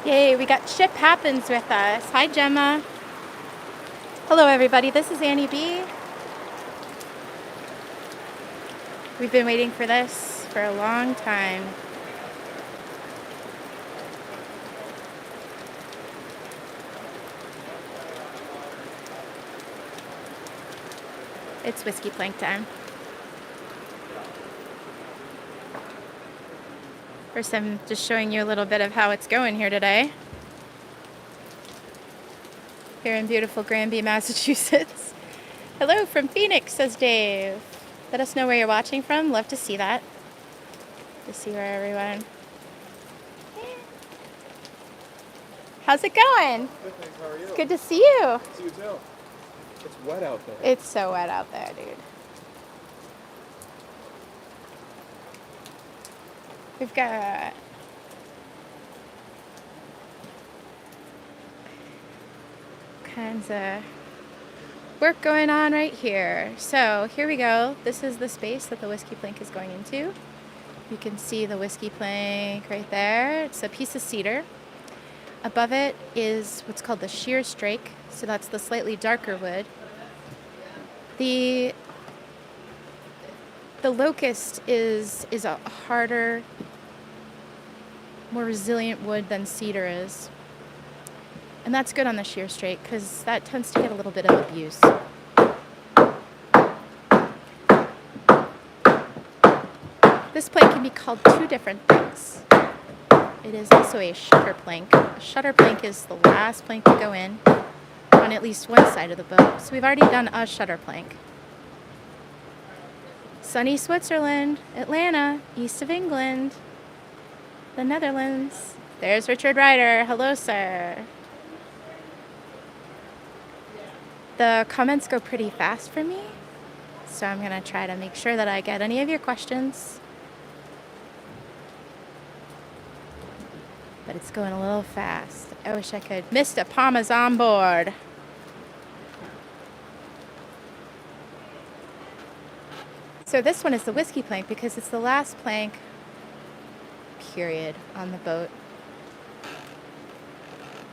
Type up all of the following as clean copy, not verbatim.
Yay, we got Ship Happens with us. Hi, Gemma. Hello, everybody. This is Annie B. We've been waiting for this for a long time. It's whiskey plank time. First, I'm just showing you a little bit of how it's going here today. Here in beautiful Granby, Massachusetts. Hello from Phoenix, says Dave. Let us know where you're watching from. Love to see that. To see where everyone. How's it going? Good, thanks. How are you? It's good to see you. See you too. It's wet out there. It's so wet out there, dude. We've got kinds of work going on right here. So here we go. This is the space that the whiskey plank is going into. You can see the whiskey plank right there. It's a piece of cedar. Above it is what's called the sheer strake. So that's the slightly darker wood. The locust is a harder, more resilient wood than cedar is. And that's good on the sheer strake because that tends to get a little bit of abuse. This plank can be called two different things. It is also a shutter plank. A shutter plank is the last plank to go in on at least one side of the boat. So we've already done a shutter plank. Sunny Switzerland, Atlanta, east of England, the Netherlands. There's Richard Ryder. Hello, sir. The comments go pretty fast for me, so I'm going to try to make sure that I get any of your questions. But it's going a little fast. I wish I could. Mr. Palmer's on board. So this one is the whiskey plank because it's the last plank, period, on the boat.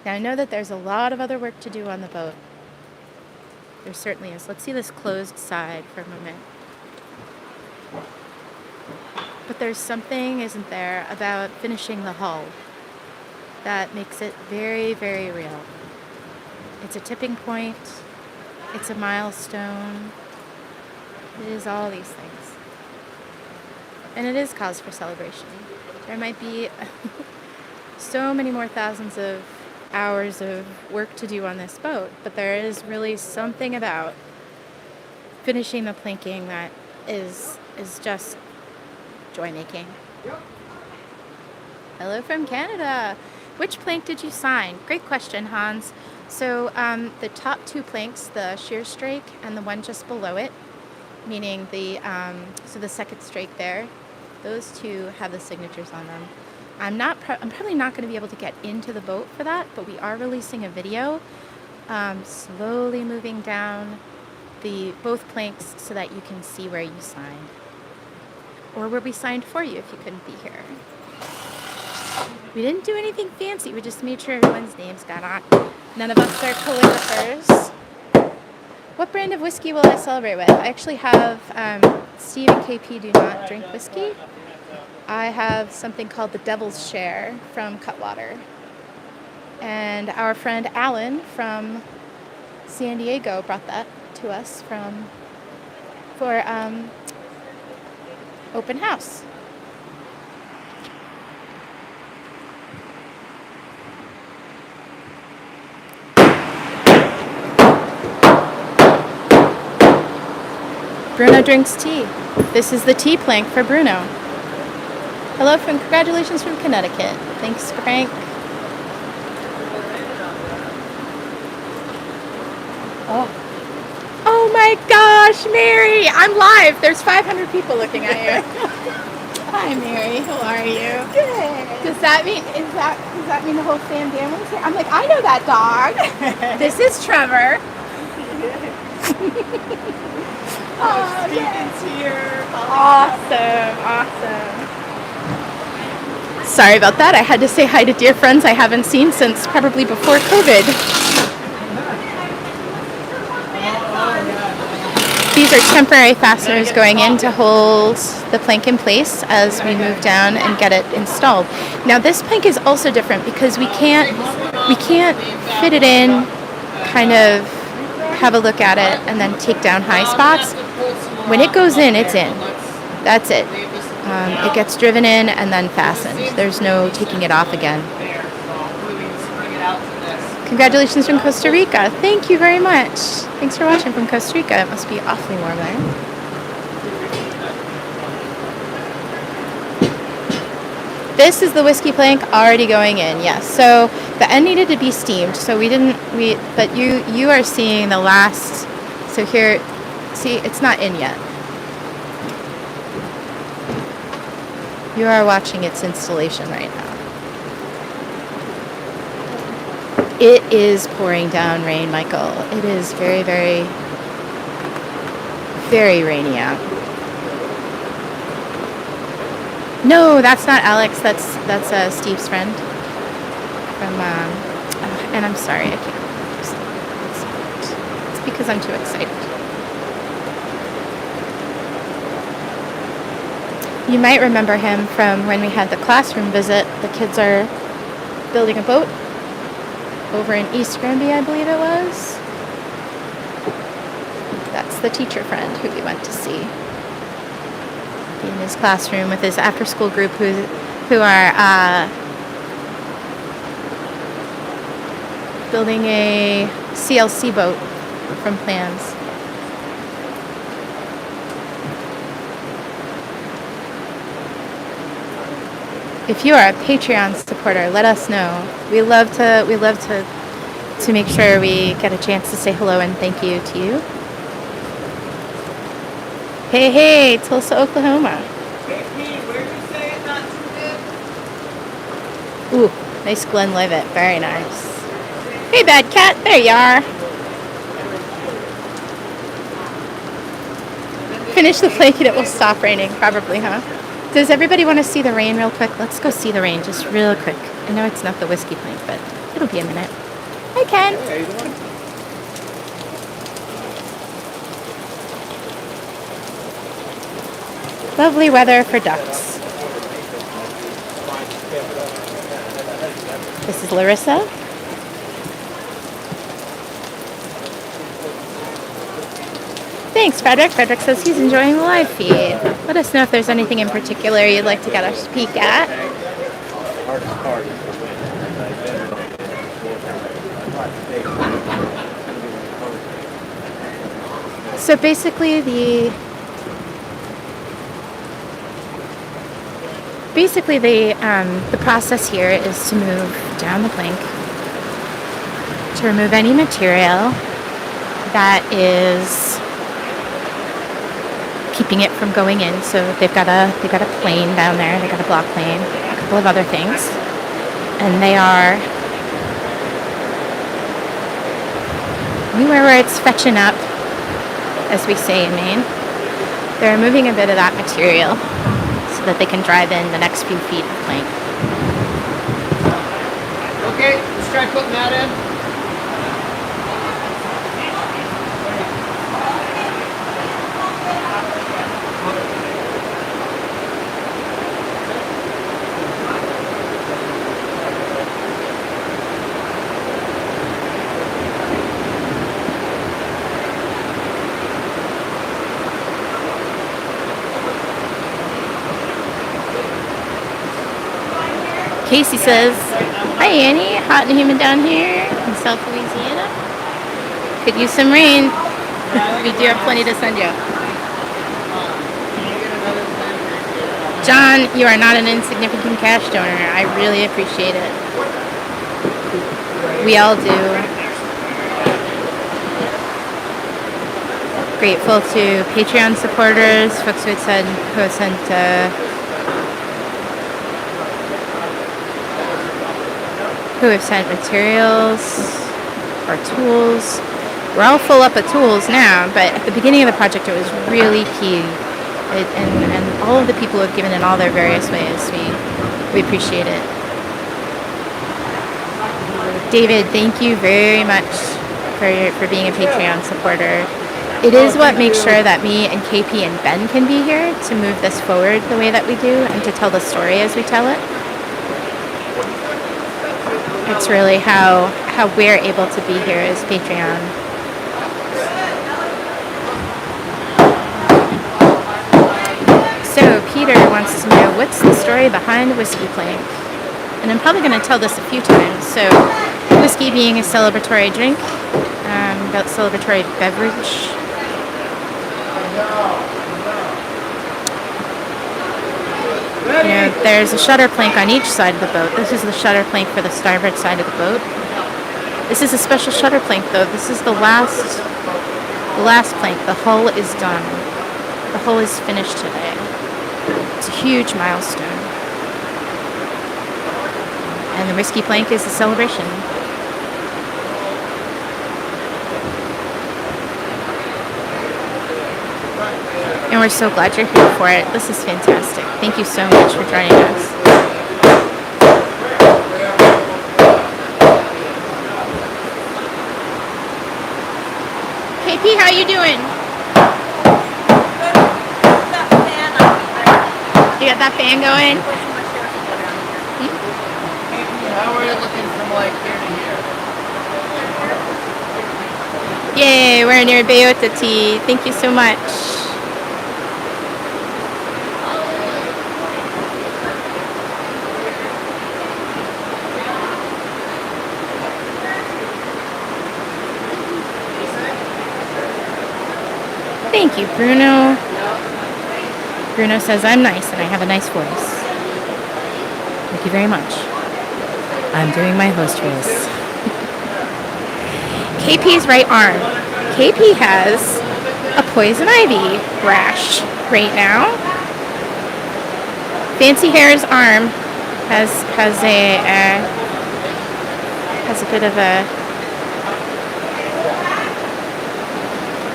Now I know that there's a lot of other work to do on the boat. There certainly is. Let's see this closed side for a moment. But there's something, isn't there, about finishing the hull that makes it very, very real. It's a tipping point. It's a milestone. It is all these things. And it is cause for celebration. There might be so many more thousands of hours of work to do on this boat, but there is really something about finishing the planking that is just joy-making. Hello from Canada. Which plank did you sign? Great question, Hans. So the top two planks, the sheer strake and the one just below it, meaning the second strake there, those two have the signatures on them. I'm probably not going to be able to get into the boat for that, but we are releasing a video slowly moving down both planks so that you can see where you signed, or where we signed for you if you couldn't be here. We didn't do anything fancy. We just made sure everyone's names got on. None of us are calligraphers. What brand of whiskey will I celebrate with? I actually have Steve and KP do not drink whiskey. I have something called the Devil's Share from Cutwater. And our friend Alan from San Diego brought that to us for open house. Bruno drinks tea. This is the tea plank for Bruno. Hello from congratulations from Connecticut. Thanks, Frank. Oh my gosh, Mary! I'm live. There's 500 people looking at you. Hi, Mary. How are you? Good. Does that mean the whole fam family's here? I'm like, I know that dog. This is Trevor. Stephen's here. Awesome. Sorry about that. I had to say hi to dear friends I haven't seen since probably before COVID. These are temporary fasteners going in to hold the plank in place as we move down and get it installed. Now this plank is also different because we can't fit it in, kind of have a look at it, and then take down high spots. When it goes in, it's in. That's it. It gets driven in and then fastened. There's no taking it off again. Congratulations from Costa Rica. Thank you very much. Thanks for watching from Costa Rica. It must be awfully warm there. This is the whiskey plank already going in, yes. So the end needed to be steamed, so but you are seeing the last, so here, see, it's not in yet. You are watching its installation right now. It is pouring down rain, Michael. It is very, very, very rainy out. No, that's not Alex. That's Steve's friend. From and I'm sorry, I can't. It's because I'm too excited. You might remember him from when we had the classroom visit. The kids are building a boat over in East Granby, I believe it was. That's the teacher friend who we went to see in his classroom with his after-school group who are building a CLC boat from plans. If you are a Patreon supporter, let us know. We love to make sure we get a chance to say hello and thank you to you. Hey, Tulsa, Oklahoma. Ooh, nice Glenlivet. Very nice. Hey, Bad Cat. There you are. Finish the plank and it will stop raining, probably, huh? Does everybody want to see the rain real quick? Let's go see the rain just real quick. I know it's not the whiskey plank, but it'll be a minute. Hi, Ken. Hey, how you doing? Lovely weather for ducks. This is Larissa. Thanks, Frederick. Frederick says he's enjoying the live feed. Let us know if there's anything in particular you'd like to get us a peek at. So basically the process here is to move down the plank to remove any material that is keeping it from going in. So they've got a plane down there. They got a block plane, a couple of other things, and they are anywhere where it's fetching up, as we say in Maine. They're removing a bit of that material so that they can drive in the next few feet of plank. Okay, let's try putting that in. Casey says, "Hi Annie, hot and humid down here in South Louisiana. Could use some rain. We do have plenty to send you." John, you are not an insignificant cash donor. I really appreciate it. We all do. Grateful to Patreon supporters, folks who have sent materials or tools. We're all full up of tools now, but at the beginning of the project it was really key. And all of the people who have given in all their various ways, we We appreciate it. David, thank you very much for being a Patreon supporter. It is what makes sure that me and KP and Ben can be here to move this forward the way that we do and to tell the story as we tell it. It's really how we're able to be here as Patreon. So Peter wants to know, what's the story behind the whiskey plank? And I'm probably going to tell this a few times. So whiskey being a celebratory drink, about celebratory beverage. You know, there's a shutter plank on each side of the boat. This is the shutter plank for the starboard side of the boat. This is a special shutter plank, though. This is the last plank. The hull is done. The hull is finished today. It's a huge milestone. And the whiskey plank is a celebration. And we're so glad you're here for it. This is fantastic. Thank you so much for joining us. KP, how you doing? You got that fan going? How are you looking from like here to here? Yay, we're near Bayota Tea. Thank you so much. Thank you, Bruno. Bruno says I'm nice and I have a nice voice. Thank you very much. I'm doing my host voice. KP's right arm. KP has a poison ivy rash right now. Fancy Hair's arm has a bit of a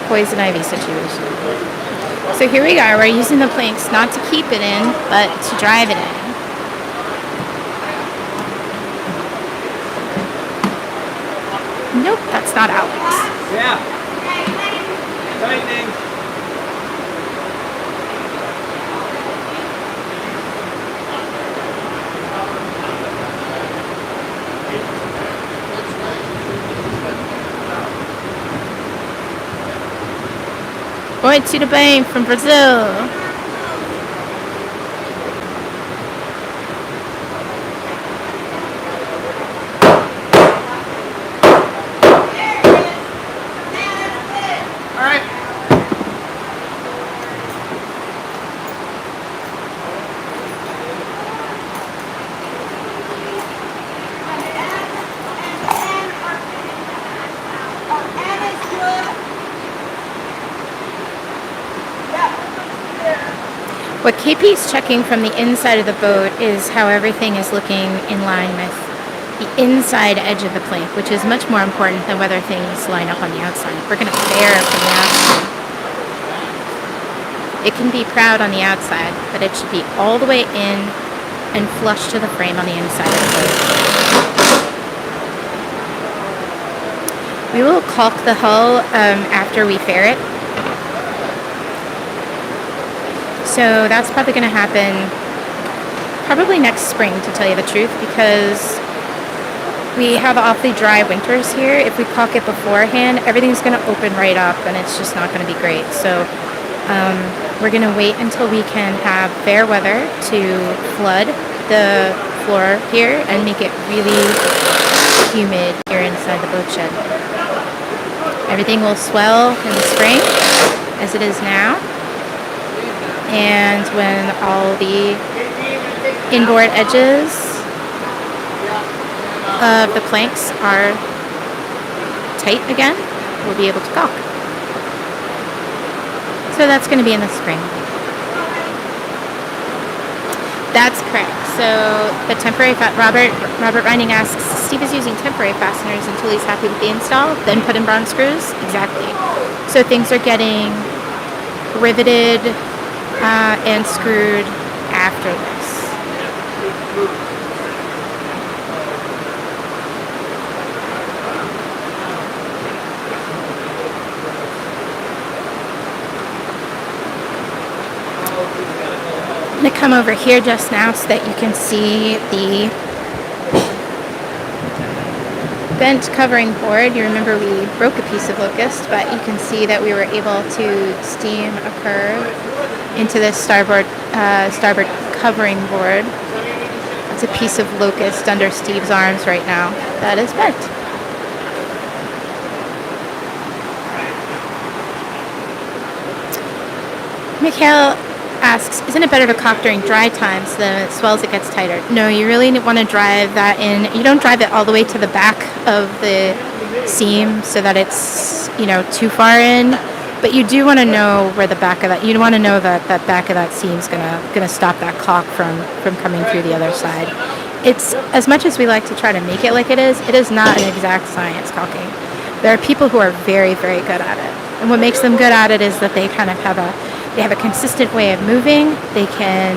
poison ivy situation. So here we are. We're using the planks not to keep it in, but to drive it in. Nope, that's not Alex. Yeah. Lightning. Going to the Bane from Brazil. What KP's checking from the inside of the boat is how everything is looking in line with the inside edge of the plank, which is much more important than whether things line up on the outside. We're going to fair from the outside. It can be proud on the outside, but it should be all the way in and flush to the frame on the inside of the boat. We will caulk the hull after we fair it. So that's probably going to happen probably next spring, to tell you the truth, because we have awfully dry winters here. If we caulk it beforehand, everything's going to open right up and it's just not going to be great. So we're going to wait until we can have fair weather to flood the floor here and make it really humid here inside the boat shed. Everything will swell in the spring as it is now. And when all the inboard edges of the planks are tight again, we'll be able to caulk. So that's going to be in the spring. That's correct. So the temporary Robert Reining asks, Steve is using temporary fasteners until he's happy with the install, then put in bronze screws? Exactly. So things are getting riveted and screwed after this. come over here just now so that you can see the bent covering board. You remember we broke a piece of locust, but you can see that we were able to steam a curve into this starboard covering board. It's a piece of locust under Steve's arms right now that is bent. Mikhail asks, isn't it better to caulk during dry times so that it swells, it gets tighter? No, you really want to drive that in. You don't drive it all the way to the back of the seam so that it's, too far in, but you do want to know where the back of that, you want to know that that back of that seam is gonna stop that caulk from coming through the other side. It's, as much as we like to try to make it like it is not an exact science, caulking. There are people who are very, very good at it. And what makes them good at it is that they kind of have a consistent way of moving. They can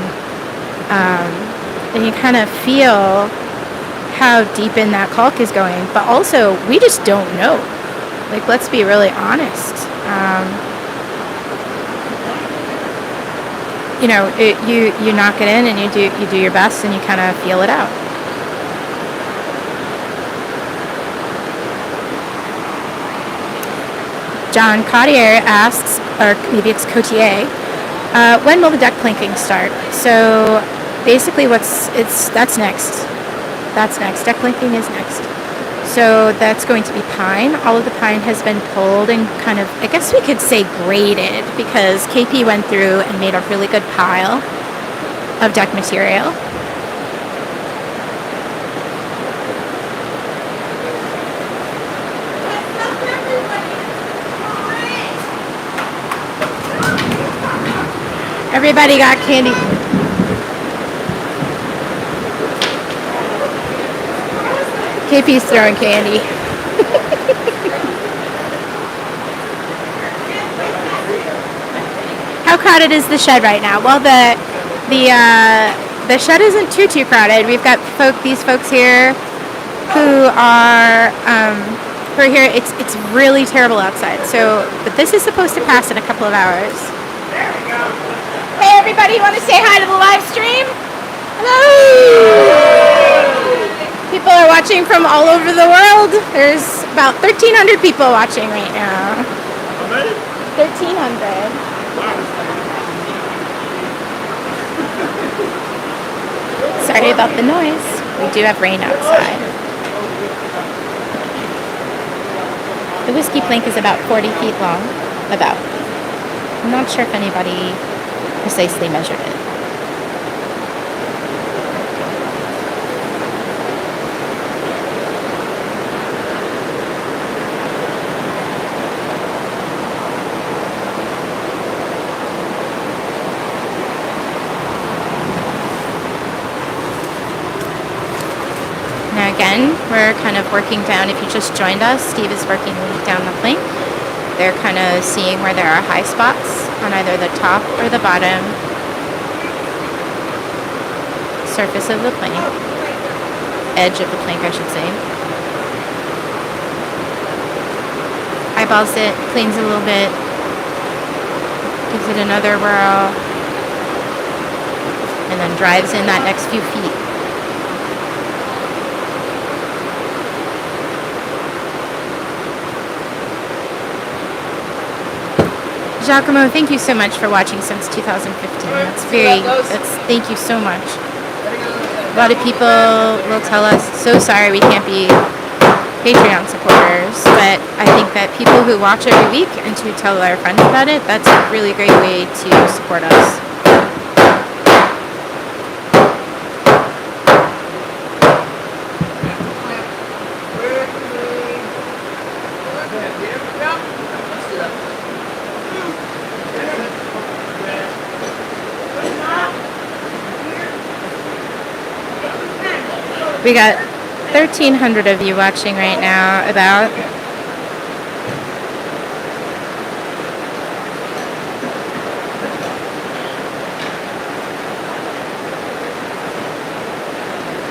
kind of feel how deep in that caulk is going. But also, we just don't know. Like, let's be really honest. You knock it in and you do your best and you kind of feel it out. John Cottier asks, or maybe it's Cotier, when will the deck planking start? So basically that's next. That's next. Deck planking is next. So that's going to be pine. All of the pine has been pulled and kind of, I guess we could say graded, because KP went through and made a really good pile of deck material. Everybody got candy. KP's throwing candy. How crowded is the shed right now? Well, the shed isn't too crowded. We've got these folks here who are here. It's really terrible outside. But this is supposed to pass in a couple of hours. Hey everybody, you want to say hi to the live stream? Hello! People are watching from all over the world. There's about 1,300 people watching right now. 1,300. Sorry about the noise. We do have rain outside. The whiskey plank is about 40 feet long. About. I'm not sure if anybody precisely measured it. Now again, we're kind of working down. If you just joined us, Steve is working down the plank. They're kind of seeing where there are high spots on either the top or the bottom surface of the plank, edge of the plank, I should say. Eyeballs it, cleans it a little bit, gives it another whirl, and then drives in that next few feet. Giacomo, thank you so much for watching since 2015. Thank you so much. A lot of people will tell us, so sorry we can't be Patreon supporters, but I think that people who watch every week and to tell their friends about it, that's a really great way to support us. We got 1,300 of you watching right now, about.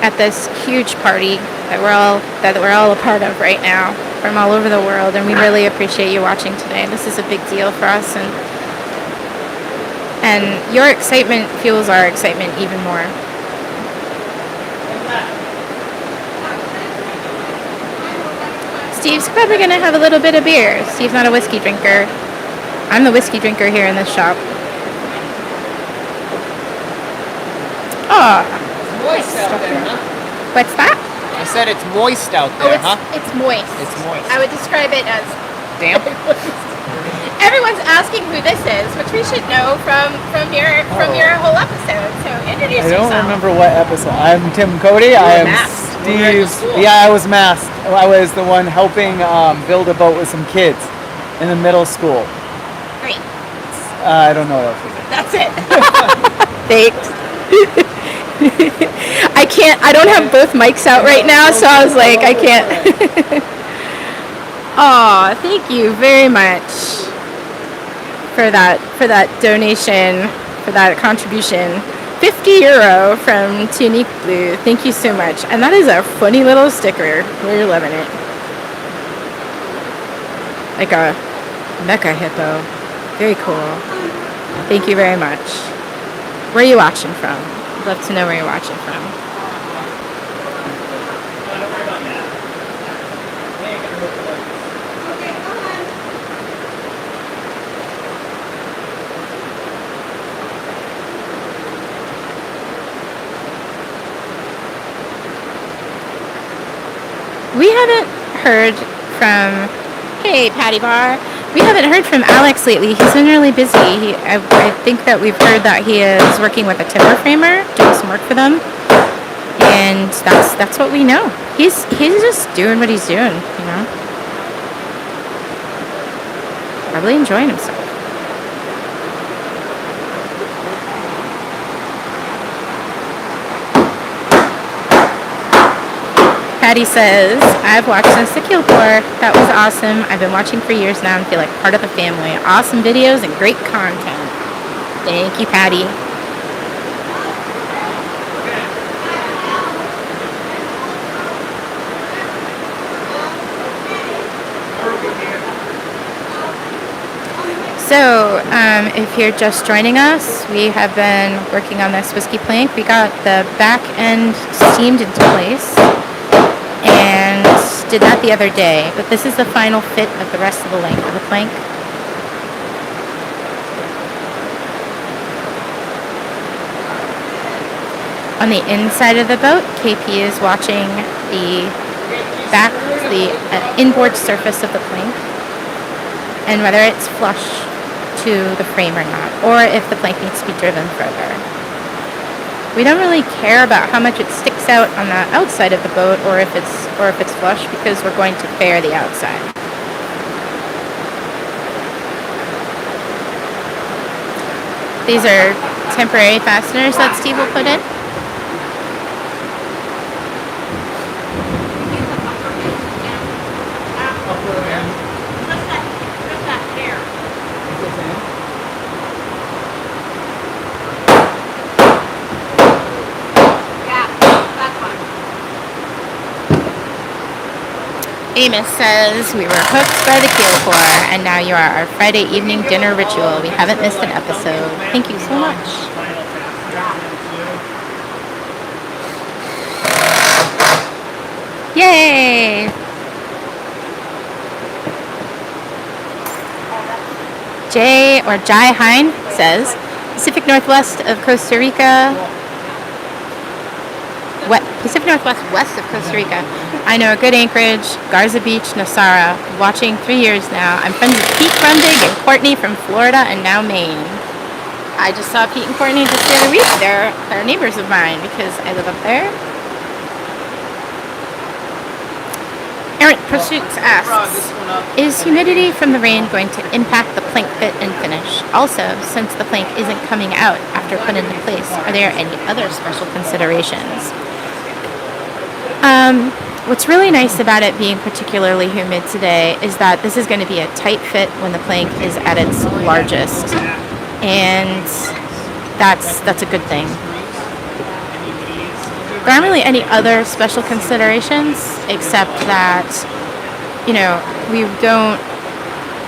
At this huge party that we're all a part of right now from all over the world, and we really appreciate you watching today. This is a big deal for us, and And your excitement fuels our excitement even more. Steve's probably going to have a little bit of beer. Steve's not a whiskey drinker. I'm the whiskey drinker here in this shop. Oh, It's moist out there, huh? what's that? I said it's moist out there, huh? It's moist. It's moist. I would describe it as Damp? everyone's asking who this is, which we should know from your whole episode. So introduce I don't yourself. remember what episode. I'm Tim Cody. I am masked. Steve. Yeah, I was masked. I was the one helping build a boat with some kids in the middle school. Great. I don't know what else. That's it. Thanks. I don't have both mics out right now, so I was like, I can't. Aw, thank you very much for that donation, for that contribution. €50 from Tunique Blue. Thank you so much. And that is a funny little sticker. We're loving it. Like a mecha hippo. Very cool. Thank you very much. Where are you watching from? I'd love to know where you're watching from. We haven't heard from, hey, Patty Bar. We haven't heard from Alex lately. He's been really busy. I think that we've heard that he is working with a timber framer, doing some work for them, and that's what we know. He's just doing what he's doing, you know. Probably enjoying himself. Patty says, I've watched since the keel pour. That was awesome. I've been watching for years now and feel like part of the family. Awesome videos and great content. Thank you, Patty. So, if you're just joining us, we have been working on this whiskey plank. We got the back end steamed into place and did that the other day, but this is the final fit of the rest of the length of the plank. On the inside of the boat, KP is watching the inboard surface of the plank and whether it's flush to the frame or not, or if the plank needs to be driven further. We don't really care about how much it sticks out on the outside of the boat or if it's flush, because we're going to fair the outside. These are temporary fasteners that Steve will put in. Amos says, we were hooked by the keel pour, and now you are our Friday evening dinner ritual. We haven't missed an episode. Thank you so much. Yay! Jai Hine says, Pacific Northwest of Costa Rica. Pacific Northwest west of Costa Rica. I know a good Anchorage, Garza Beach, Nosara. Watching 3 years now. I'm friends with Pete Grundig and Courtney from Florida and now Maine. I just saw Pete and Courtney just the other week. They're neighbors of mine because I live up there. Errant Pursuits asks, is humidity from the rain going to impact the plank fit and finish? Also, since the plank isn't coming out after put into place, are there any other special considerations? What's really nice about it being particularly humid today is that this is going to be a tight fit when the plank is at its largest, and that's a good thing. There aren't really any other special considerations except that, you know,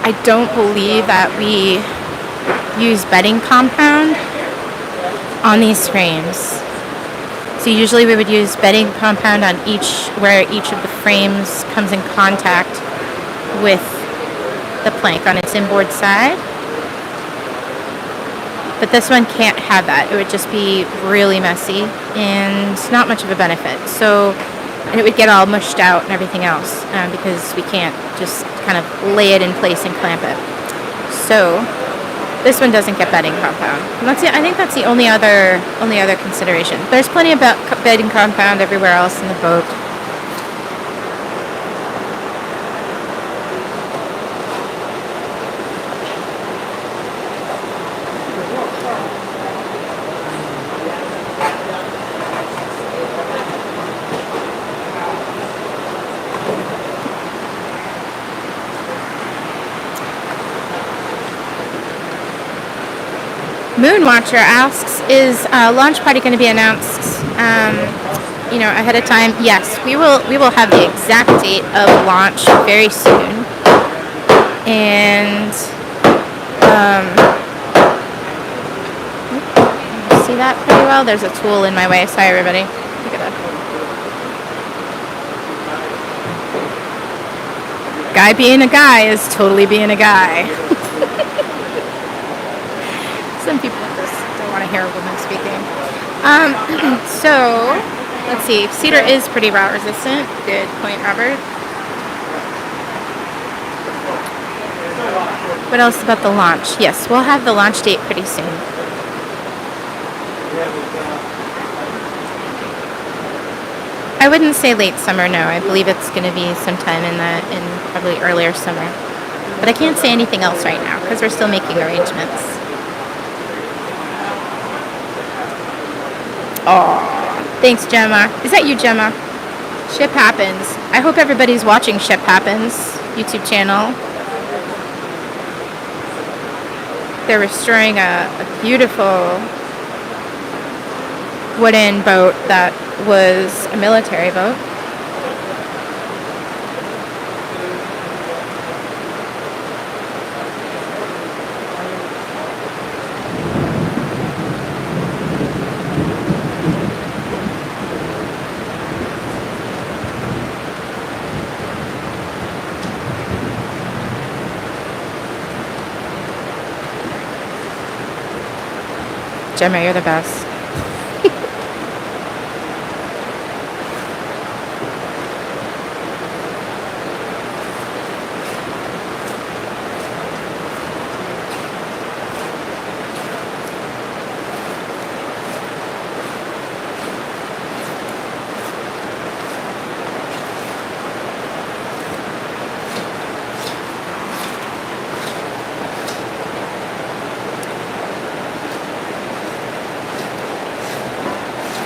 I don't believe that we use bedding compound on these frames. So usually we would use bedding compound on where each of the frames comes in contact with the plank on its inboard side. But this one can't have that. It would just be really messy and not much of a benefit. And it would get all mushed out and everything else because we can't just kind of lay it in place and clamp it. So this one doesn't get bedding compound. And I think that's the only other consideration. There's plenty of bedding compound everywhere else in the boat. Moonwatcher asks, is launch party going to be announced ahead of time? Yes, we will have the exact date of launch very soon. And see that pretty well? There's a tool in my way. Sorry, everybody. Look at that. Guy being a guy is totally being a guy. Some people just don't want to hear a woman speaking. So, let's see. Cedar is pretty rot resistant. Good point, Robert. What else about the launch? Yes, we'll have the launch date pretty soon. I wouldn't say late summer, no. I believe it's going to be sometime in probably earlier summer. But I can't say anything else right now because we're still making arrangements. Oh, thanks, Gemma. Is that you, Gemma? Ship Happens. I hope everybody's watching Ship Happens YouTube channel. They're restoring a beautiful wooden boat that was a military boat. Gemma, you're the best.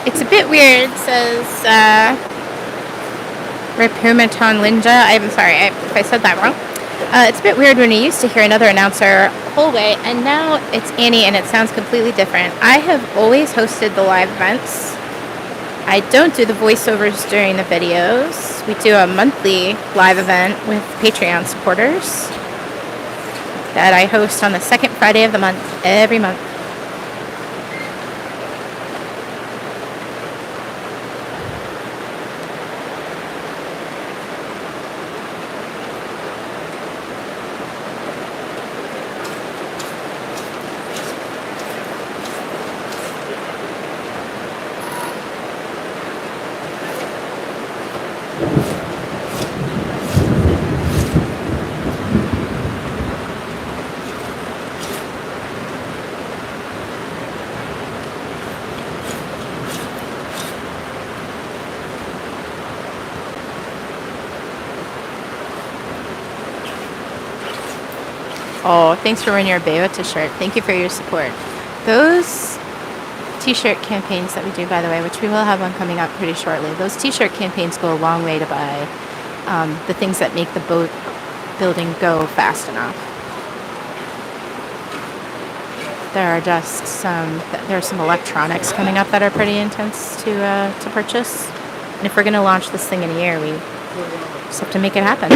It's a bit weird, says Repumaton Linja. I'm sorry if I said that wrong. It's a bit weird when you used to hear another announcer whole way, and now it's Annie, and it sounds completely different. I have always hosted the live events. I don't do the voiceovers during the videos. We do a monthly live event with Patreon supporters that I host on the second Friday of the month, every month. Oh, thanks for wearing your Baywa t-shirt. Thank you for your support. Those t-shirt campaigns that we do, by the way, which we will have one coming up pretty shortly, those t-shirt campaigns go a long way to buy the things that make the boat building go fast enough. There are just there are some electronics coming up that are pretty intense to purchase. And if we're going to launch this thing in a year, we just have to make it happen.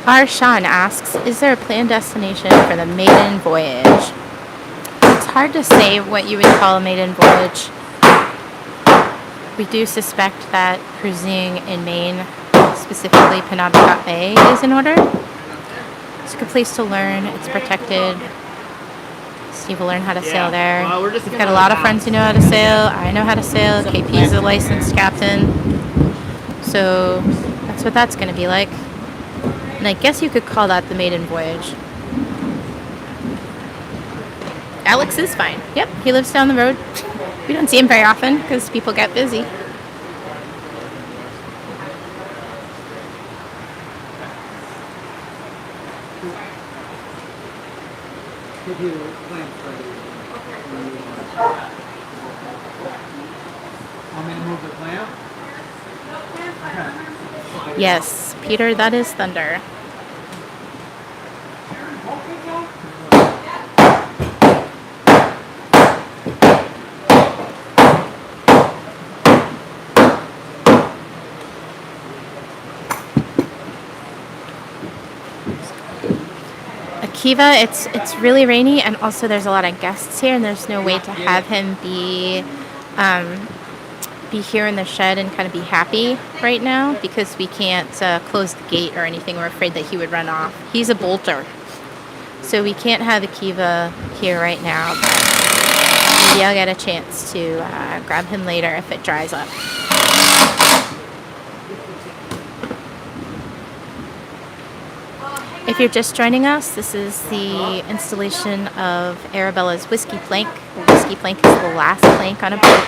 R. Sean asks, is there a planned destination for the maiden voyage? It's hard to say what you would call a maiden voyage. We do suspect that cruising in Maine, specifically Penobscot Bay, is in order. It's a good place to learn. It's protected. Steve will learn how to sail there. We've got a lot of friends who know how to sail. I know how to sail. KP's a licensed captain. So that's what that's going to be like. And I guess you could call that the maiden voyage. Alex is fine. Yep, he lives down the road. We don't see him very often because people get busy. Want me to move the plant? Yes, Peter, that is thunder. Akiva, it's really rainy, and also there's a lot of guests here, and there's no way to have him be here in the shed and kind of be happy right now because we can't close the gate or anything. We're afraid that he would run off. He's a bolter, so we can't have Akiva here right now. But maybe I'll get a chance to grab him later if it dries up. If you're just joining us, this is the installation of Arabella's whiskey plank. The whiskey plank is the last plank on a boat.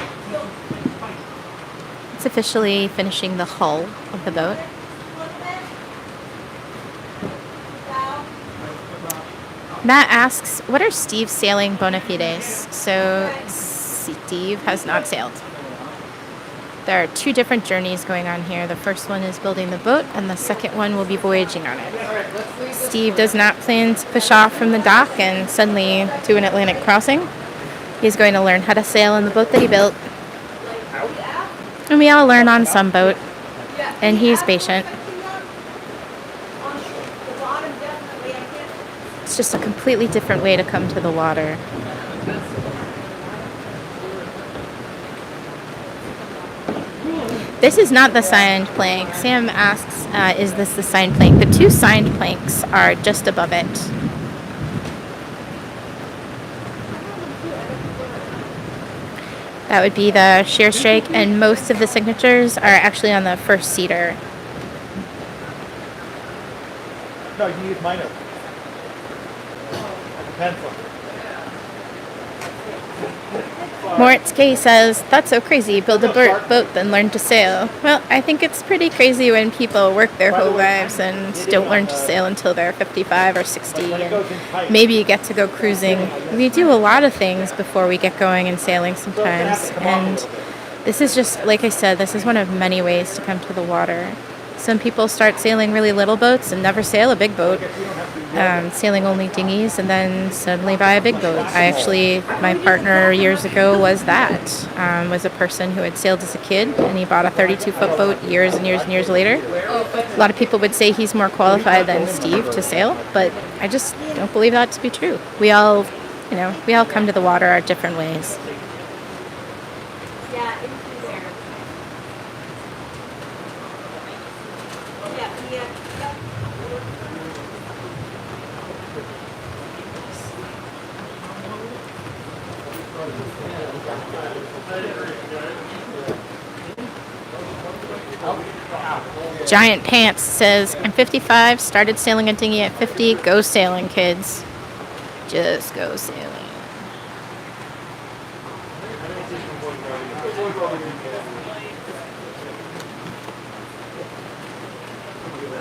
It's officially finishing the hull of the boat. Matt asks, what are Steve's sailing Bonafides? So Steve has not sailed. There are two different journeys going on here. The first one is building the boat, and the second one will be voyaging on it. Steve does not plan to push off from the dock and suddenly do an Atlantic crossing. He's going to learn how to sail in the boat that he built. And we all learn on some boat, and he's patient. It's just a completely different way to come to the water. This is not the signed plank. Sam asks, is this the signed plank? The two signed planks are just above it. That would be the sheer strake, and most of the signatures are actually on the first seater. No, you need minor. Pencil. Moritz K says, that's so crazy, build a boat then learn to sail. Well, I think it's pretty crazy when people work their whole lives and don't learn to sail until they're 55 or 60, and maybe you get to go cruising. We do a lot of things before we get going and sailing sometimes, and this is just, like I said, this is one of many ways to come to the water. Some people start sailing really little boats and never sail a big boat, sailing only dinghies, and then suddenly buy a big boat. My partner years ago was a person who had sailed as a kid, and he bought a 32-foot boat years and years and years later. A lot of people would say he's more qualified than Steve to sail, but I just don't believe that to be true. We all come to the water our different ways. Giant Pants says, I'm 55, started sailing a dinghy at 50. Go sailing, kids. Just go sailing.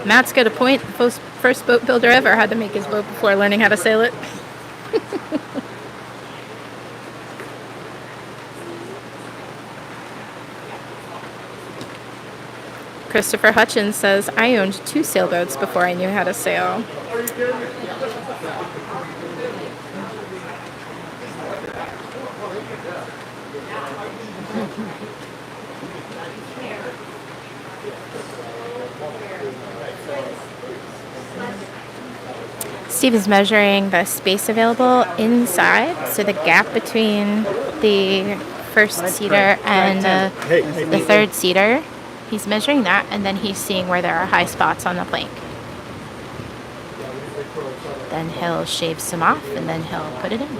Matt's got a point. The first boat builder ever had to make his boat before learning how to sail it. Christopher Hutchins says, I owned 2 sailboats before I knew how to sail. Steve is measuring the space available inside, so the gap between the first seater and the third seater. He's measuring that, and then he's seeing where there are high spots on the plank. Then he'll shave some off, and then he'll put it in.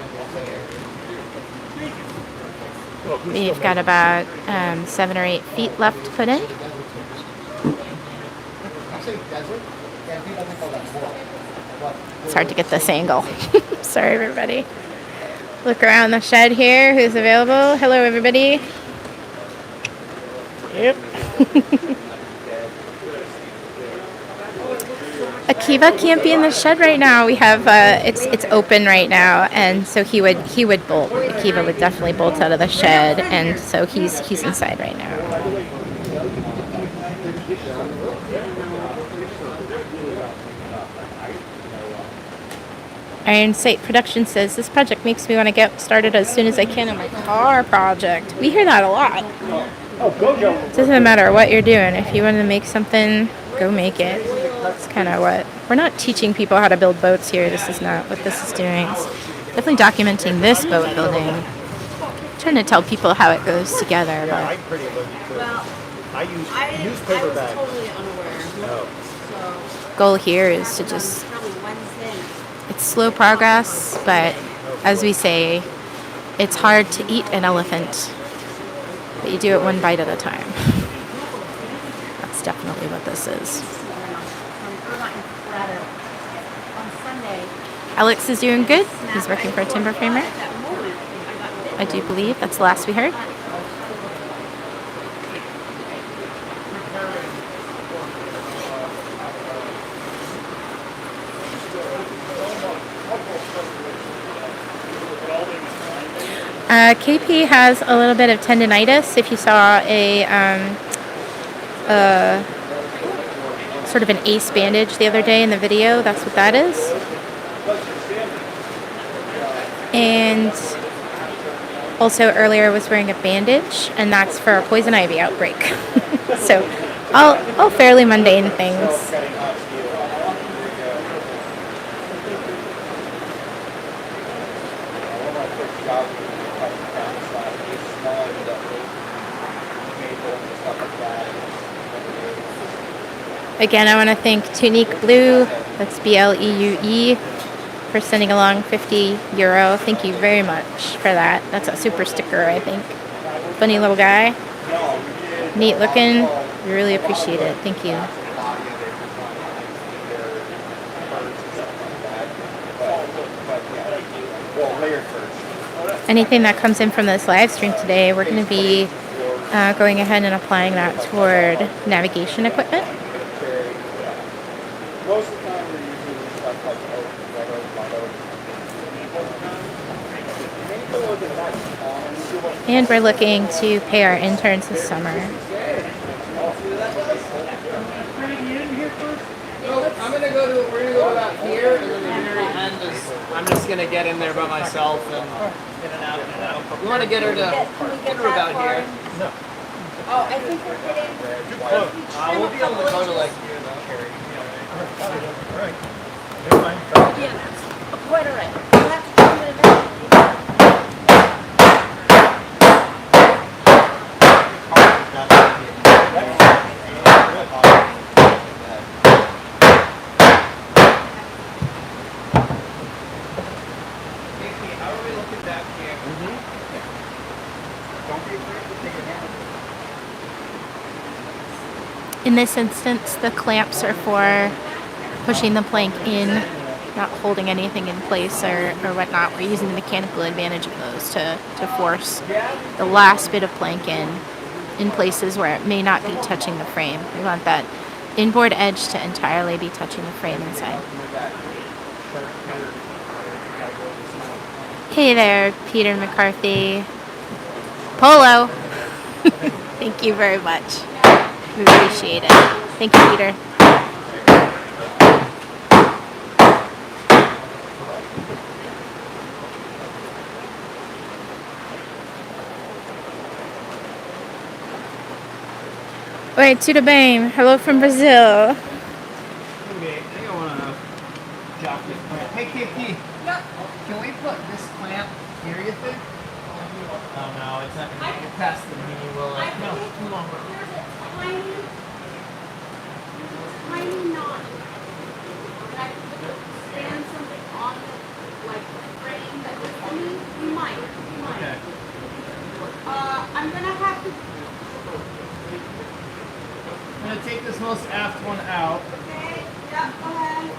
We've got about 7 or 8 feet left to put in. It's hard to get this angle. Sorry, everybody. Look around the shed here. Who's available? Hello, everybody. Yep. Akiva can't be in the shed right now. We have it's open right now, and so he would bolt. Akiva would definitely bolt out of the shed, and so he's inside right now. Iron Sight Production says, this project makes me want to get started as soon as I can on my car project. We hear that a lot. It doesn't matter what you're doing. If you want to make something, go make it. That's kind of what... We're not teaching people how to build boats here. This is not what this is doing. It's definitely documenting this boat building. I'm trying to tell people how it goes together. Yeah, But I'm pretty allergic to it. I use newspaper bags. Totally unaware. No. So goal here is to just... probably Wednesday. It's slow progress, but as we say, it's hard to eat an elephant, but you do it one bite at a time. That's definitely what this is. Alex is doing good. He's working for a timber framer. I do believe that's the last we heard. KP has a little bit of tendonitis. If you saw a sort of an ace bandage the other day in the video, that's what that is. And also earlier was wearing a bandage, and that's for a poison ivy outbreak. So all fairly mundane things. Again, I want to thank Tunique Blue, that's BLEUE, for sending along €50. Thank you very much for that. That's a super sticker, I think. Funny little guy. Neat looking. We really appreciate it. Thank you. Anything that comes in from this live stream today, we're going to be going ahead and applying that toward navigation equipment. Most of the time we're using stuff like And we're looking to pay our interns this summer. I'm gonna go to. We're gonna go about here, and then the very end is. I'm just gonna get in there by myself and in and out, in and out. We want to get her about here. No. Oh, I think we're getting. We'll be able to go to like here though, Carrie. All right. Never mind. Yeah, that's quite all right. We'll have to come in eventually. How are we looking back here? In this instance, the clamps are for pushing the plank in, not holding anything in place or whatnot. We're using the mechanical advantage of those to force the last bit of plank in places where it may not be touching the frame. We want that inboard edge to entirely be touching the frame inside. Hey there, Peter McCarthy. Polo! Thank you very much. We appreciate it. Thank you, Peter. Oi, tudo bem? Hello from Brazil. Can we put this clamp here, you think? Oh no, it's not gonna make it past the knee, will it? No, come on. Tiny knot. That I could stand something on the, like, frame that was for me. You might. Okay. I'm gonna have to. I'm gonna take this most aft one out. Okay. Yeah. Go ahead.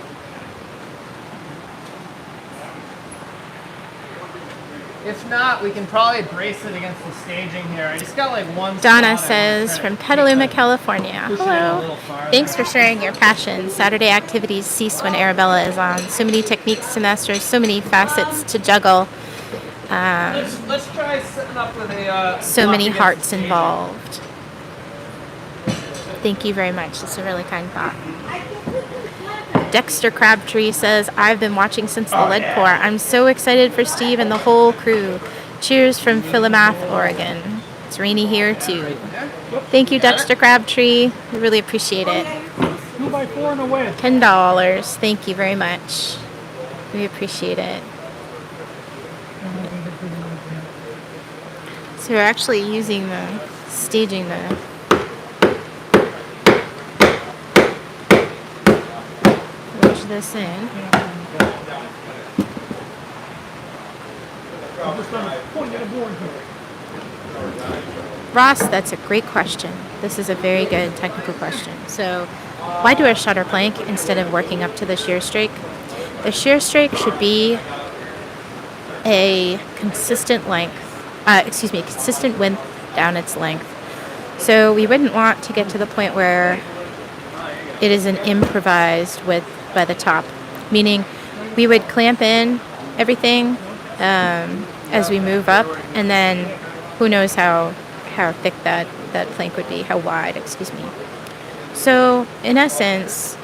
If not, we can probably brace it against the staging here. I just got like one. Donna spot I says wanna from try to Petaluma, push California. it in a Hello. little farther. Thanks for sharing your passion. Saturday activities cease when Arabella is on. So many techniques to master, so many facets to juggle. Let's try setting up with a. So block many against hearts the staging. involved. Thank you very much. That's a really kind thought. Dexter Crabtree says, I've been watching since the lead pour. I'm so excited for Steve and the whole crew. Cheers from Philomath, Oregon. It's rainy here too. Thank you, Dexter Crabtree. We really appreciate it. 2x4 and a wedge. $10. Thank you very much. We appreciate it. So we're actually using the staging the wedge this in. I'm just going to point at a board here. Ross, that's a great question. This is a very good technical question. So, why do a shutter plank instead of working up to the shear strake? The shear strake should be a consistent length, consistent width down its length. So we wouldn't want to get to the point where it is an improvised width by the top, meaning we would clamp in everything as we move up, and then who knows how thick that plank would be, how wide, excuse me. So in essence,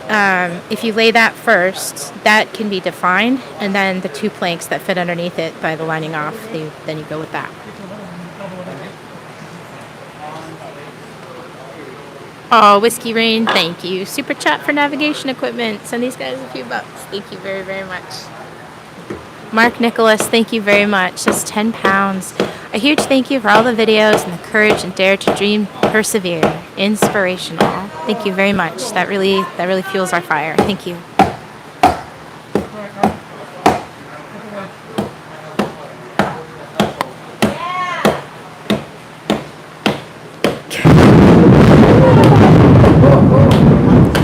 if you lay that first, that can be defined, and then the two planks that fit underneath it by the lining off, then you go with that. Oh, Whiskey Rain, thank you. Super chat for navigation equipment. Send these guys a few bucks. Thank you very, very much. Mark Nicholas, thank you very much. That's 10 pounds. A huge thank you for all the videos and the courage and dare to dream, persevere. Inspirational. Thank you very much. That really fuels our fire. Thank you.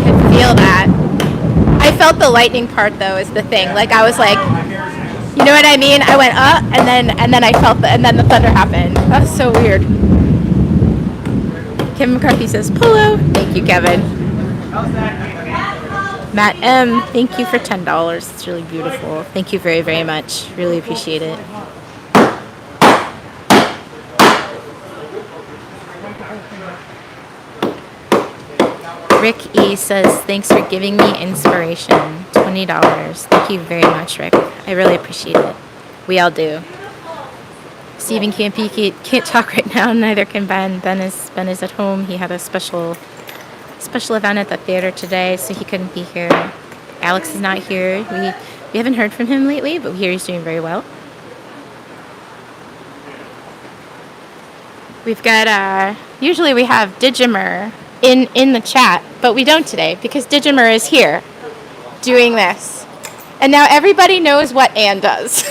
I feel that. I felt the lightning part though is the thing. Like I was like, you know what I mean? I went and then I felt and then the thunder happened. That's so weird. Kim McCarthy says polo. Thank you, Kevin. Matt M, thank you for $10. It's really beautiful. Thank you very, very much. Really appreciate it. Rick E says, thanks for giving me inspiration. $20. Thank you very much, Rick. I really appreciate it. We all do. Stephen can't talk right now, neither can Ben. Ben is at home. He had a special event at the theater today, so he couldn't be here. Alex is not here. We haven't heard from him lately, but we hear he's doing very well. We've got usually we have Digimer in the chat, but we don't today because Digimer is here doing this. And now everybody knows what Anne does.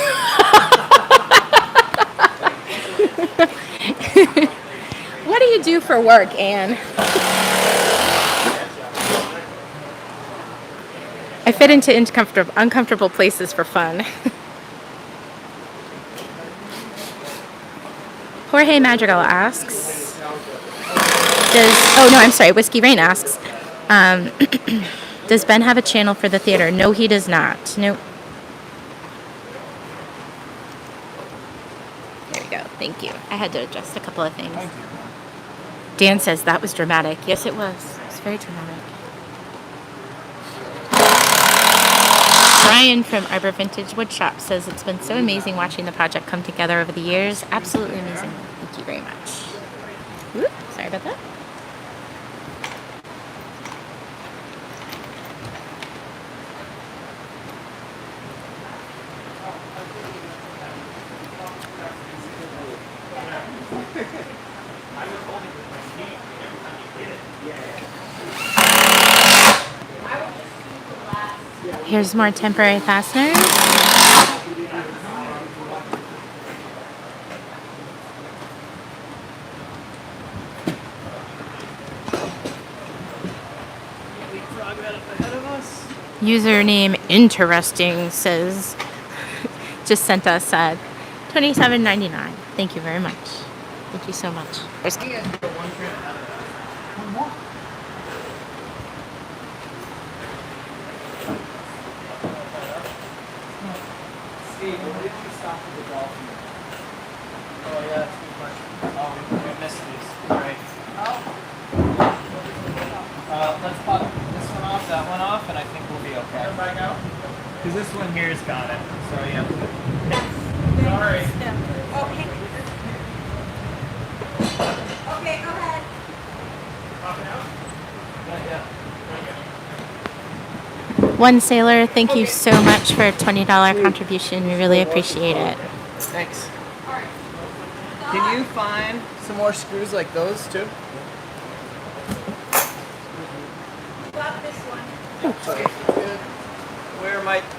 What do you do for work, Anne? I fit into uncomfortable places for fun. Jorge Madrigal asks, Whiskey Rain asks, does Ben have a channel for the theater? No, he does not. Nope. There we go. Thank you. I had to adjust a couple of things. Dan says that was dramatic. Yes, it was. It was very dramatic. Brian from Arbor Vintage Woodshop says it's been so amazing watching the project come together over the years. Absolutely amazing. Thank you very much. Whoop, sorry about that. Here's more temporary fasteners. Username interesting says just sent us $27.99. Thank you very much. Thank you so much. There's Steve, when did you stop at the golf? Oh yeah, that's a good question. Oh, we missed these. Right. Let's pop this one off, that one off, and I think we'll be okay. Come back out? Because this one here's got it. So yeah. Sorry. Okay. Okay, go ahead. Pop it out? Yeah. One Sailor, thank you so much for a $20 contribution. We really appreciate it. Thanks. Can you find some more screws like those too? Got this one. Okay, good. Where might be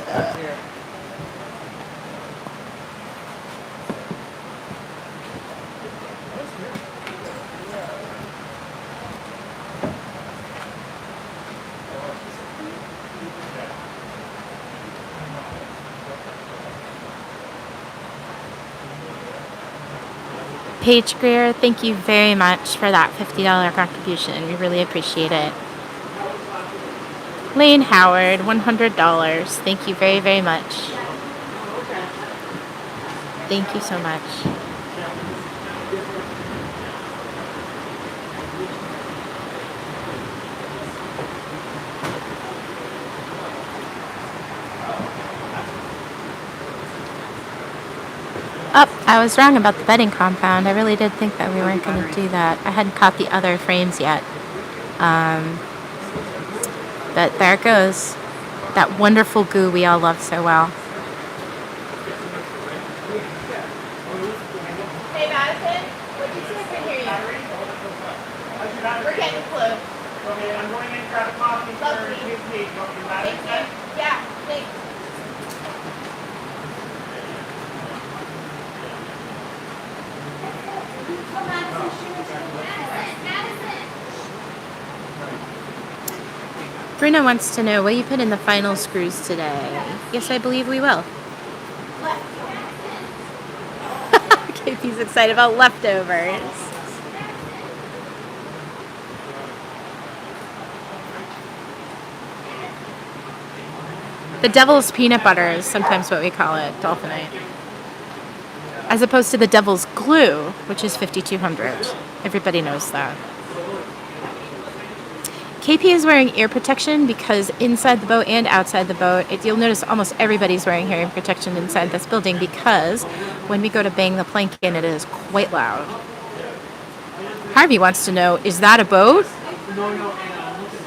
at here? Paige Greer, thank you very much for that $50 contribution. We really appreciate it. Lane Howard, $100. Thank you very, very much. Thank you so much. I was wrong about the bedding compound. I really did think that we weren't going to do that. I hadn't caught the other frames yet. But there it goes. That wonderful goo we all love so well. Hey, Madison, what'd you say? I couldn't hear you. We're getting close. Okay, I'm going in to grab a coffee for Lovely. Thank you. Yeah, thanks. Bruno wants to know, will you put in the final screws today? Yes, I believe we will. Katie's excited about leftovers. The devil's peanut butter is sometimes what we call it, dolphinite. As opposed to the devil's glue, which is 5200. Everybody knows that. KP is wearing ear protection because inside the boat and outside the boat, you'll notice almost everybody's wearing hearing protection inside this building because when we go to bang the plank in, it is quite loud. Harvey wants to know, is that a boat?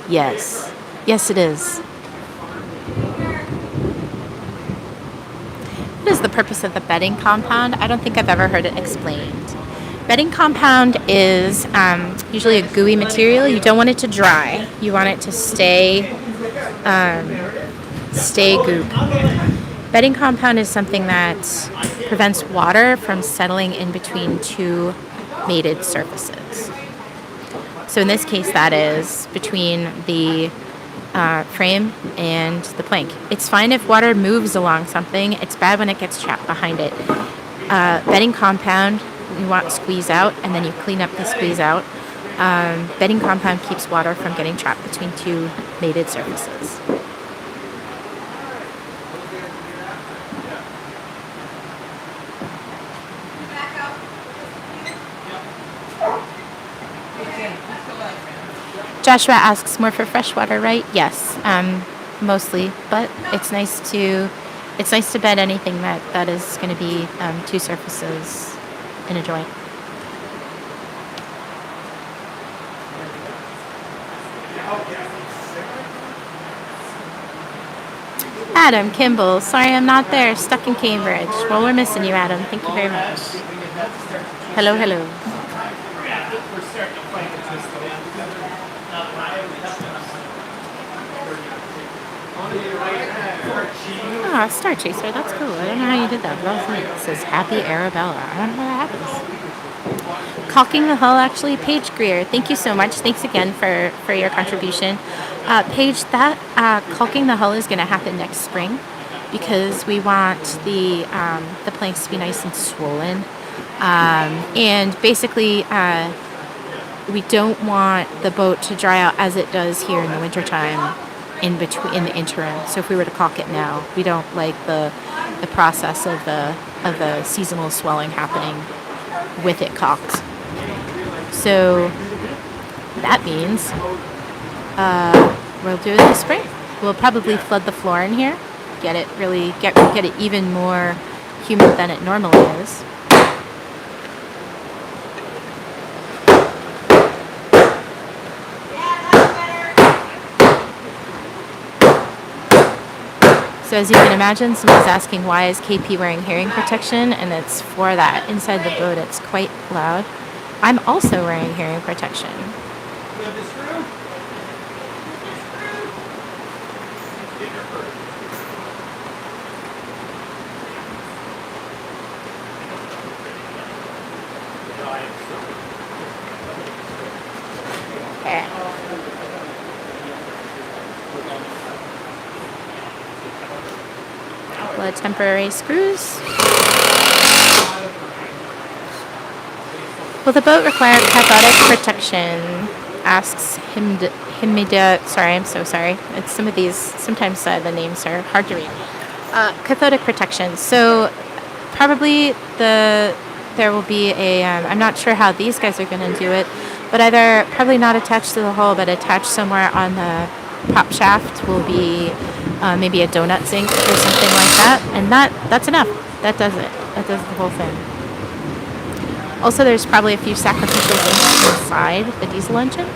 Yes. Yes, it is. What is the purpose of the bedding compound? I don't think I've ever heard it explained. Bedding compound is usually a gooey material. You don't want it to dry. You want it to stay goop. Bedding compound is something that prevents water from settling in between two mated surfaces. So in this case, that is between the frame and the plank. It's fine if water moves along something. It's bad when it gets trapped behind it. Bedding compound, you want squeeze out, and then you clean up the squeeze out. Bedding compound keeps water from getting trapped between two mated surfaces. Joshua asks, more for freshwater, right? Yes, mostly, but it's nice to bed anything that is going to be two surfaces in a joint. Adam Kimball, sorry I'm not there, stuck in Cambridge. Well, we're missing you, Adam. Thank you very much. Hello, hello. Ah, Star Chaser, that's cool. I don't know how you did that, but that was neat. It says Happy Arabella. I don't know how that happens. Caulking the hull, actually, Paige Greer. Thank you so much. Thanks again for your contribution. Paige, that caulking the hull is going to happen next spring because we want the planks to be nice and swollen. And basically, we don't want the boat to dry out as it does here in the wintertime in the interim. So if we were to caulk it now, we don't like the process of the seasonal swelling happening with it caulked. So that means we'll do it this spring. We'll probably flood the floor in here, get it even more humid than it normally is. So as you can imagine, someone's asking why is KP wearing hearing protection, and it's for that. Inside the boat, it's quite loud. I'm also wearing hearing protection. Okay. Couple of temporary screws. Will the boat require cathodic protection? Asks Humidity. Sorry, I'm so sorry. It's some of these. Sometimes the names are hard to read. Cathodic protection. So probably there will be a. I'm not sure how these guys are going to do it, but either probably not attached to the hull, but attached somewhere on the prop shaft will be maybe a donut sink or something like that, and that's enough. That does it. That does the whole thing. Also, there's probably a few sacrificial sinks inside the diesel engine.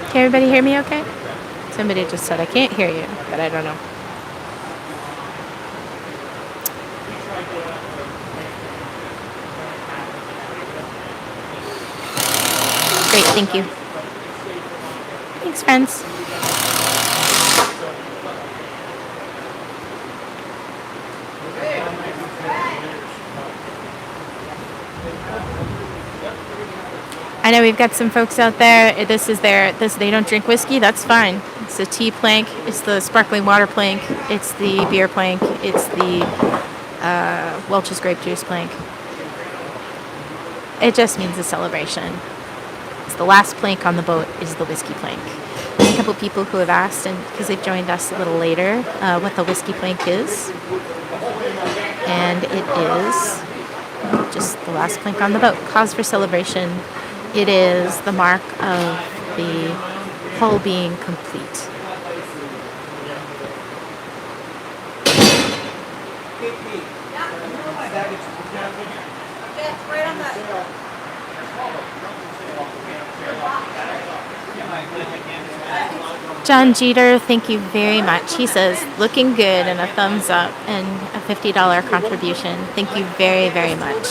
Can everybody hear me okay? Somebody just said I can't hear you, but I don't know. Great, thank you. Thanks, friends. I know we've got some folks out there. They don't drink whiskey. That's fine. It's the tea plank. It's the sparkling water plank. It's the beer plank. It's the Welch's grape juice plank. It just means a celebration. It's the last plank on the boat is the whiskey plank. There's a couple people who have asked, and because they've joined us a little later, what the whiskey plank is, and it is just the last plank on the boat. Cause for celebration. It is the mark of the hull being complete. John Jeter, thank you very much. He says, looking good, and a thumbs up and a $50 contribution. Thank you very, very much.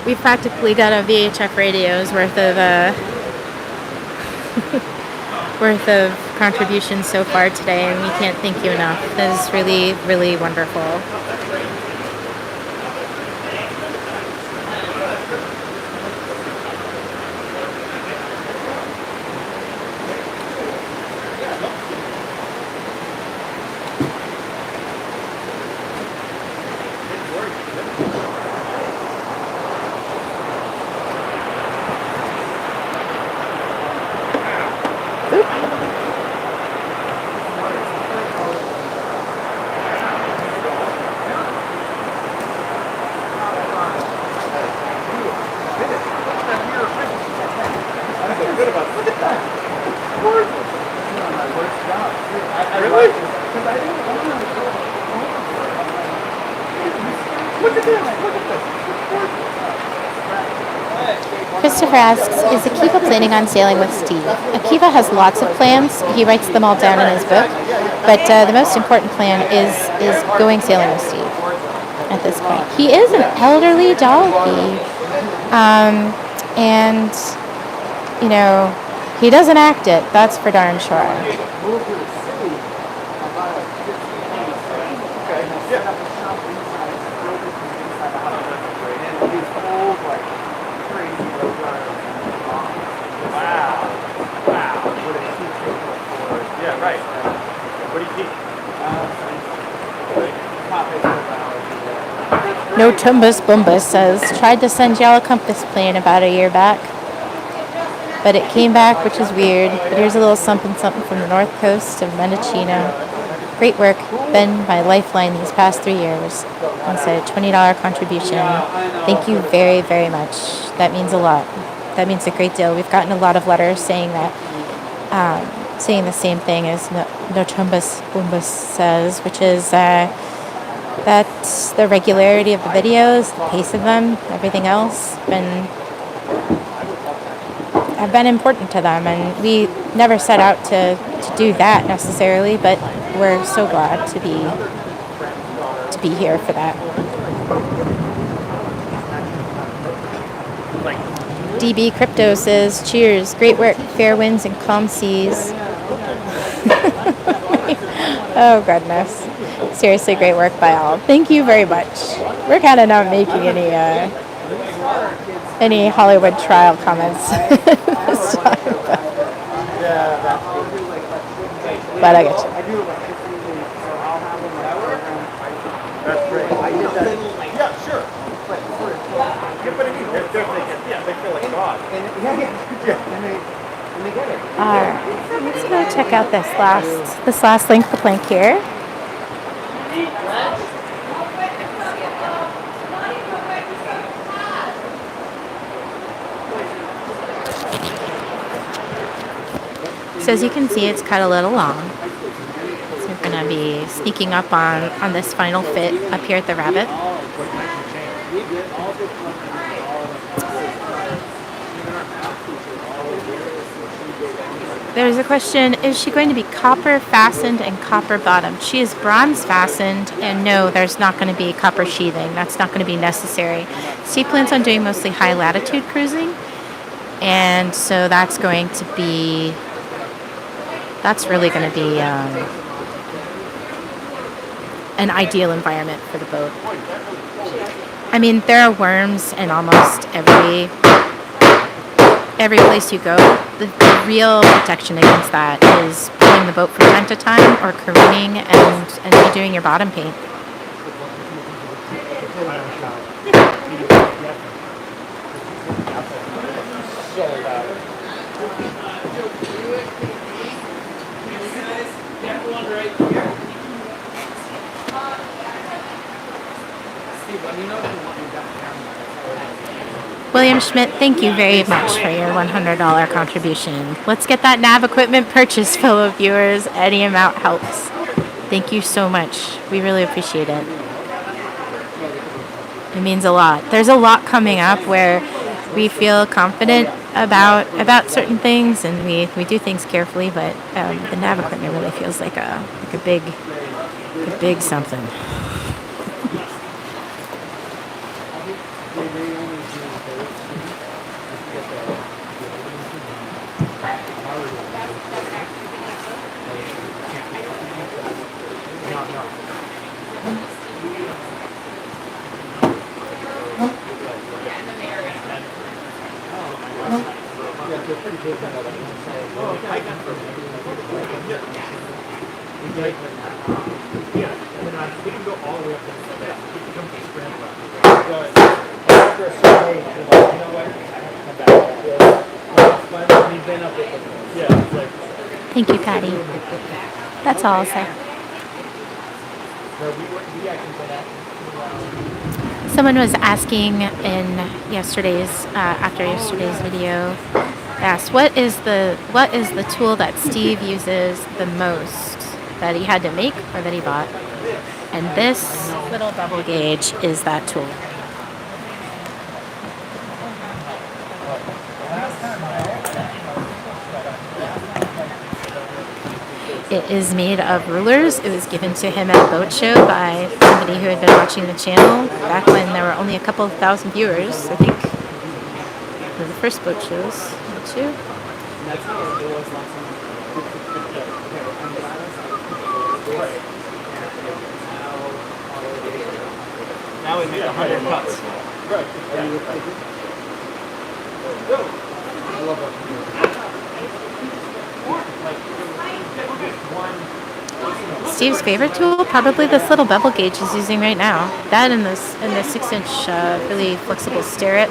We've practically got a VHF radio's worth of contributions so far today, and we can't thank you enough. That is really, really wonderful. Christopher asks, is Akiva planning on sailing with Steve? Akiva has lots of plans. He writes them all down in his book. But the most important plan is going sailing with Steve at this point. He is an elderly doggy. And, you know, he doesn't act it, that's for darn sure. Yeah, right. What do you think? No Tumbus Bumbus says, tried to send y'all a compass plane about a year back, but it came back, which is weird. But here's a little something something from the north coast of Mendocino. Great work, been my lifeline these past 3 years. And so $20 contribution. Thank you very, very much. That means a lot. That means a great deal. We've gotten a lot of letters saying that, saying the same thing as No Tumbus Bumbus says, which is that's the regularity of the videos, the pace of them, everything else have been important to them, and we never set out to do that necessarily, but we're so glad to be here for that. DB Crypto says, cheers, great work, fair winds and calm seas. Oh goodness. Seriously, great work by all. Thank you very much. We're kind of not making any Hollywood trial comments this time. But I get you. That's great. Yeah, sure. But I mean, they feel like God. Alright, let's go check out this last link for Plank here. So as you can see, it's cut a little long. So we're going to be sneaking up on this final fit up here at the Rabbit. There's a question, is she going to be copper fastened and copper bottomed? She is bronze fastened, and no, there's not going to be copper sheathing. That's not going to be necessary. Steve plans on doing mostly high latitude cruising, and so that's really going to be an ideal environment for the boat. I mean, there are worms in almost every place you go. The real protection against that is pulling the boat from time to time or careening and redoing your bottom paint. William Schmidt, thank you very much for your $100 contribution. Let's get that nav equipment purchase, fellow viewers. Any amount helps. Thank you so much. We really appreciate it. It means a lot. There's a lot coming up where we feel confident about certain things, and we do things carefully, but the nav equipment really feels like a big something. Thank you, Patty. That's all I'll say. Someone was asking in after yesterday's video, asked what is the tool that Steve uses the most, that he had to make or that he bought, and this little bevel gauge is that tool. It is made of rulers. It was given to him at a boat show by somebody who had been watching the channel back when there were only a couple thousand viewers. I think the first boat shows. Me too. That's how it was last time. Now we make 100 cuts. Steve's favorite tool, probably this little bevel gauge he's using right now. That and this and the 6-inch really flexible starret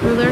ruler.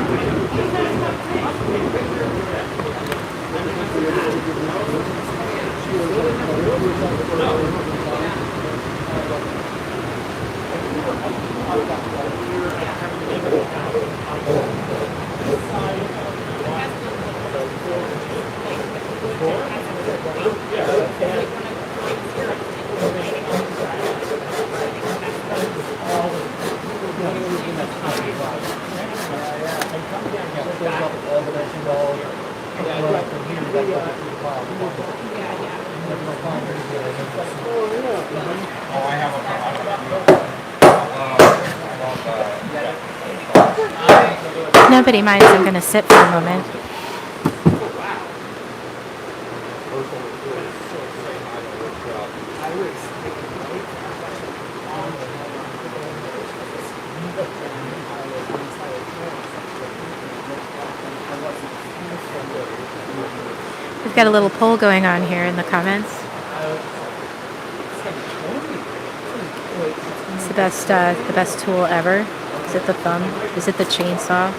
Nobody minds, I'm going to sit for a moment. We've got a little poll going on here in the comments. It's the best tool ever. Is it the thumb? Is it the chainsaw?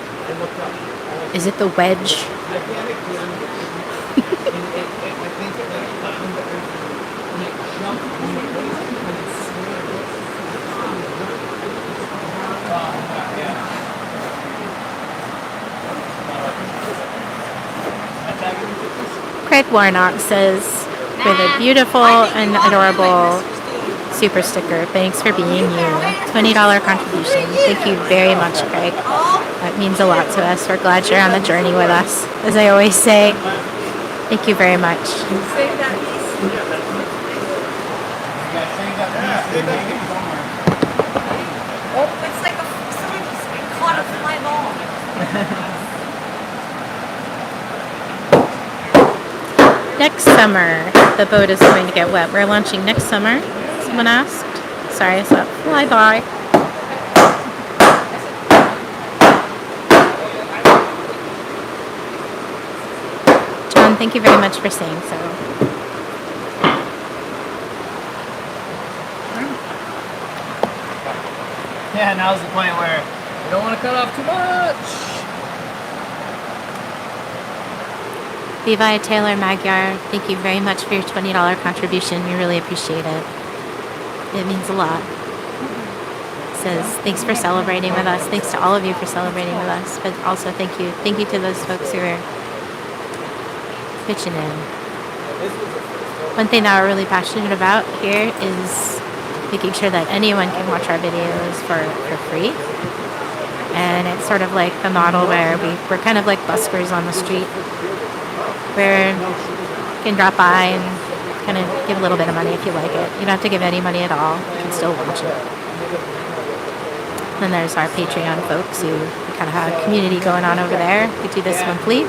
Is it the wedge? Craig Warnock says, with a beautiful and adorable super sticker, thanks for being you. $20 contribution. Thank you very much, Craig. That means a lot to us. We're glad you're on the journey with us. As I always say, thank you very much. Oh, it's like someone just caught a fly ball. Next summer, the boat is going to get wet. We're launching next summer. Someone asked. Sorry, I saw it fly by. John, thank you very much for saying so. Yeah, now's the point where you don't want to cut off too much. Levi Taylor Magyar, thank you very much for your $20 contribution. We really appreciate it. It means a lot. Says thanks for celebrating with us. Thanks to all of you for celebrating with us. But also thank you to those folks who are pitching in. One thing that we're really passionate about here is making sure that anyone can watch our videos for free. And it's sort of like the model where we're kind of like buskers on the street, where you can drop by and kind of give a little bit of money if you like it. You don't have to give any money at all. You can still watch it. Then there's our Patreon folks who kind of have a community going on over there. We do this monthly,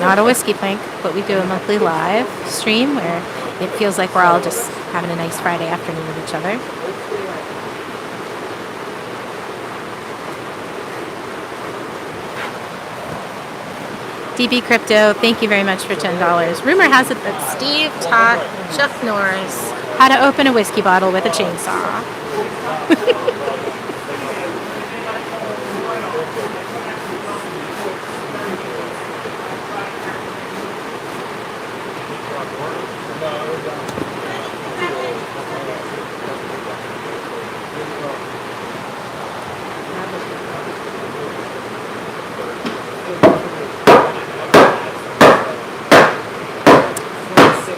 not a whiskey plank, but we do a monthly live stream where it feels like we're all just having a nice Friday afternoon with each other. DB Crypto, thank you very much for $10. Rumor has it that Steve taught Chuck Norris how to open a whiskey bottle with a chainsaw.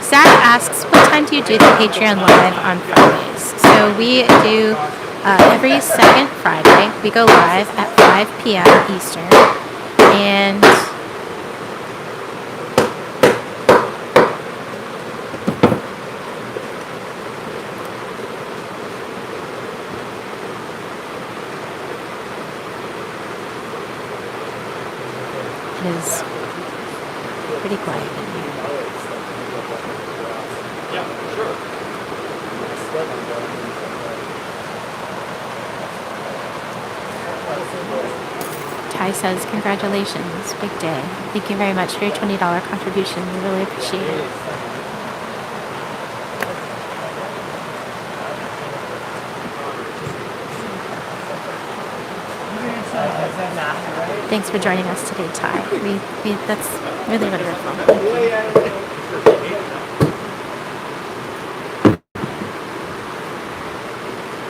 Zach asks, what time do you do the Patreon live on Fridays? So we do every second Friday. We go live at 5 p.m. Eastern. And It is pretty quiet in here. Yeah, sure. Ty says, congratulations, big day. Thank you very much for your $20 contribution. We really appreciate it. Thanks for joining us today, Ty. That's really wonderful.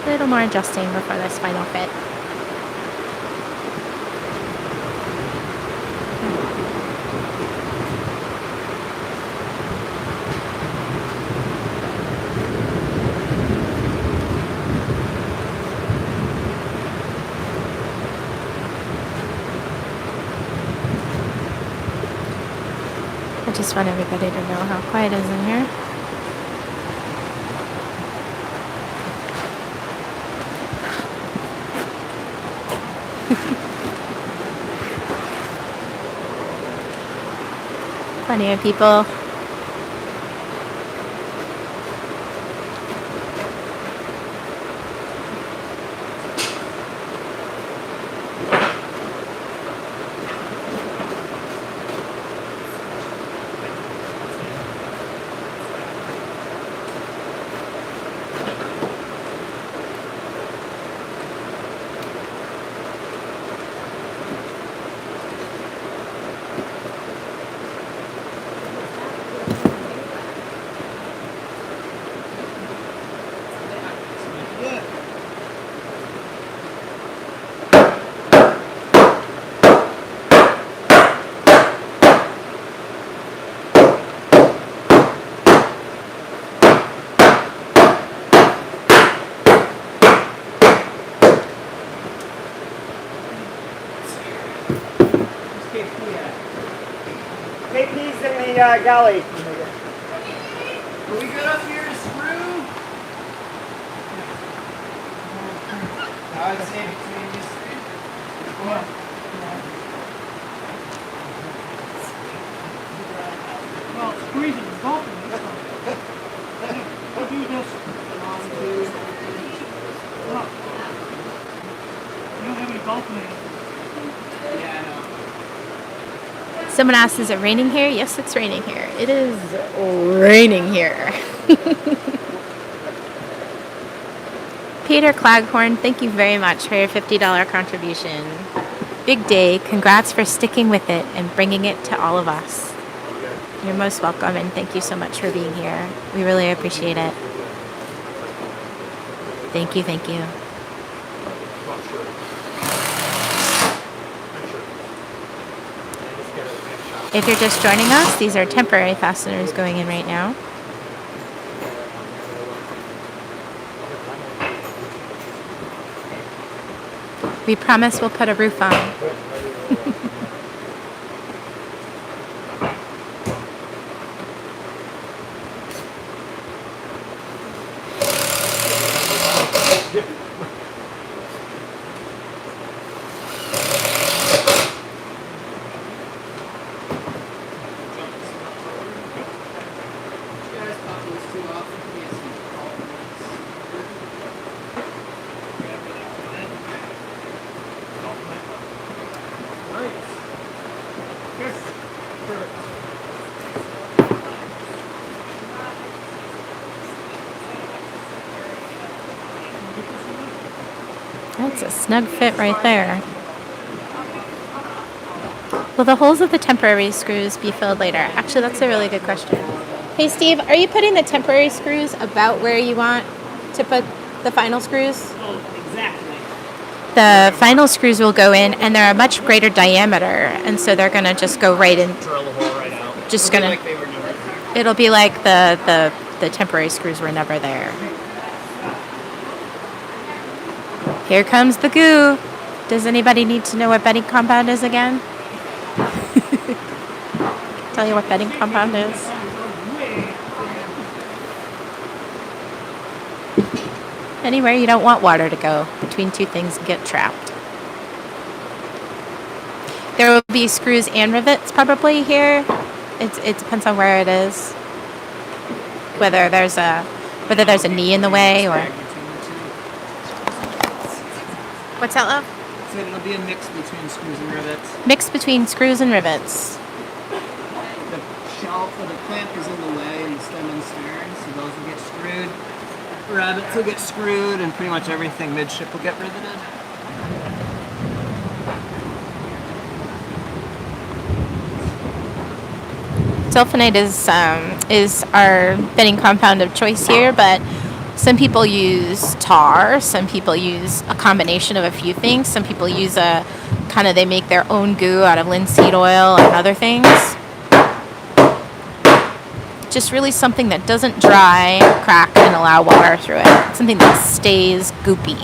A little more adjusting before this final fit. I just want everybody to know how quiet it is in here. Plenty of people. KP's in the galley. Are we good up here to screw? I would say between these three. Well, squeezing is golfing this time. We'll do this. 1, 2, 3. Look. You don't have any golfing in it. Yeah, I know. Someone asked, is it raining here? Yes, it's raining here. It is raining here. Peter Claghorn, thank you very much for your $50 contribution. Big day. Congrats for sticking with it and bringing it to all of us. You're most welcome, and thank you so much for being here. We really appreciate it. Thank you, thank you. If you're just joining us, these are temporary fasteners going in right now. We promise we'll put a roof on. That's a snug fit right there. Will the holes of the temporary screws be filled later? Actually, that's a really good question. Hey, Steve, are you putting the temporary screws about where you want to put the final screws? Oh, exactly. The final screws will go in, and they're a much greater diameter, and so they're going to just go right in. Drill the hole right out. Just It'll be gonna. like they were never there. It'll be like the temporary screws were never there. Here comes the goo. Does anybody need to know what bedding compound is again? Tell you what bedding compound is. Anywhere you don't want water to go between two things and get trapped. There will be screws and rivets probably here. It depends on where it is. Whether there's a knee in the way or. What's that, love? So it'll be a mix between screws and rivets. Mix between screws and rivets. The shelf or the clamp is in the way in the stem and stern, so those will get screwed. Rabbets will get screwed, and pretty much everything midship will get riveted. Sulfonite is our bedding compound of choice here, but some people use tar, some people use a combination of a few things, some people use they make their own goo out of linseed oil and other things. Just really something that doesn't dry, crack, and allow water through it. Something that stays goopy.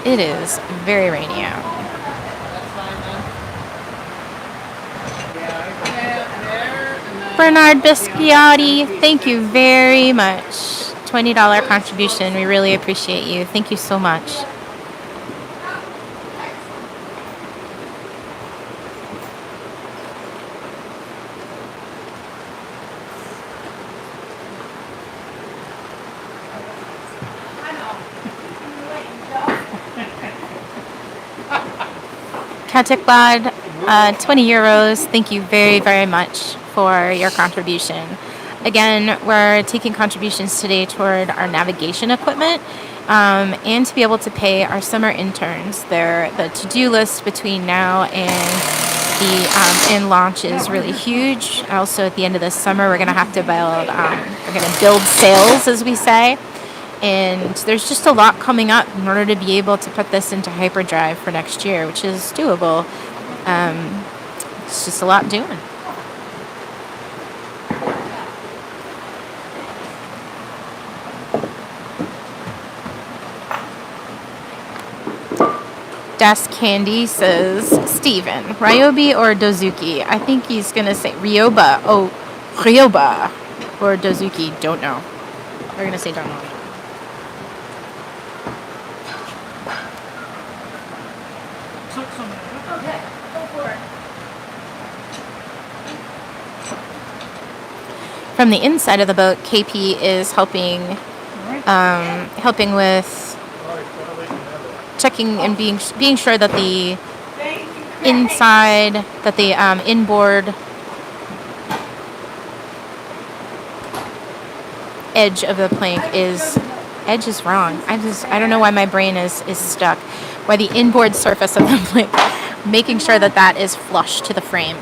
It is very rainy out. Bernard Bisciotti, thank you very much. $20 contribution. We really appreciate you. Thank you so much. Katikbad, 20 euros. Thank you very, very much for your contribution. Again, we're taking contributions today toward our navigation equipment and to be able to pay our summer interns. The to-do list between now and the in launch is really huge. Also, at the end of the summer, we're going to have to build sails, as we say. And there's just a lot coming up in order to be able to put this into hyperdrive for next year, which is doable. It's just a lot doing. Das Candy says, Steven, Ryobi or Dozuki? I think he's going to say Ryoba. Oh, Ryoba or Dozuki. Don't know. We're going to say don't know. Okay, go for it. From the inside of the boat, KP is helping with checking and being sure that the inside, that the inboard edge of the plank is wrong. I don't know why my brain is stuck. Why the inboard surface of the plank, making sure that is flush to the frame.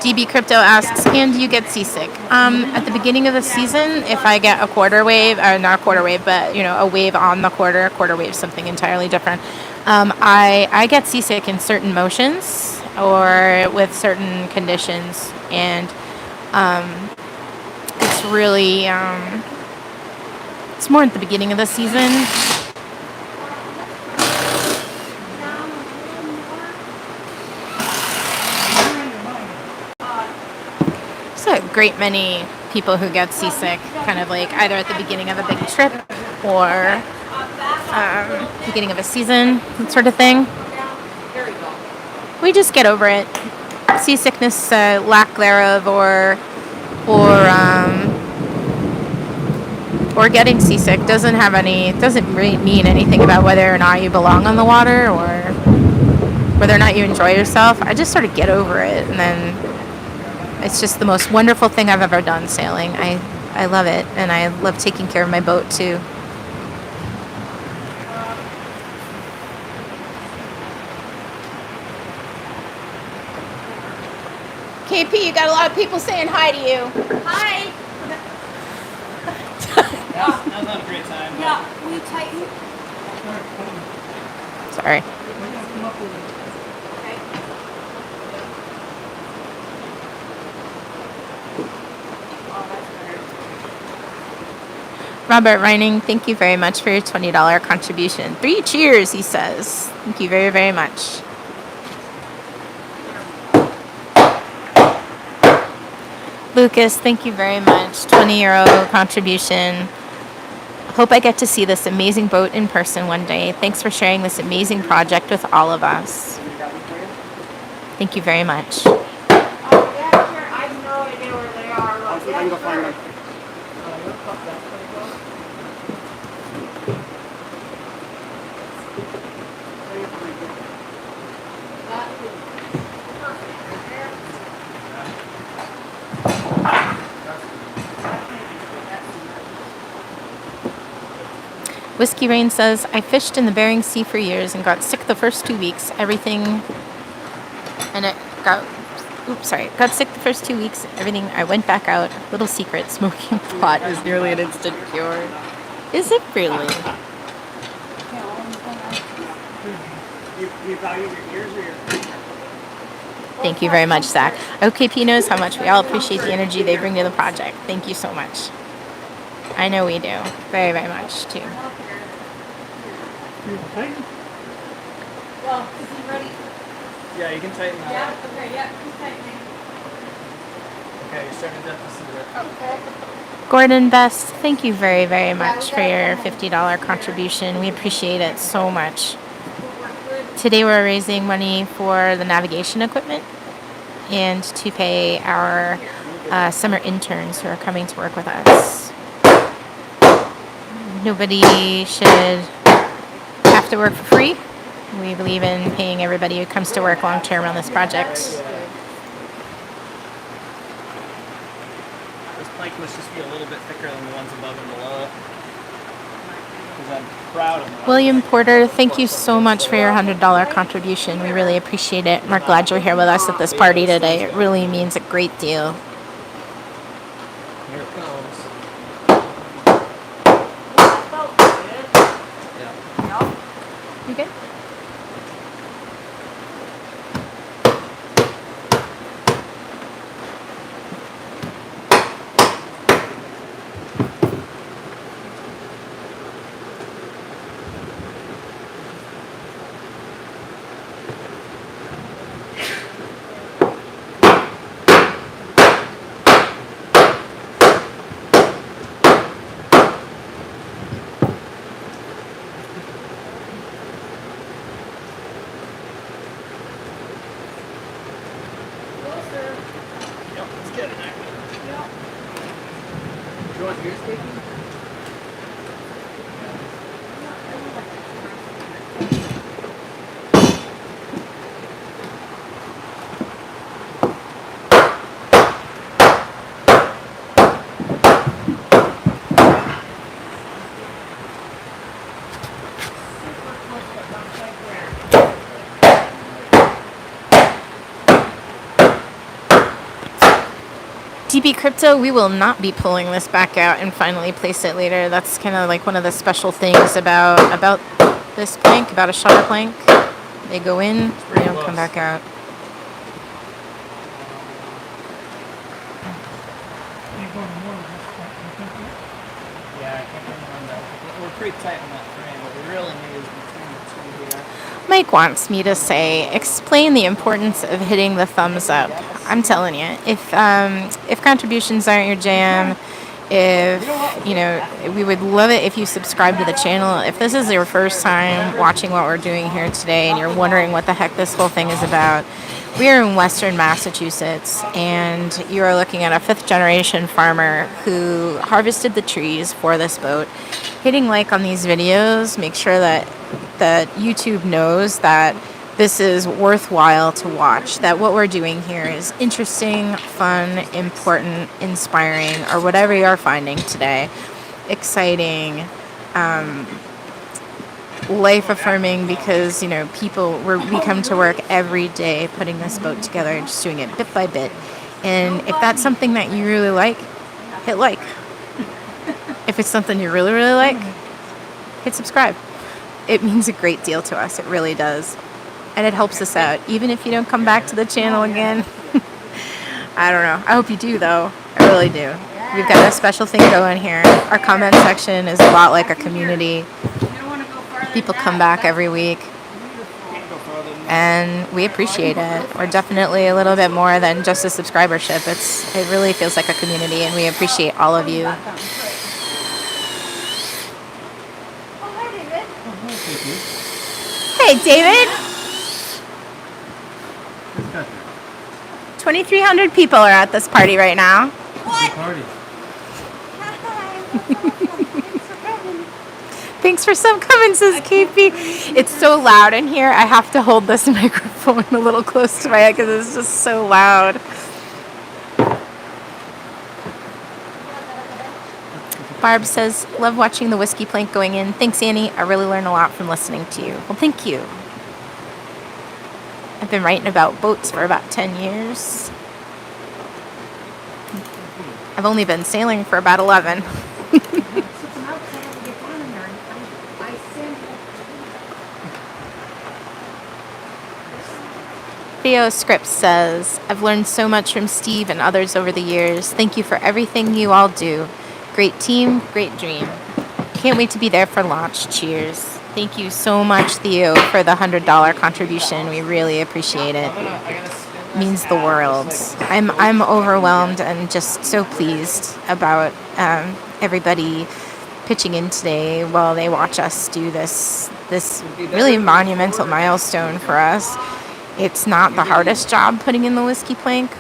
DB Crypto asks, and do you get seasick? At the beginning of the season, if I get a quarter wave, or not a quarter wave, but a wave on the quarter, a quarter wave, something entirely different. I get seasick in certain motions or with certain conditions, and it's really it's more at the beginning of the season. A great many people who get seasick kind of like either at the beginning of a big trip or beginning of a season, that sort of thing. We just get over it. Seasickness, lack thereof, or getting seasick doesn't really mean anything about whether or not you belong on the water or whether or not you enjoy yourself. I just sort of get over it, and then it's just the most wonderful thing I've ever done, sailing. I love it, and I love taking care of my boat, too. KP, you got a lot of people saying hi to you. Hi. That was not a great time. Yeah, will you tighten? Sorry. Robert Reining, thank you very much for your $20 contribution. 3 cheers, he says. Thank you very, very much. Lucas, thank you very much. €20 contribution. Hope I get to see this amazing boat in person one day. Thanks for sharing this amazing project with all of us. Thank you very much. Oh, yeah, sure. I have no idea where they are. Like, I can go find them. Whiskey Rain says, I fished in the Bering Sea for years and got sick the first 2 weeks. Got sick the first 2 weeks. Everything, I went back out. Little secret, smoking pot is nearly an instant cure. Is it really? You value your ears or your... Thank you very much, Zach. OKP knows how much we all appreciate the energy they bring to the project. Thank you so much. I know we do. Very, very much, too. Tighten? Well, is he ready? Yeah, you can tighten that. Yeah, okay, yeah, he's tightening. Okay, you're starting to deficit it. Okay. Gordon Best, thank you very, very much for your $50 contribution. We appreciate it so much. Today we're raising money for the navigation equipment and to pay our summer interns who are coming to work with us. Nobody should have to work for free. We believe in paying everybody who comes to work long term on this project. This plank must just be a little bit thicker than the ones above and below it. Because I'm proud of them. William Porter, thank you so much for your $100 contribution. We really appreciate it. We're glad you're here with us at this party today. It really means a great deal. Here it comes. You good? Yep, let's get it there. Do you want yours taken? DB Crypto, we will not be pulling this back out and finally place it later. That's kind of like one of the special things about this plank, about a shutter plank. They go in, they don't come back out. Yeah, I can't remember. We're pretty tight on that frame. What we really need is between the two here. Mike wants me to say, explain the importance of hitting the thumbs up. I'm telling you, if contributions aren't your jam, we would love it if you subscribe to the channel. If this is your first time watching what we're doing here today and you're wondering what the heck this whole thing is about, we are in Western Massachusetts, and you are looking at a 5th-generation farmer who harvested the trees for this boat. Hitting like on these videos, make sure that YouTube knows that this is worthwhile to watch, that what we're doing here is interesting, fun, important, inspiring, or whatever you're finding today. Exciting, life-affirming, because, we come to work every day putting this boat together and just doing it bit by bit. And if that's something that you really like, hit like. If it's something you really, really like, hit subscribe. It means a great deal to us. It really does. And it helps us out. Even if you don't come back to the channel again. I don't know. I hope you do, though. I really do. We've got a special thing going here. Our comment section is a lot like a community. People come back every week. and we appreciate it. We're definitely a little bit more than just a subscribership. It really feels like a community, and we appreciate all of you. Oh, hi, David. Hey, David. 2,300 people are at this party right now. What? Party. Hi. Thanks for coming. Thanks for some coming, says KP. It's so loud in here. I have to hold this microphone a little close to my head because it's just so loud. Barb says, love watching the whiskey plank going in. Thanks, Annie. I really learn a lot from listening to you. Well, thank you. I've been writing about boats for about 10 years. I've only been sailing for about 11. Theo Scripps says, I've learned so much from Steve and others over the years. Thank you for everything you all do. Great team, great dream. Can't wait to be there for launch. Cheers. Thank you so much, Theo, for the $100 contribution. We really appreciate it. Means the world. I'm overwhelmed and just so pleased about everybody pitching in today while they watch us do this really monumental milestone for us. It's not the hardest job putting in the whiskey plank,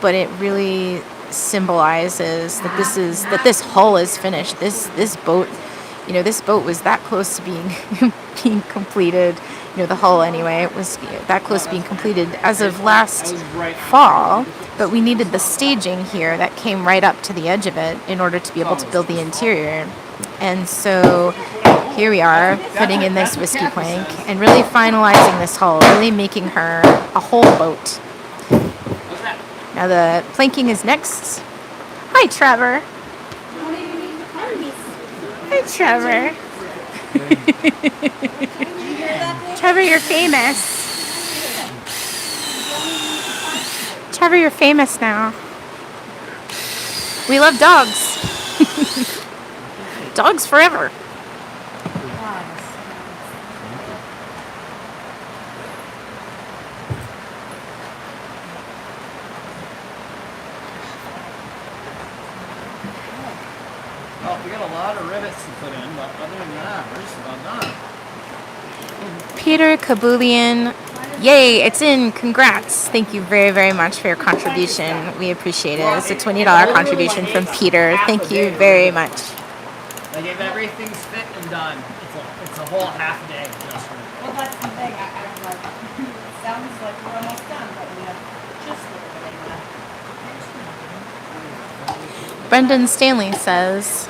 but it really symbolizes that this hull is finished. This boat, this boat was that close to being completed. The hull anyway, it was that close to being completed as of last fall, but we needed the staging here that came right up to the edge of it in order to be able to build the interior. And so here we are putting in this whiskey plank and really finalizing this hull, really making her a whole boat. Now the planking is next. Hi, Trevor. Hi, Trevor. Trevor, you're famous. Trevor, you're famous now. We love dogs. Dogs forever. Well, we got a lot of rivets to put in, but other than that, we're just about done. Peter Kabulian, yay, it's in. Congrats. Thank you very, very much for your contribution. We appreciate it. It's a $20 contribution from Peter. Thank you very much. Like if everything's fit and done, it's a whole half day just for it. Well, that's the thing. I'm like, it sounds like we're almost done, but we have just a little bit left. Brendan Stanley says,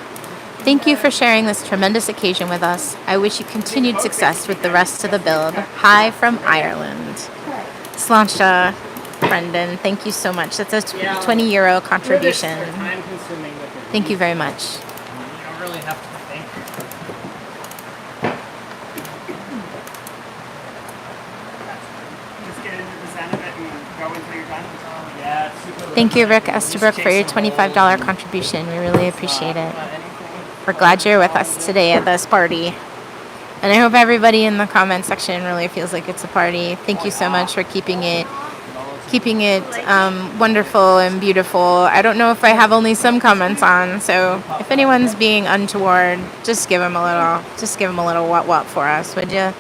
thank you for sharing this tremendous occasion with us. I wish you continued success with the rest of the build. Hi from Ireland. Sláinte, Brendan. Thank you so much. That's a €20 contribution. Rivets are time consuming with it. Thank you very much. You don't really have to think. Just get into the zen of it and go until you're done. Yeah, it's super Thank you, Rick Estabrook, for your $25 contribution. We really appreciate it. We're glad you're with us today at this party. And I hope everybody in the comment section really feels like it's a party. Thank you so much for keeping it wonderful and beautiful. I don't know if I have only some comments on, so if anyone's being untoward, just give them a little what for us, would you?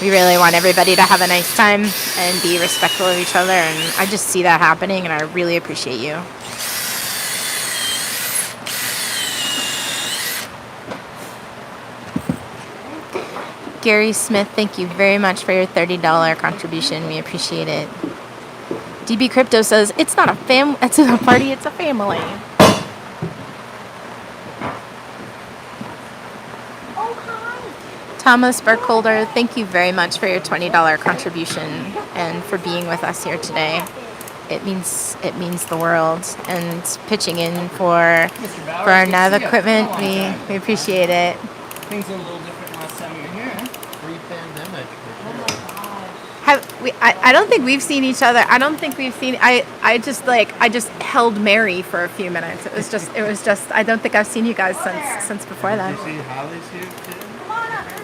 We really want everybody to have a nice time and be respectful of each other, and I just see that happening, and I really appreciate you. Gary Smith, thank you very much for your $30 contribution. We appreciate it. DB Crypto says, it's not a it's a party, it's a family. Thomas Burkholder, thank you very much for your $20 contribution and for being with us here today. It means the world. And pitching in for our nav equipment, we appreciate it. Things are a little different last time you were here. Pre-pandemic. I don't think we've seen each other. I don't think we've seen. I just held Mary for a few minutes. It was just. I don't think I've seen you guys since before then. You see Holly's here too? Come on up, please.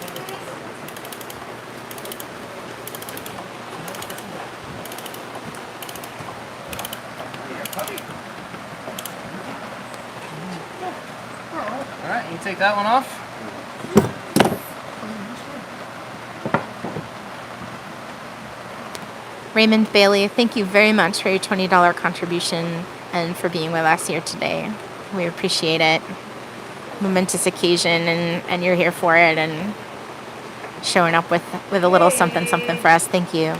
We'll take that one off. Raymond Bailey, thank you very much for your $20 contribution and for being with us here today. We appreciate it. Momentous occasion, and you're here for it and showing up with a little something for us. Thank you.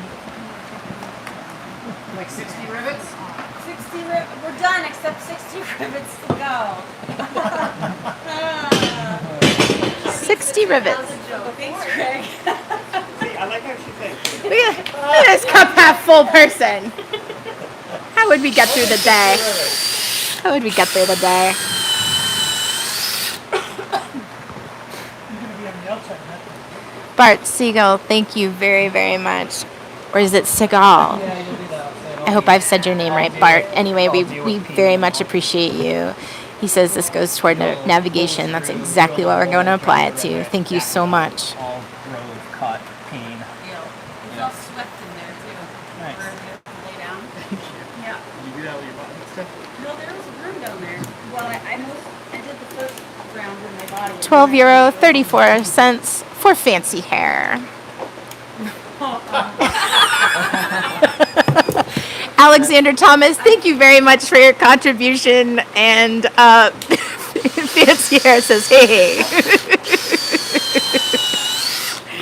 Like 60 rivets? 60 rivets. We're done except 60 rivets to go. 60 rivets. Thanks, Greg. See, I like how she thinks. Look at this cup half full person. How would we get through the day? How would we get through the day? You're gonna be on the outside, not the- Bart Siegel, thank you very, very much. Or is it Seagal? Yeah, you'll do that. I hope I've said your name right, Bart. Anyway, we very much appreciate you. He says this goes toward navigation. That's exactly what we're going to apply it to. Thank you so much. All grove, cut, pane. It's all swept in there, too. Nice. Where we have to lay down. Yeah. You do that with your body stuff? No, there was a room down there. Well, I did the first round with my body. €12, 34 cents for fancy hair. Alexander Thomas, thank you very much for your contribution. And fancy hair says, hey.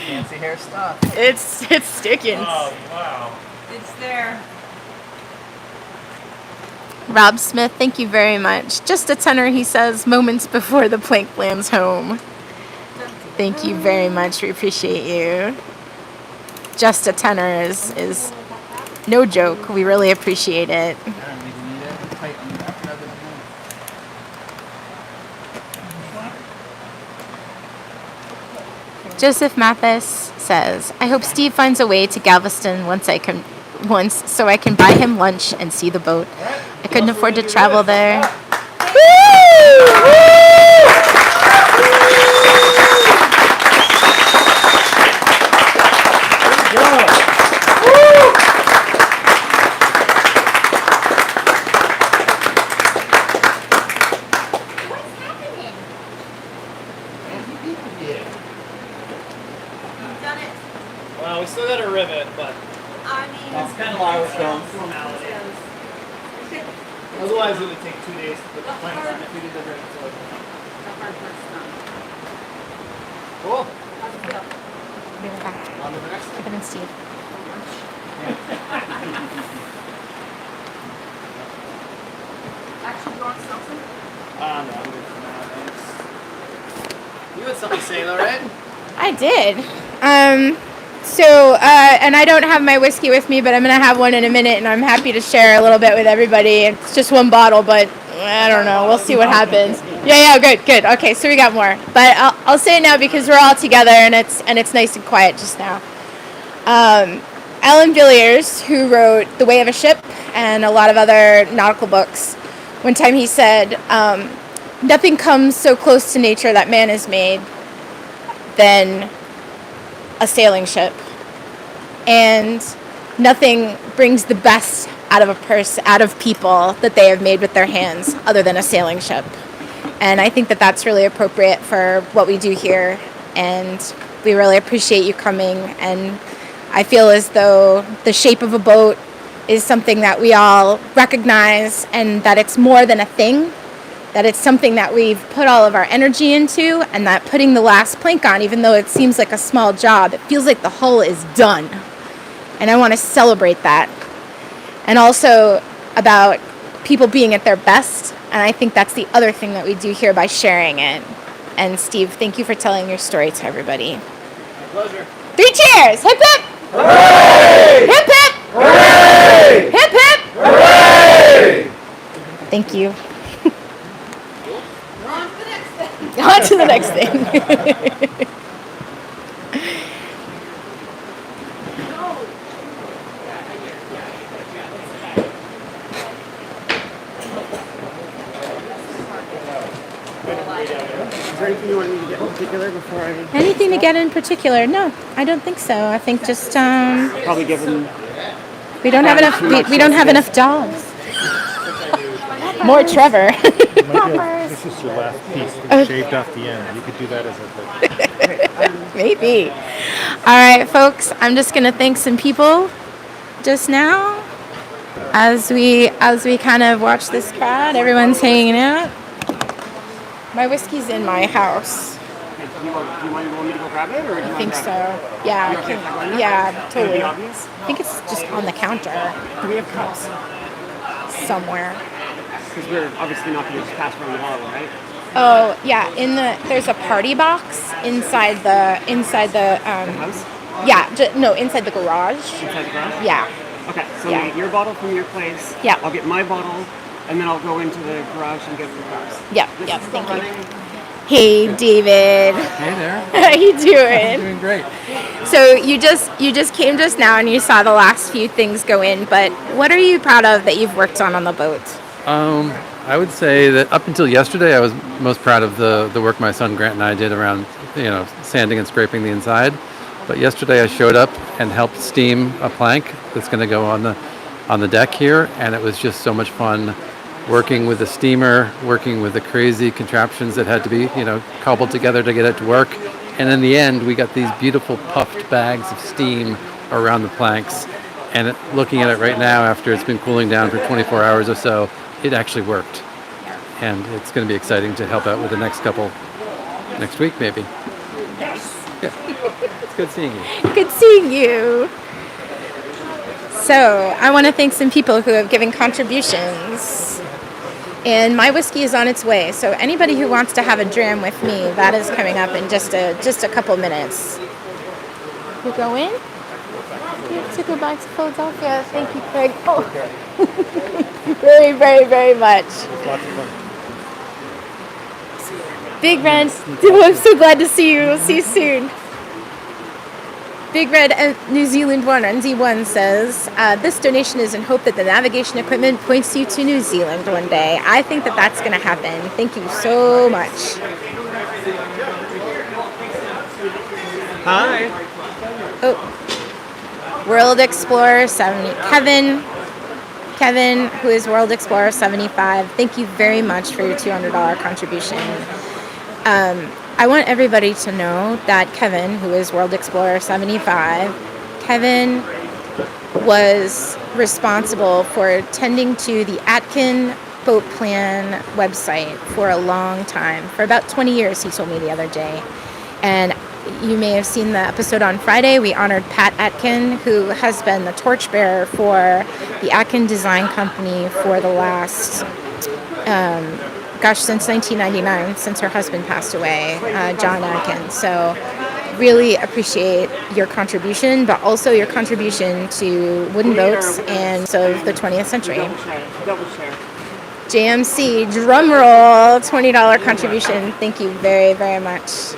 Fancy hair stuff. It's sticking. Oh, wow. It's there. Rob Smith, thank you very much. Just a tenor, he says, moments before the plank lands home. Thank you very much. We appreciate you. Just a tenor is no joke. We really appreciate it. I don't think we need it. Tight on the back rather than Joseph Mathis says, I hope Steve finds a way to Galveston once so I can buy him lunch and see the boat. I couldn't afford to travel there. You've done it. Well, we still got a rivet, but I mean, it's kind of milestone formality. Otherwise, it would take 2 days to put the plank on if we did the rivet. the hard part's done. Cool. How's it feel? On to the next one. Kevin and Steve. Actually, you want something? No, I'm good for now, thanks. You had something to say though, right? I did. And I don't have my whiskey with me, but I'm going to have one in a minute, and I'm happy to share a little bit with everybody. It's just one bottle, but I don't know. We'll see what happens. Yeah, good. Okay, so we got more. But I'll say it now because we're all together, and it's nice and quiet just now. Alan Villiers, who wrote The Way of a Ship and a lot of other nautical books, one time he said, nothing comes so close to nature that man has made than a sailing ship. And nothing brings the best out of people that they have made with their hands other than a sailing ship. And I think that that's really appropriate for what we do here. And we really appreciate you coming. And I feel as though the shape of a boat is something that we all recognize, and that it's more than a thing, that it's something that we've put all of our energy into, and that putting the last plank on, even though it seems like a small job, it feels like the hull is done. And I want to celebrate that. And also about people being at their best, and I think that's the other thing that we do here by sharing it. And Steve, thank you for telling your story to everybody. My pleasure. 3 cheers! Hip hip! Hooray! Hip hip! Hooray! Hip hip! Hooray! Thank you. We're on to the next thing. On to the next thing. Is there anything you want me to get in particular before I Anything to get in particular? No, I don't think so. I think just probably give them? we don't have enough. We don't have enough dogs. More Trevor. This is your last piece. You shaved off the end. You could do that as a Maybe. All right, folks. I'm just gonna thank some people just now as we kind of watch this crowd. Everyone's hanging out. My whiskey's in my house. Do you want me to go grab it, or I think so. Yeah. You okay if I go in there? Yeah. Would it Totally. be I obvious? think it's just on the counter Do we have cups? somewhere. Because we're obviously not going to just pass around the bottle, right? Oh yeah. There's a party box inside the House? yeah. No, inside the garage. Inside the garage? Yeah. Okay, so Yeah. you get your bottle from your place. Yeah. I'll get my bottle, and then I'll go into the garage and get the cups. Yeah. This Yeah. is still Thank you. running. Hey, David. Hey there. How you doing? Doing great. So you just came just now and you saw the last few things go in, but what are you proud of that you've worked on the boat? I would say that up until yesterday, I was most proud of the work my son Grant and I did around, sanding and scraping the inside. But yesterday I showed up and helped steam a plank that's going to go on the deck here, and it was just so much fun working with the steamer, working with the crazy contraptions that had to be, cobbled together to get it to work. And in the end, we got these beautiful puffed bags of steam around the planks. And looking at it right now, after it's been cooling down for 24 hours or so, it actually worked. And it's going to be exciting to help out with the next couple, next week maybe. Nice. Yeah. It's good seeing you. Good seeing you. So I want to thank some people who have given contributions. And my whiskey is on its way. So anybody who wants to have a dram with me, that is coming up in just a couple minutes. You go in? You have to go back to Philadelphia. Thank you, Craig. Oh. Very, very, very much. lots of fun. Big Red, I'm so glad to see you. We'll see you soon. Big Red New Zealand 1 NZ1 says, this donation is in hope that the navigation equipment points you to New Zealand one day. I think that that's going to happen. Thank you so much. Hi. Oh, World Explorer 70. Kevin, who is World Explorer 75, thank you very much for your $200 contribution. I want everybody to know that Kevin, who is World Explorer 75, Kevin was responsible for tending to the Atkin boat plan website for a long time. For about 20 years, he told me the other day. And you may have seen the episode on Friday. We honored Pat Atkin, who has been the torchbearer for the Atkin Design Company for the last, since 1999, since her husband passed away, John Atkin. So really appreciate your contribution, but also your contribution to wooden boats and of the 20th century. Double share. JMC, drum roll, $20 contribution. Thank you very, very much.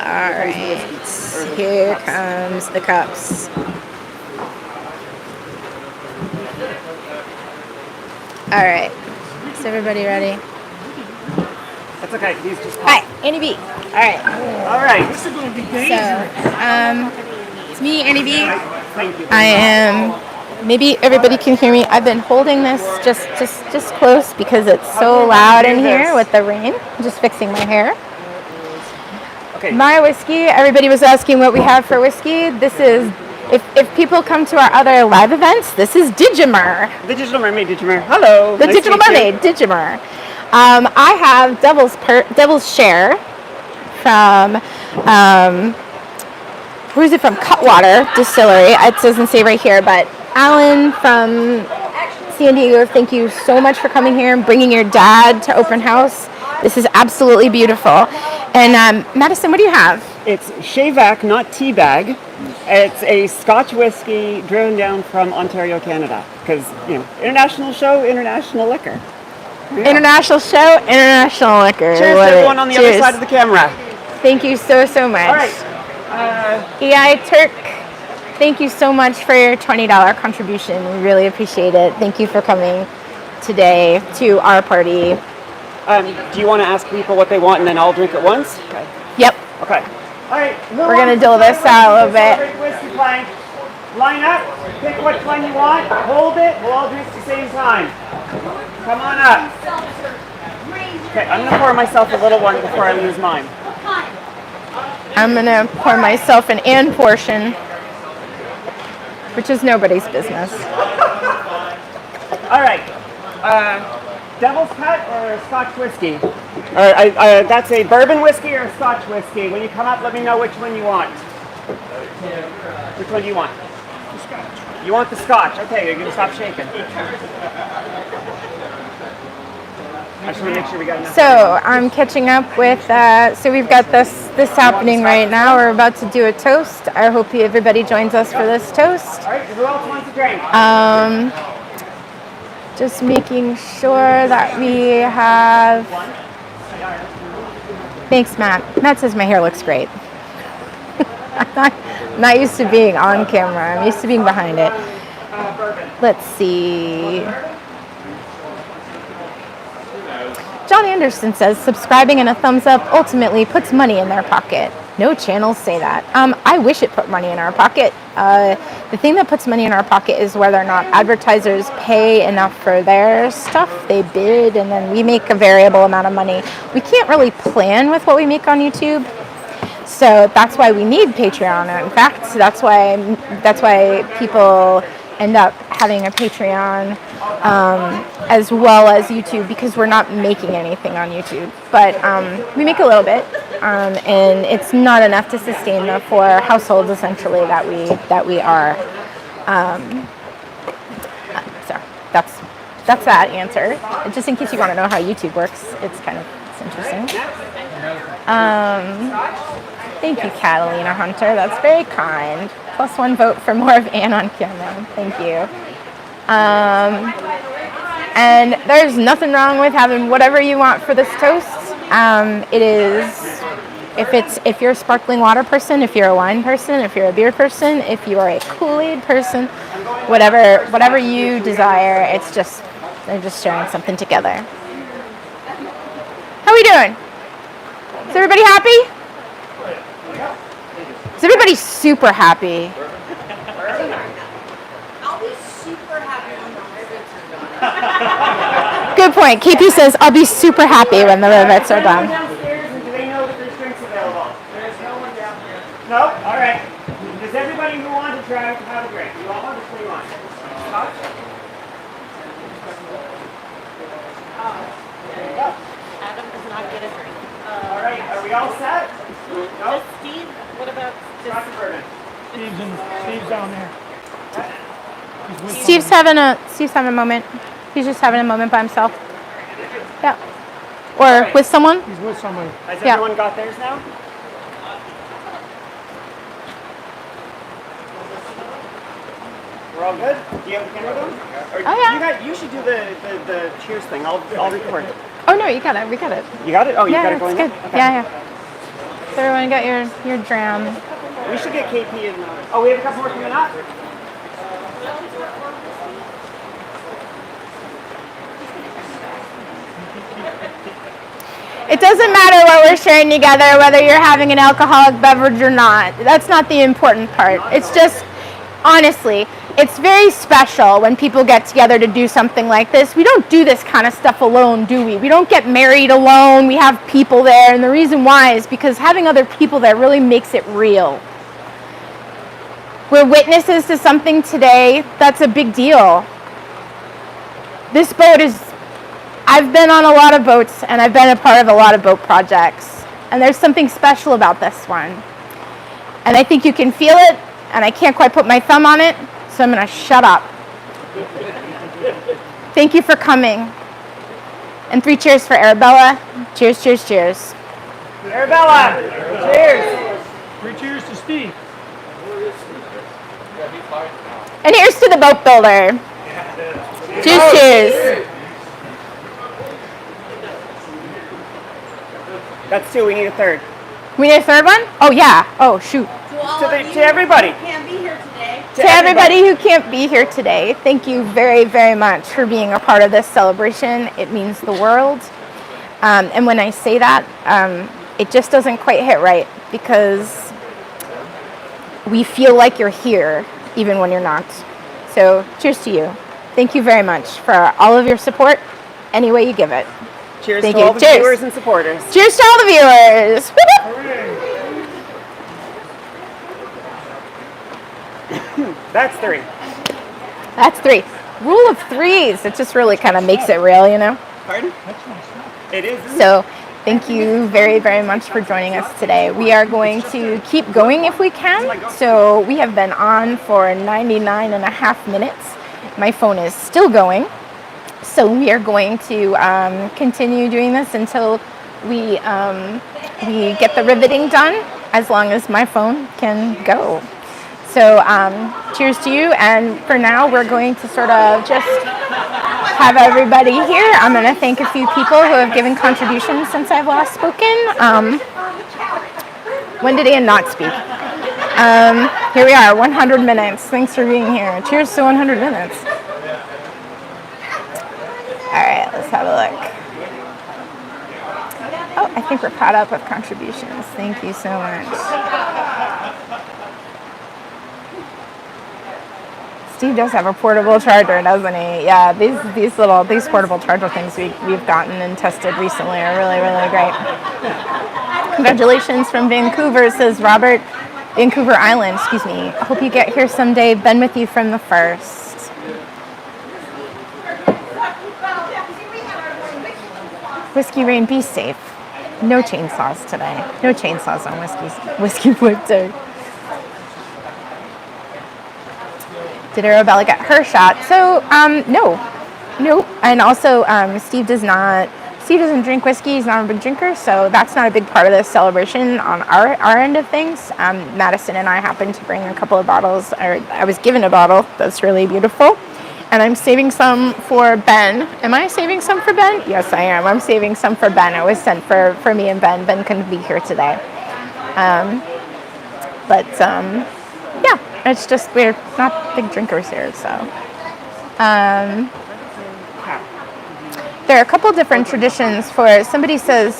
All right, here comes the cups. All right, is everybody ready? That's okay. These just pop. Hi, Annie B. All right. All right. This is going to be So, dangerous. it's me, Annie B. Thank you. I am. Maybe everybody can hear me. I've been holding this just close because it's so loud in here with the rain. I'm just fixing my hair. Okay. My whiskey. Everybody was asking what we have for whiskey. This is. If people come to our other live events, this is Digimer. The Digital Mermaid Digimer. Hello. The Nice Digital to meet you. Mermaid, Digimer. I have Devil's Share from, where is it from? Cutwater Distillery. It doesn't say right here, but Alan from San Diego, thank you so much for coming here and bringing your dad to open house. This is absolutely beautiful. And Madison, what do you have? It's Shavac, not Teabag. It's a Scotch whiskey driven down from Ontario, Canada. Because, international show, international liquor. Yeah. International show, international liquor. Cheers to everyone on the other side of the camera. Thank you so much. All right. EI Turk, thank you so much for your $20 contribution. We really appreciate it. Thank you for coming today to our party. Do you want to ask people what they want and then I'll drink it once? Okay. Yep. Okay. All right. We're going to deal this out a little bit. Whiskey plank. line up, pick which one you want, hold it, we'll all drink at the same time. Come on up. Okay, I'm gonna pour myself a little one before I lose mine. I'm gonna pour myself an and portion, which is nobody's business. All right. Devil's Cut or Scotch whiskey? That's a bourbon whiskey or a Scotch whiskey. When you come up, let me know which one you want. Which one do you want? The Scotch. You want the Scotch? Okay, you're gonna stop shaking. I just want to make sure we got enough. So I'm catching up with. So we've got this happening right now. We're about to do a toast. I hope everybody joins us for this toast. All right. Who else wants a drink? Just making sure that we have. Thanks, Matt. Matt says my hair looks great. I'm not used to being on camera. I'm used to being behind it. Let's see. John Anderson says, subscribing and a thumbs up ultimately puts money in their pocket. No channels say that. I wish it put money in our pocket. The thing that puts money in our pocket is whether or not advertisers pay enough for their stuff. They bid, and then we make a variable amount of money. We can't really plan with what we make on YouTube. So that's why we need Patreon. In fact, that's why people end up having a Patreon as well as YouTube, because we're not making anything on YouTube. But we make a little bit, and it's not enough to sustain the 4 households essentially that we are. So that's that answer. Just in case you want to know how YouTube works, it's interesting. Thank you, Catalina Hunter. That's very kind. +1 vote for more of Anne on camera. Thank you. And there's nothing wrong with having whatever you want for this toast. It is, if you're a sparkling water person, if you're a wine person, if you're a beer person, if you are a Kool-Aid person, whatever you desire, they're just sharing something together. How we doing? Is everybody happy? Is everybody super happy? I'll be super happy when the rivets are done. Good point. KP says, I'll be super happy when the rivets are done. Downstairs, and do they know that there's drinks available? There's no one down here. No? All right. Does everybody who wants to try have a drink? You all want to play on? Scotch? There you go. Adam does not get a drink. All right. Are we all set? No? Steve, what about Scotch and bourbon. Steve's down there. He's with Steve's having a moment. He's just having a moment by himself. Yeah. Or with someone. He's with somebody. Has Yeah. everyone got theirs now? We're all good? Do you have a camera though? Or Oh, yeah. You should do the cheers thing. I'll record it. Oh no, you got it. We got it. You got it? Oh, you Yeah, got it it's going good. on? Okay. Yeah. So everyone got your dram. We should get KP in. Oh, we have a couple more coming up? It doesn't matter what we're sharing together, whether you're having an alcoholic beverage or not. That's not the important part. It's just, honestly, it's very special when people get together to do something like this. We don't do this kind of stuff alone, do we? We don't get married alone. We have people there, and the reason why is because having other people there really makes it real. We're witnesses to something today that's a big deal. This boat is, I've been on a lot of boats, and I've been a part of a lot of boat projects, and there's something special about this one. And I think you can feel it, and I can't quite put my thumb on it, so I'm going to shut up. Thank you for coming. And 3 cheers for Arabella. Cheers, cheers, cheers. Arabella! Cheers! 3 cheers to Steve. And here's to the boat builder. Cheers, cheers. That's 2. We need a third. We need a third one? Oh, yeah. Oh, shoot. To everybody. Can't be here today. To everybody who can't be here today, thank you very, very much for being a part of this celebration. It means the world. And when I say that, it just doesn't quite hit right, because we feel like you're here. even when you're not. So cheers to you. Thank you very much for all of your support, any way you give it. Cheers Thank to you. all the Cheers. viewers and supporters. Cheers to all the viewers. That's 3. That's 3. Rule of 3s. It just really kind of makes it real, you know? Pardon? It is. So thank you very, very much for joining us today. We are going to keep going if we can. So we have been on for 99 and a half minutes. My phone is still going. So we are going to continue doing this until we get the riveting done, as long as my phone can go. So cheers to you. And for now, we're going to sort of just have everybody here. I'm going to thank a few people who have given contributions since I've last spoken. When did Ian not speak? Here we are, 100 minutes. Thanks for being here. Cheers to 100 minutes. All right, let's have a look. Oh, I think we're caught up with contributions. Thank you so much. Steve does have a portable charger, doesn't he? Yeah, these portable charger things we've gotten and tested recently are really, really great. Congratulations from Vancouver, says Robert. Vancouver Island, excuse me. I hope you get here someday. Been with you from the first. Whiskey Rain, be safe. No chainsaws today. No chainsaws on Whiskey Wood Day. Did Arabella get her shot? So, no. And also, Steve doesn't drink whiskey. He's not a big drinker, so that's not a big part of this celebration on our end of things. Madison and I happened to bring a couple of bottles, or I was given a bottle that's really beautiful. And I'm saving some for Ben. Am I saving some for Ben? Yes, I am. I'm saving some for Ben. It was sent for me and Ben. Ben couldn't be here today. Yeah, it's just we're not big drinkers here, so. There are a couple different traditions for, somebody says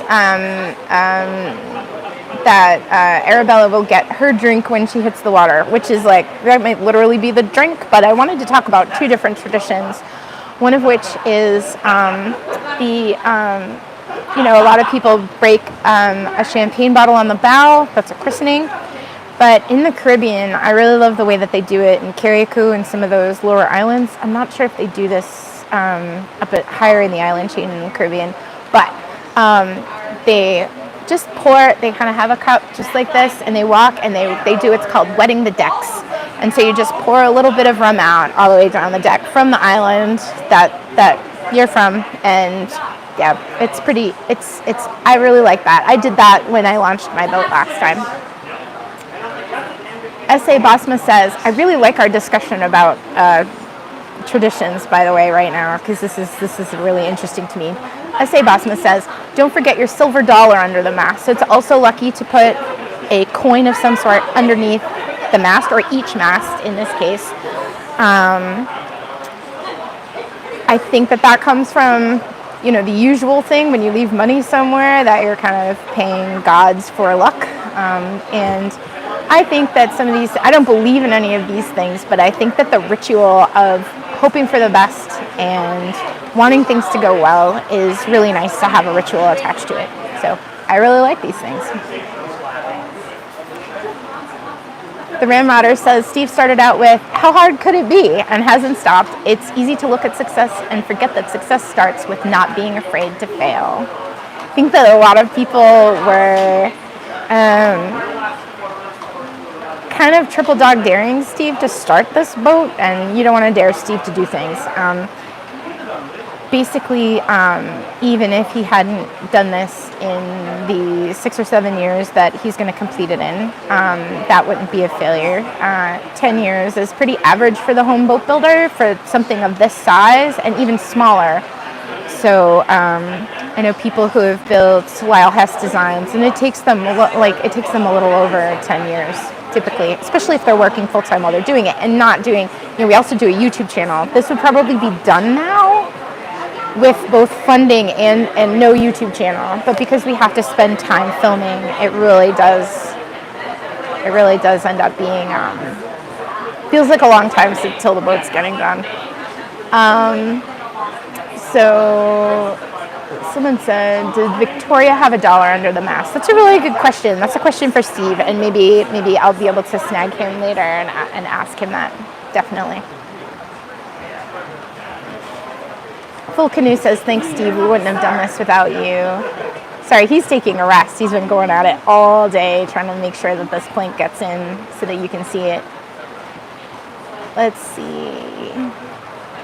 that Arabella will get her drink when she hits the water, which is like, that might literally be the drink, but I wanted to talk about 2 different traditions. One of which is a lot of people break a champagne bottle on the bow. That's a christening. But in the Caribbean, I really love the way that they do it in Carriacou and some of those lower islands. I'm not sure if they do this a bit higher in the island chain in the Caribbean, but they just pour, they kind of have a cup just like this, and they walk and they do what's called wetting the decks. And so you just pour a little bit of rum out all the way down the deck from the island that you're from. And yeah, it's pretty, I really like that. I did that when I launched my boat last time. S.A. Bosma says, I really like our discussion about traditions, by the way, right now, because this is really interesting to me. S.A. Bosma says, don't forget your silver dollar under the mast. So it's also lucky to put a coin of some sort underneath the mast, or each mast in this case. I think that comes from, the usual thing when you leave money somewhere, that you're kind of paying gods for luck. And I think that some of these, I don't believe in any of these things, but I think that the ritual of hoping for the best and wanting things to go well is really nice to have a ritual attached to it. So I really like these things. The Ramrodder says, Steve started out with, how hard could it be? And hasn't stopped. It's easy to look at success and forget that success starts with not being afraid to fail. I think that a lot of people were kind of triple dog daring Steve to start this boat, and you don't want to dare Steve to do things. Basically, even if he hadn't done this in the 6 or 7 years that he's going to complete it in, that wouldn't be a failure. 10 years is pretty average for the home boat builder for something of this size and even smaller. So I know people who have built Lyle Hess designs, and it takes them a little over 10 years. Typically, especially if they're working full-time while they're doing it and not doing, we also do a YouTube channel. This would probably be done now with both funding and no YouTube channel, but because we have to spend time filming, it really does end up being feels like a long time until the boat's getting done. So someone said, did Victoria have $1 under the mast? That's a really good question. That's a question for Steve, and maybe I'll be able to snag him later and ask him that. Definitely. Full Canoe says, thanks, Steve. We wouldn't have done this without you. Sorry, he's taking a rest. He's been going at it all day trying to make sure that this plank gets in so that you can see it. Let's see.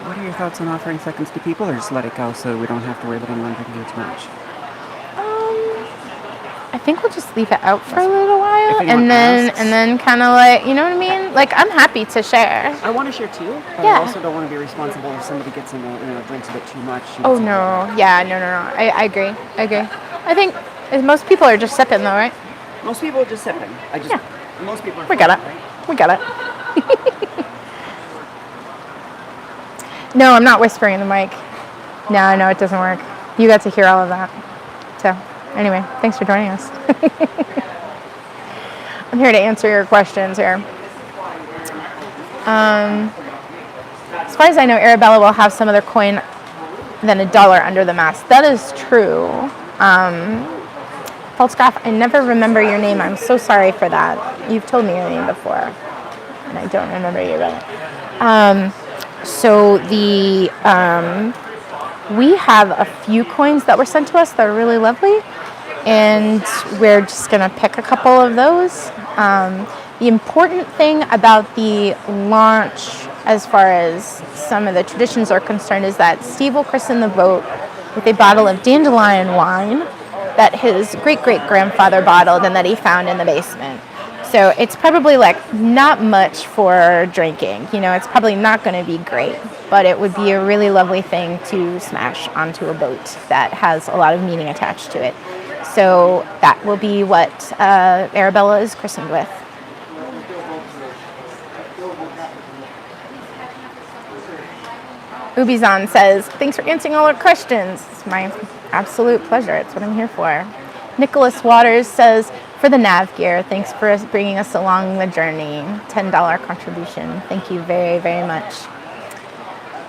What are your thoughts on offering seconds to people, or just let it go so we don't have to worry about anyone drinking too much? I think we'll just leave it out for a little while, If anyone asks. and then kind of like, you know what I mean? Like, I'm happy to share. I want to share too, but Yeah. I also don't want to be responsible if somebody gets in drinks a bit too much. Oh no, yeah, no. I agree. I think most people are just sipping though, right? Most people are just sipping. Most people are We got it. fine, right? We got it. No, I'm not whispering in the mic. No, it doesn't work. You got to hear all of that. So, anyway, thanks for joining us. I'm here to answer your questions here. As far as I know, Arabella will have some other coin than $1 under the mast. That is true. Falstaff, I never remember your name. I'm so sorry for that. You've told me your name before, and I don't remember you really. So we have a few coins that were sent to us that are really lovely, and we're just gonna pick a couple of those. The important thing about the launch, as far as some of the traditions are concerned, is that Steve will christen the boat with a bottle of dandelion wine that his great-great-grandfather bottled and that he found in the basement. So it's probably like not much for drinking. It's probably not going to be great, but it would be a really lovely thing to smash onto a boat that has a lot of meaning attached to it. So that will be what Arabella is christened with. Ubizan says, thanks for answering all our questions. It's my absolute pleasure. It's what I'm here for. Nicholas Waters says, for the nav gear, thanks for bringing us along the journey. $10 contribution. Thank you very, very much.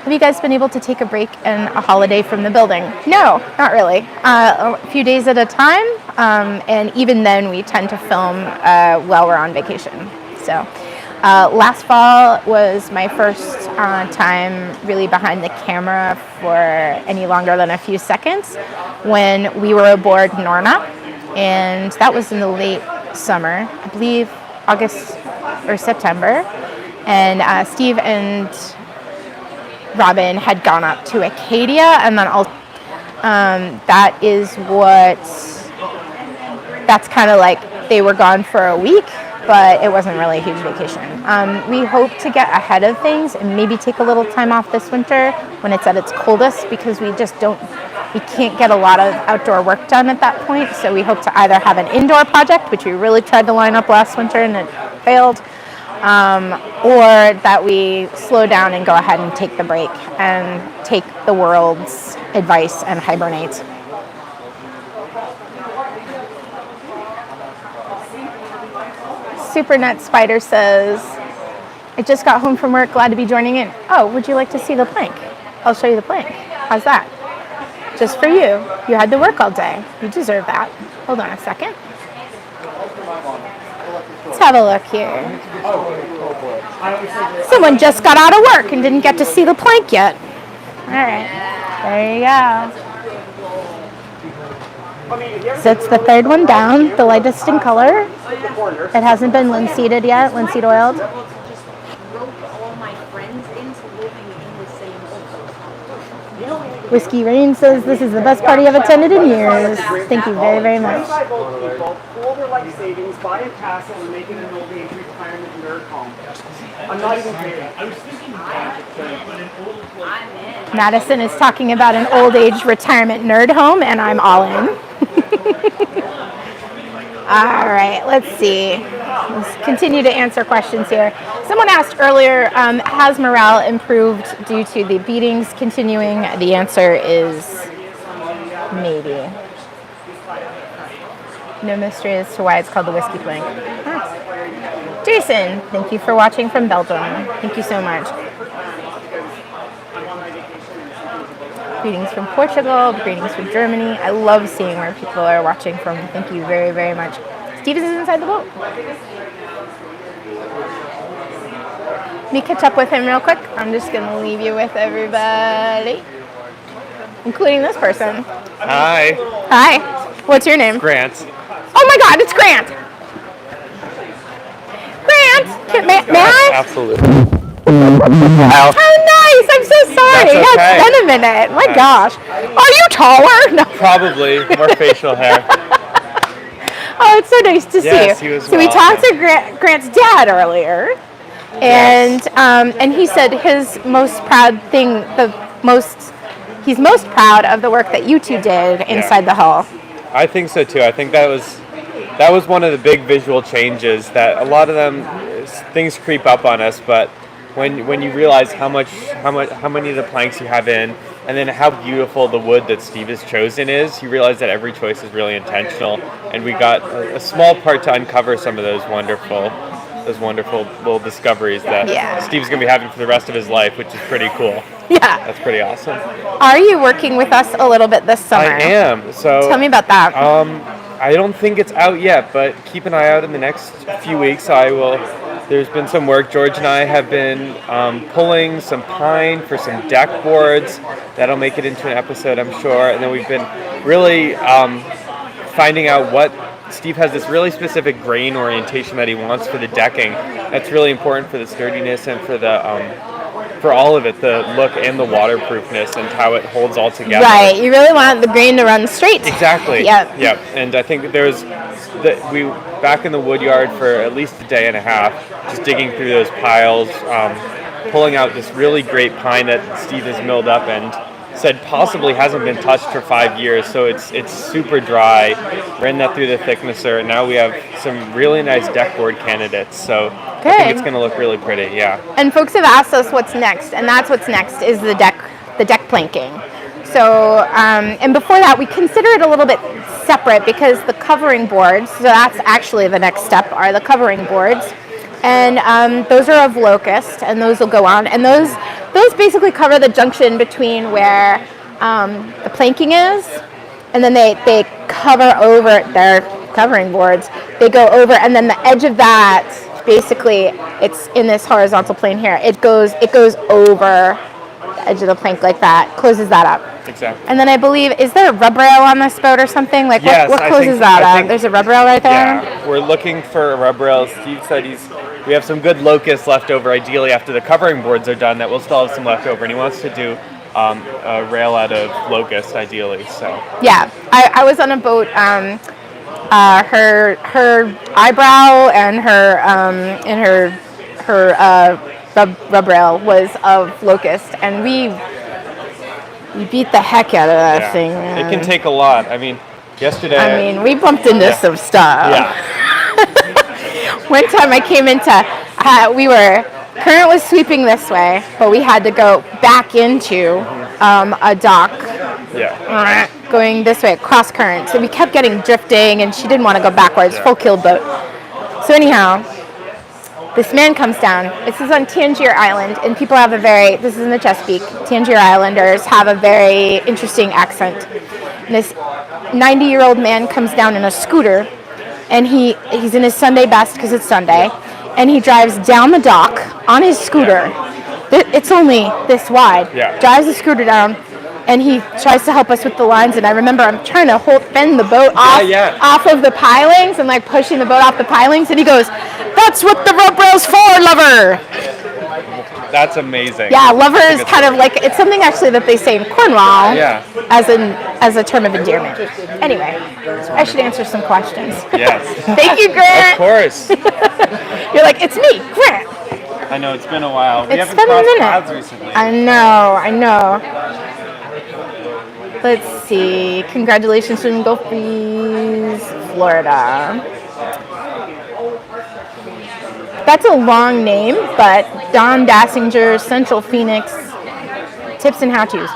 Have you guys been able to take a break and a holiday from the building? No, not really. A few days at a time, and even then we tend to film while we're on vacation. So last fall was my first time really behind the camera for any longer than a few seconds when we were aboard Norna. And that was in the late summer, I believe August or September. And Steve and Robin had gone up to Acadia, and then that's kind of like they were gone for a week, but it wasn't really a huge vacation. We hope to get ahead of things and maybe take a little time off this winter when it's at its coldest, because we can't get a lot of outdoor work done at that point. So we hope to either have an indoor project, which we really tried to line up last winter and it failed, or that we slow down and go ahead and take the break and take the world's advice and hibernate. Supernut Spider says, I just got home from work, glad to be joining in. Oh, would you like to see the plank? I'll show you the plank. How's that? Just for you. You had to work all day. You deserve that. Hold on a second. Let's have a look here. Someone just got out of work and didn't get to see the plank yet. All right. There you go. So it's the third one down, the lightest in color. It hasn't been linseeded yet, linseed oiled. Whiskey Rain says, this is the best party I've attended in years. Thank you very, very much. Pool their life savings, buy a castle, and make it an old age retirement nerd home. I'm not even kidding. Madison is talking about an old age retirement nerd home, and I'm all in. All right, let's see. Let's continue to answer questions here. Someone asked earlier, has morale improved due to the beatings continuing? The answer is maybe. No mystery as to why it's called the whiskey plank. Huh. Jason, thank you for watching from Belgium. Thank you so much. Greetings from Portugal, greetings from Germany. I love seeing where people are watching from. Thank you very, very much. Steve is inside the boat. Let me catch up with him real quick. I'm just going to leave you with everybody, including this person. Hi. Hi. What's your name? Grant. Oh my God, it's Grant. Grant, may I? Absolutely. Oh, nice. I'm so sorry. That's okay. It's been a minute. My gosh. Are you taller? No. Probably more facial hair. Oh, it's so nice to Yes, see you you. as So we well. talked to Grant's dad earlier, and he said his most proud thing, he's most proud of the work that you two did inside the hull. I think so too. I think that was one of the big visual changes that a lot of them things creep up on us, but when you realize how many of the planks you have in, and then how beautiful the wood that Steve has chosen is, you realize that every choice is really intentional, and we got a small part to uncover some of those wonderful little discoveries that Steve's going to be having for the rest of his life, which is pretty cool. Yeah. That's pretty awesome. Are you working with us a little bit this summer? I am. So tell me about that. I don't think it's out yet, but keep an eye out in the next few weeks. I will. There's been some work. George and I have been pulling some pine for some deck boards. That'll make it into an episode, I'm sure. And then we've been really finding out what Steve has this really specific grain orientation that he wants for the decking. That's really important for the sturdiness and for the for all of it, the look and the waterproofness and how it holds all together. Right, you really want the grain to run straight. Exactly. Yep. Yep. And I think we back in the wood yard for at least a day and a half, just digging through those piles, pulling out this really great pine that Steve has milled up and said possibly hasn't been touched for 5 years, so it's super dry. Ran that through the thicknesser, and now we have some really nice deck board candidates. So I think it's going to look really pretty. Yeah. And folks have asked us what's next, and that's what's next is the deck planking. So and before that, we consider it a little bit separate because the covering boards. So that's actually the next step are the covering boards. And those are of locust, and those will go on. And those basically cover the junction between where the planking is, and then they cover over their covering boards. They go over, and then the edge of that, basically, it's in this horizontal plane here. It goes over the edge of the plank like that, closes that up. Exactly. And then I believe, is there a rub rail on this boat or something? Like yes, what closes that up? There's a rub rail right there? Yeah, we're looking for a rub rail. Steve said we have some good locust left over, ideally after the covering boards are done, that we'll still have some left over, and he wants to do a rail out of locust, ideally. So yeah, I was on a boat. Her eyebrow and her rub rail was of locust, and we beat the heck out of that thing. Man. It can take a lot. I mean, yesterday. We bumped into some stuff. Yeah. One time I came into, current was sweeping this way, but we had to go back into a dock. Yeah. Going this way, cross current. So we kept getting drifting, and she didn't want to go backwards, full keeled boat. So anyhow, this man comes down. This is on Tangier Island, and people have this is in the Chesapeake. Tangier Islanders have a very interesting accent. And this 90-year-old man comes down in a scooter, and he's in his Sunday best because it's Sunday, and he drives down the dock on his scooter. It's only this wide. Yeah. Drives the scooter down, and he tries to help us with the lines. And I remember I'm trying to bend the boat off of the pilings and like pushing the boat off the pilings, and he goes, "That's what the rope rail's for, lover." That's amazing. Yeah, lover is kind of like, it's something actually that they say in Cornwall as a term of endearment. Anyway, I should answer some questions. Yes. Thank you, Grant. Of course. You're like, it's me, Grant. I know, it's been a while. We It's haven't been a crossed minute. paths recently. I know. Let's see. Congratulations from Gulf Breeze, Florida. That's a long name, but Don Dassinger, Central Phoenix, tips and how-tos.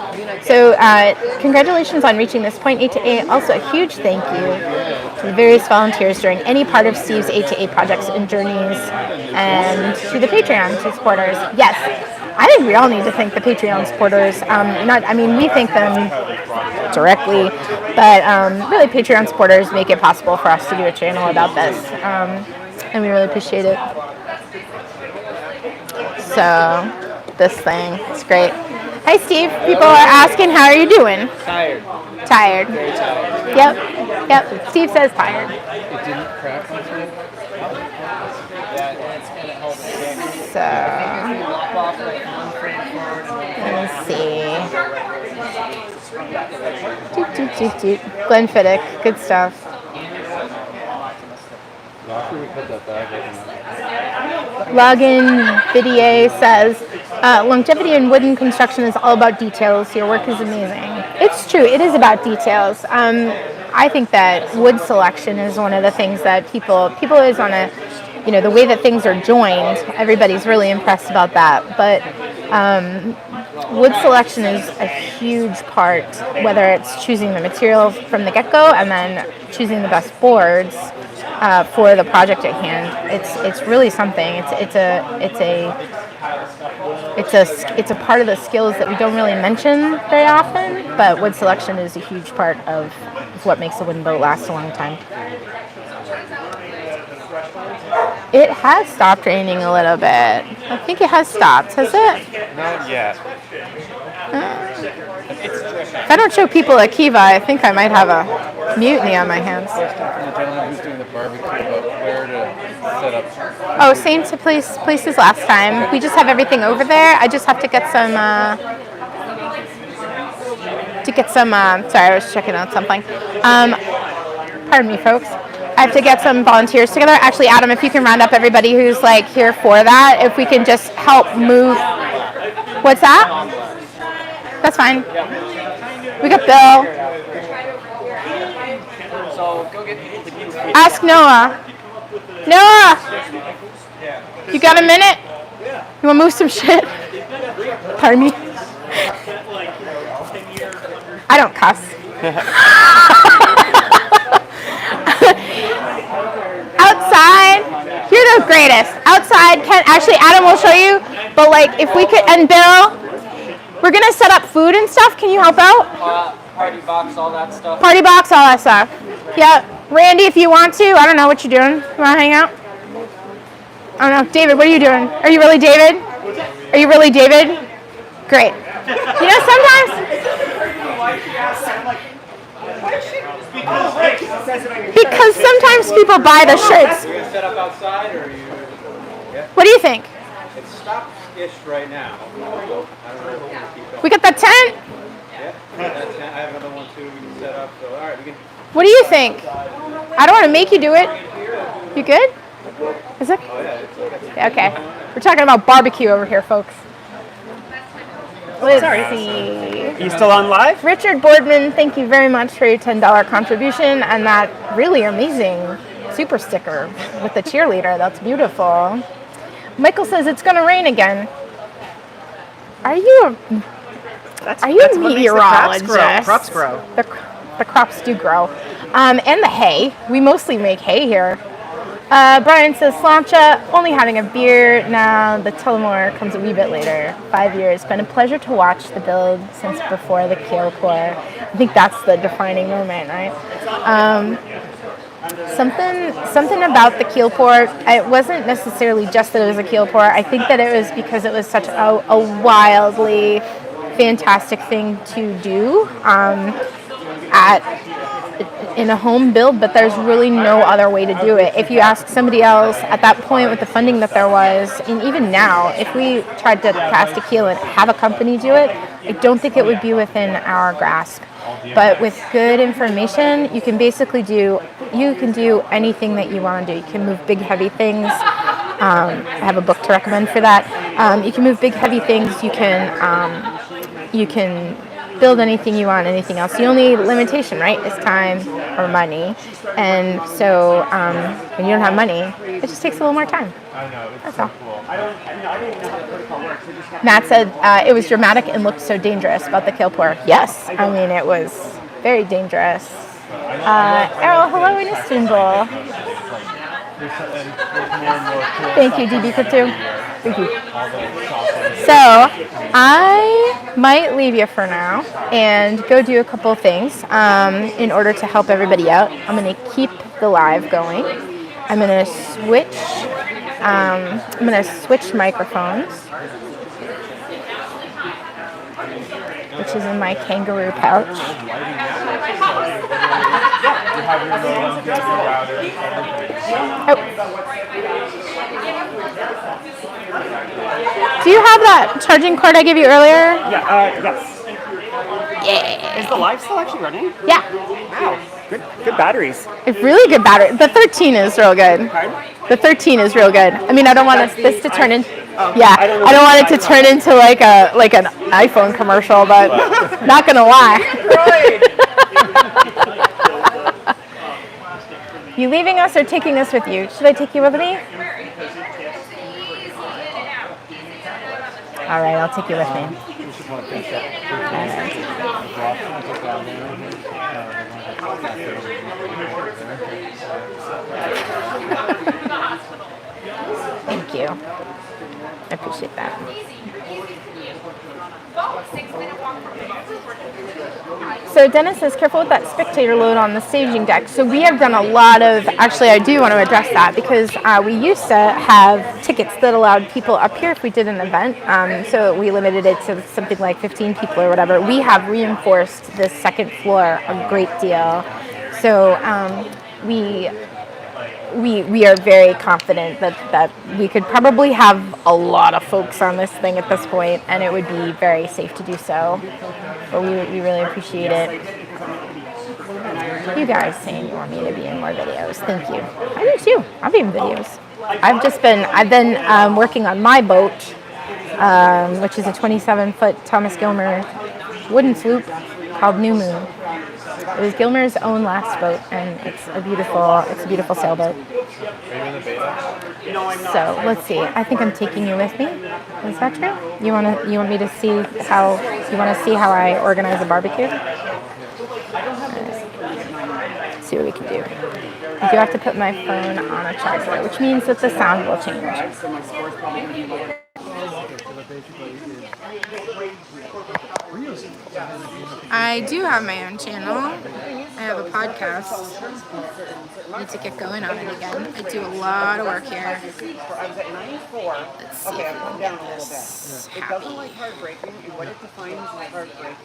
So congratulations on reaching this point 8 to 8. Also, a huge thank you to the various volunteers during any part of Steve's 8 to 8 projects and journeys, and to the Patreon supporters. Yes, I think we all need to thank the Patreon supporters. We thank them directly, but really Patreon supporters make it possible for us to do a channel about this, and we really appreciate it. So, this thing, it's great. Hi Steve, people are asking how are you doing? Tired. Tired. Very tired. Yep. Steve says tired. It didn't crack. So, let's see. Doot. Glenn Fiddick, good stuff. Login Vidier says, longevity in wooden construction is all about details. Your work is amazing. It's true. It is about details. I think that wood selection is one of the things that people always want to, the way that things are joined, everybody's really impressed about that. But wood selection is a huge part, whether it's choosing the material from the get-go and then choosing the best boards for the project at hand. It's really something. It's a part of the skills that we don't really mention very often, but wood selection is a huge part of what makes a wooden boat last a long time. It has stopped raining a little bit. I think it has stopped, has it? Not yet. If I don't show people Akiva, I think I might have a mutiny on my hands. From the gentleman who's doing the barbecue about where to set up. Oh, same places last time. We just have everything over there. I just have to get some. Sorry, I was checking out something. Pardon me, folks. I have to get some volunteers together. Actually, Adam, if you can round up everybody who's here for that, if we can just help move. What's that? That's fine. We got Bill. So go get. Ask Noah. Noah, you got a minute? You want to move some shit? Pardon me. I don't cuss. Outside, you're the greatest. Outside, Adam will show you, but if we could, and Bill, we're going to set up food and stuff. Can you help out? Party box, all that stuff. Party box, all that stuff. Yeah, Randy, if you want to. I don't know what you're doing. You want to hang out? I don't know. David, what are you doing? Are you really David? Are you really David? Great. Sometimes... Because sometimes people buy the shirts. You're going to set up outside, or are you... What do you think? It's stopped-ish right now. I don't know if we're going to keep going. We got that tent? Yeah, that's, I have another one too we can set up. So, all right, we can... What do you think? I don't want to make you do it. You good? Is it? Okay. We're talking about barbecue over here, folks. Let's see. You still on live? Richard Boardman, thank you very much for your $10 contribution and that really amazing super sticker with the cheerleader. That's beautiful. Michael says it's going to rain again. Are you a meteorologist? Crops grow. The crops do grow. And the hay. We mostly make hay here. Brian says, Slancha, only having a beer now. The Tullamore comes a wee bit later. 5 years. Been a pleasure to watch the build since before the keel pour. I think that's the defining moment, right? Something about the keel pour, it wasn't necessarily just that it was a keel pour. I think that it was because it was such a wildly fantastic thing to do in a home build, but there's really no other way to do it. If you ask somebody else at that point with the funding that there was, and even now, if we tried to cast a keel and have a company do it, I don't think it would be within our grasp. But with good information, you can basically do anything that you want to do. You can move big, heavy things. I have a book to recommend for that. You can move big, heavy things. You can build anything you want, anything else. The only limitation, right, is time or money. And so when you don't have money, it just takes a little more time. I know. That's all. Matt said it was dramatic and looked so dangerous about the keel pour. Yes, I mean, it was very dangerous. Errol, hello in Istanbul. Thank you, DB Crypto. Thank you. So, I might leave you for now and go do a couple things in order to help everybody out. I'm going to keep the live going. I'm going to switch microphones, which is in my kangaroo pouch. Oh. Do you have that charging cord I gave you earlier? Yes. Yeah. Is the live still actually running? Yeah. Wow. Good batteries. It's really good battery. The 13 is real good. The 13 is real good. I mean, I don't want this to turn in. Yeah, I don't want it to turn into like an iPhone commercial, but not gonna lie. You leaving us or taking us with you? Should I take you with me? All right, I'll take you with me. Thank you. I appreciate that. So Dennis says, careful with that spectator load on the staging deck. So we have done a lot of, actually I do want to address that because we used to have tickets that allowed people up here if we did an event. So we limited it to something like 15 people or whatever. We have reinforced the second floor a great deal. So we are very confident that we could probably have a lot of folks on this thing at this point, and it would be very safe to do so. But we really appreciate it. You guys saying you want me to be in more videos. Thank you. I do too. I'll be in videos. I've been working on my boat, which is a 27-foot Thomas Gilmer wooden sloop called New Moon. It was Gilmer's own last boat, and it's a beautiful sailboat. So let's see. I think I'm taking you with me. Is that true? You want me to see how I organize a barbecue? Let's see what we can do. I do have to put my phone on a charger, which means that the sound will change. I do have my own channel. I have a podcast. I need to get going on it again. I do a lot of work here. Let's see if we can get this happy.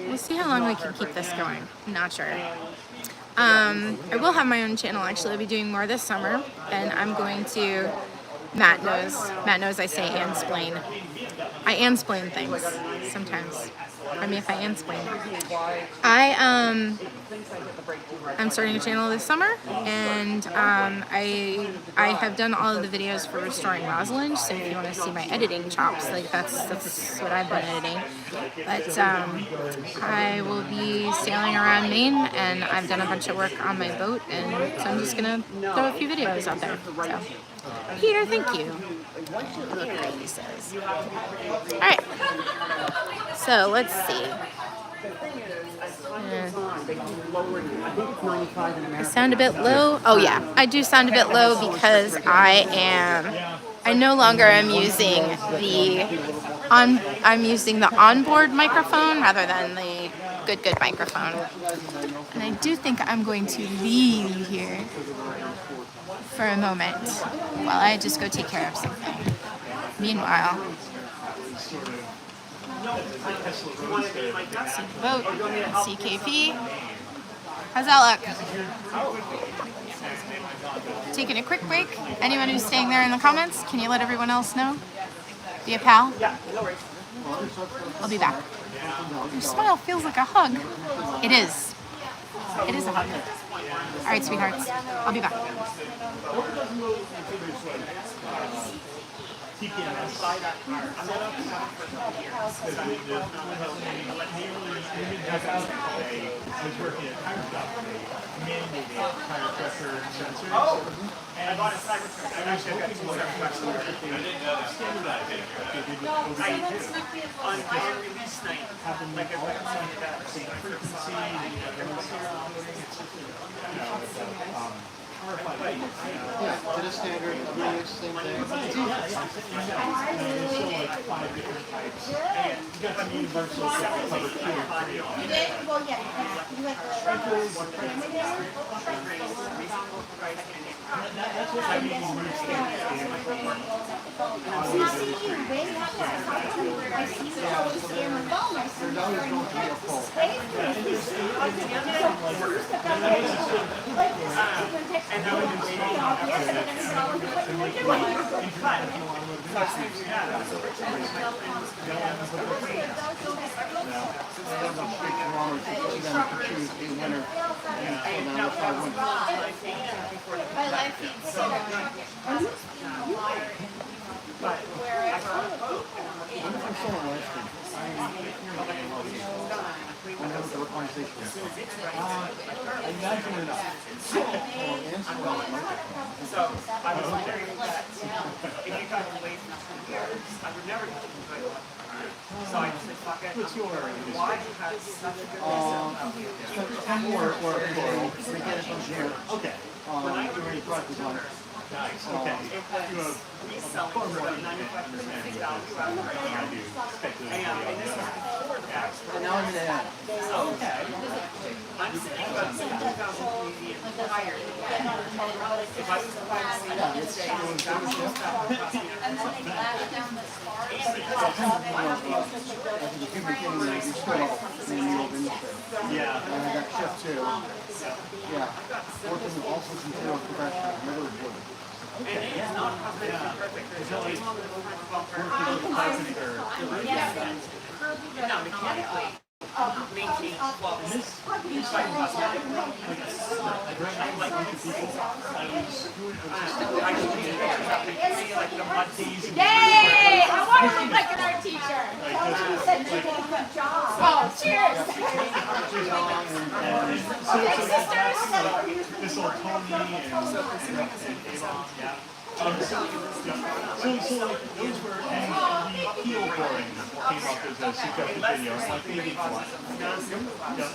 We'll see how long we can keep this going. I'm not sure. I will have my own channel actually. I'll be doing more this summer, and I'm going to. Matt knows I say ansplain. I ansplain things sometimes. I mean, if I ansplain. I'm starting a channel this summer, and I have done all of the videos for restoring Rosalind. So if you want to see my editing chops, like that's what I've been editing. But I will be sailing around Maine, and I've done a bunch of work on my boat, and so I'm just gonna throw a few videos out there. So. Peter, thank you. Look what he says. All right. So let's see. I sound a bit low. Oh yeah, I do sound a bit low because I no longer am using I'm using the onboard microphone rather than the good microphone. And I do think I'm going to leave you here for a moment while I just go take care of something. Meanwhile, see the boat, CKP. How's that look? Taking a quick break. Anyone who's staying there in the comments, can you let everyone else know? Be a pal? I'll be back. Your smile feels like a hug. It is. It is a hug. All right, sweethearts. I'll be back. night. Like if I'm saying that the same frequency, To the standard, same thing. You did? Well, yeah. You had I see you, baby. I see you always stay on the phone. I see you during the space. Like this, you've been texting me off yesterday, and it's all what you were My life feeds so So I was wondering if you got away from 2 years, I would never get to enjoy life. So I just said, fuck it. Why you have such a good Okay. When I do any product design. Nice. Okay. it was reselling for about 95% value out of it. And this is before the tax. And now I'm in the end. Okay. I'm sitting about 60,000 Canadian higher. If I was to buy the same today, that was just about And then they lash down the stars. Yeah. And I got shift too. Yeah. Working also considered professional. Never would. and it's not perfect. There's always now mechanically maintain flawless. Yay! I want to look like an art teacher. She said you did a good job. Oh, cheers! Big sisters. This old Tony and Avon, yeah. So like those were and the keel boring came up as a suggested video. My favorite one. Yeah.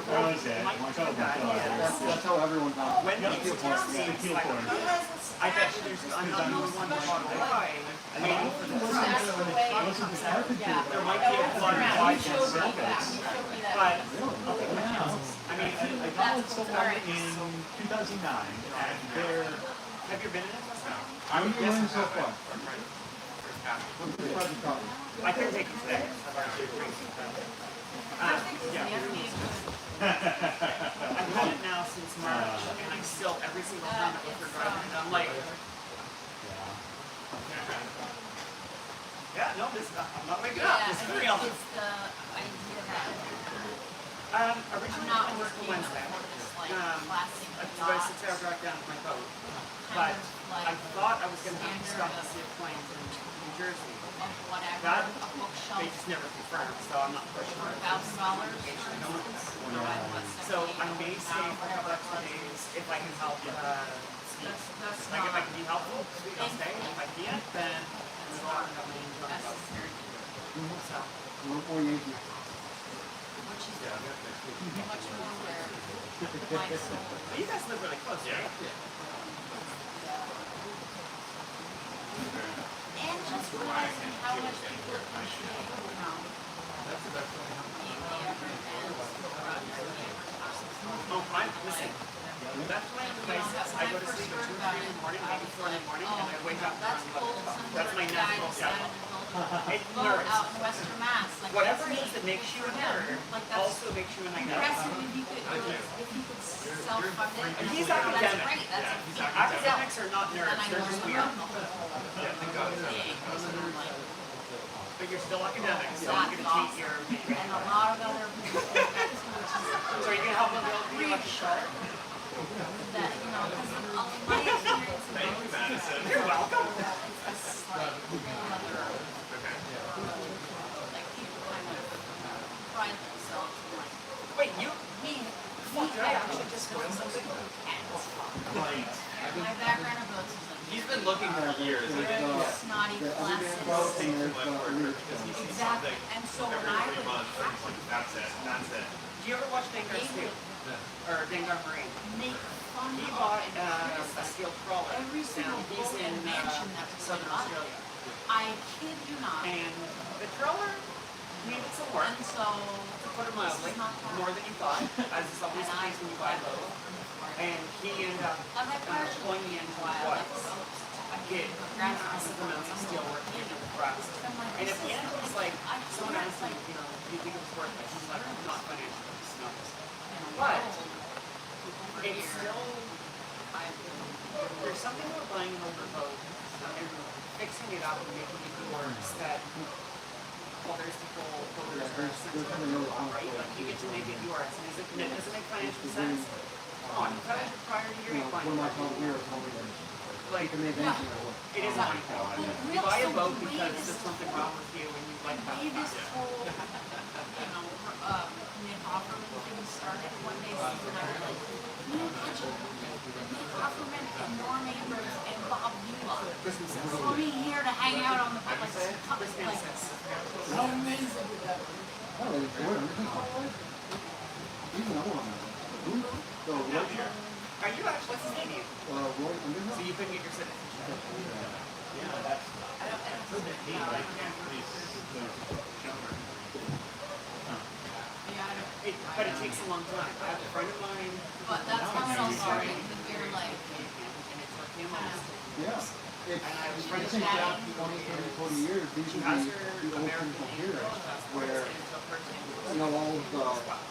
Where was that? Oh my god. That's how everyone got. When Yeah, people keel boring. The keel boring. I bet you there's another one why. I mean, Wasn't the carpentry? there might be a flood wide and silvers, but I mean, I got it somewhere in 2009, and there. have you been in it? I'm learning so far. What's the project called? I couldn't take it today. Yeah. I've had it now since March, and I still every single time I look for driving, I'm like, yeah, no, this I'm not making up. This is real. It's the idea Originally that I was for Wednesday. classic About a 6-hour drive down to my boat, but I thought I was going to have to stop and see a plane in New Jersey. whatever, That a they bookshelf just never confirmed, so I'm not pushing for it. $1,000. So I may stay for a couple extra days if I can help speak. Like if I can be helpful, I'll stay. If I can't, then it's not going to Necessary. So, Or Yankee. Which is much more rare. but you guys live really close, right? And just realizing how much people appreciate Oh, fine. Listen. That's one of the places I go to sleep at 2 or 3 in the morning, maybe 4 in the morning, and I wake up around 11 o'clock. That's my natural cycle. It nerds. out in Western Mass. Like, Whatever it that's is that makes you a nerd Like, that's also makes you a nerd. impressive if you could self-fund it. And he's That's academic. great. That's a feat. Academics are not And nerds, I they're know just the weird. level. Big. And like, But you're still academic, so I'm going to cheat your and a lot of other people think that too, which is So are you going to help them build the electric that, you know, because my experience in both You're welcome. it's just like another, like people kind of pride themselves in like, Wait, you? me, I actually just spoiled something. Right. my background in boats is like He's been looking for years. snotty, The placid. boat and there's the leadership. Exactly. And so when I or Vanguard Marine. make fun He of bought and a steel trawler. every single Now, he's boat in and mansion that's Southern bought. Australia. I kid you not. And the trawler needed some work, And so to put it mildly, more than you thought, as is always the case when you buy a boat. And he ended up pulling the engine twice. Get massive amounts of steel work into the thrust. And at the end it was like, someone asked me, you know, do you think it was worth it? He's like, not financially, it's not. But it's still, there's something about buying an older boat and fixing it up and making it works that, well, there's people who are sensitive, right? Like, you get to make it yours. And does it make financial sense? Come on, you cut it prior to your incline. Like, it is money. You buy a boat because there's something wrong with you and you like that. we this whole, Nick Offerman thing started one day. Steve and I were like, Nick Offerman and Norm Abrams and Bob Newell coming here to hang out on the boat, like, how amazing would that be? Are you actually, what's his name? So you couldn't get your citizenship? But it takes a long time. I have a friend of mine. But that's how so sorry that you're like, And it took him almost 10 Yeah. years. And I have a friend of mine. 20 years, these She are has the her old American people Indian here, passport, where, and it took her 10 years. you know, all of A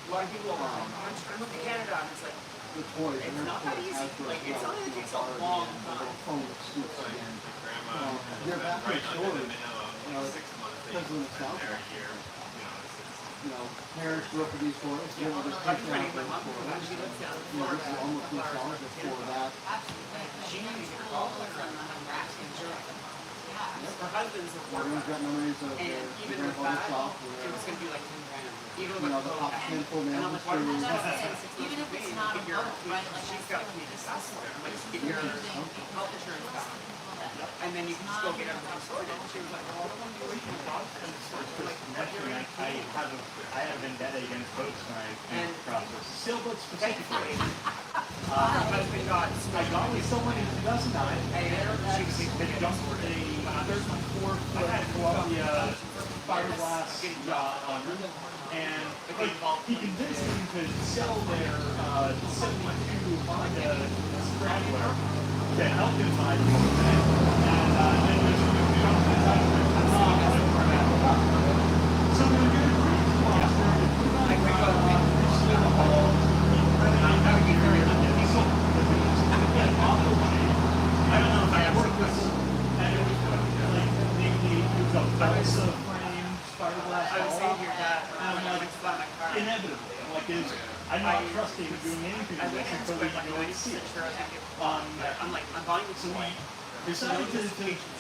lot of people are like, I moved to Canada, and it's like, the toys, it's and not that easy. Like, it's something that takes a long time. phone suits again. They're back in storage, you know, because of the nostalgia. You know, parents grew up with these toys, you know, there's kids now with those toys. She lives down in You know, this is Florida. almost nostalgia for that. She used her golfer and her husband's a Everyone's got memories of and their even with grandfather's that, shop it where, was going to be like 10 grand. Even you with know, the boat. top handful And now I'm is like, why through. even if it's not a boat, right? Like, she's got to keep this passport. I'm like, get your health insurance back. And then you can just go get everything sorted. She was like, well, what do you do? I have a vendetta against boats when I came across this. Sailboat specifically. Her husband got I got with someone in 2009. she was They dumped a 34-foot Columbia fiberglass yacht on her, and he convinced them to sell their 72 Honda Scrambler to help him buy the whole thing. And then just dumped it out of the So we were going to bring the lobster, I picked up the whole, I don't know if I worked this, and it was like, it was a balsa frame, fiberglass. I was saying your dad, And I'm like, inevitably, I'm like, I'm not trusting doing anything with this until we go and see it. I'm like, I'm buying this away. Decided to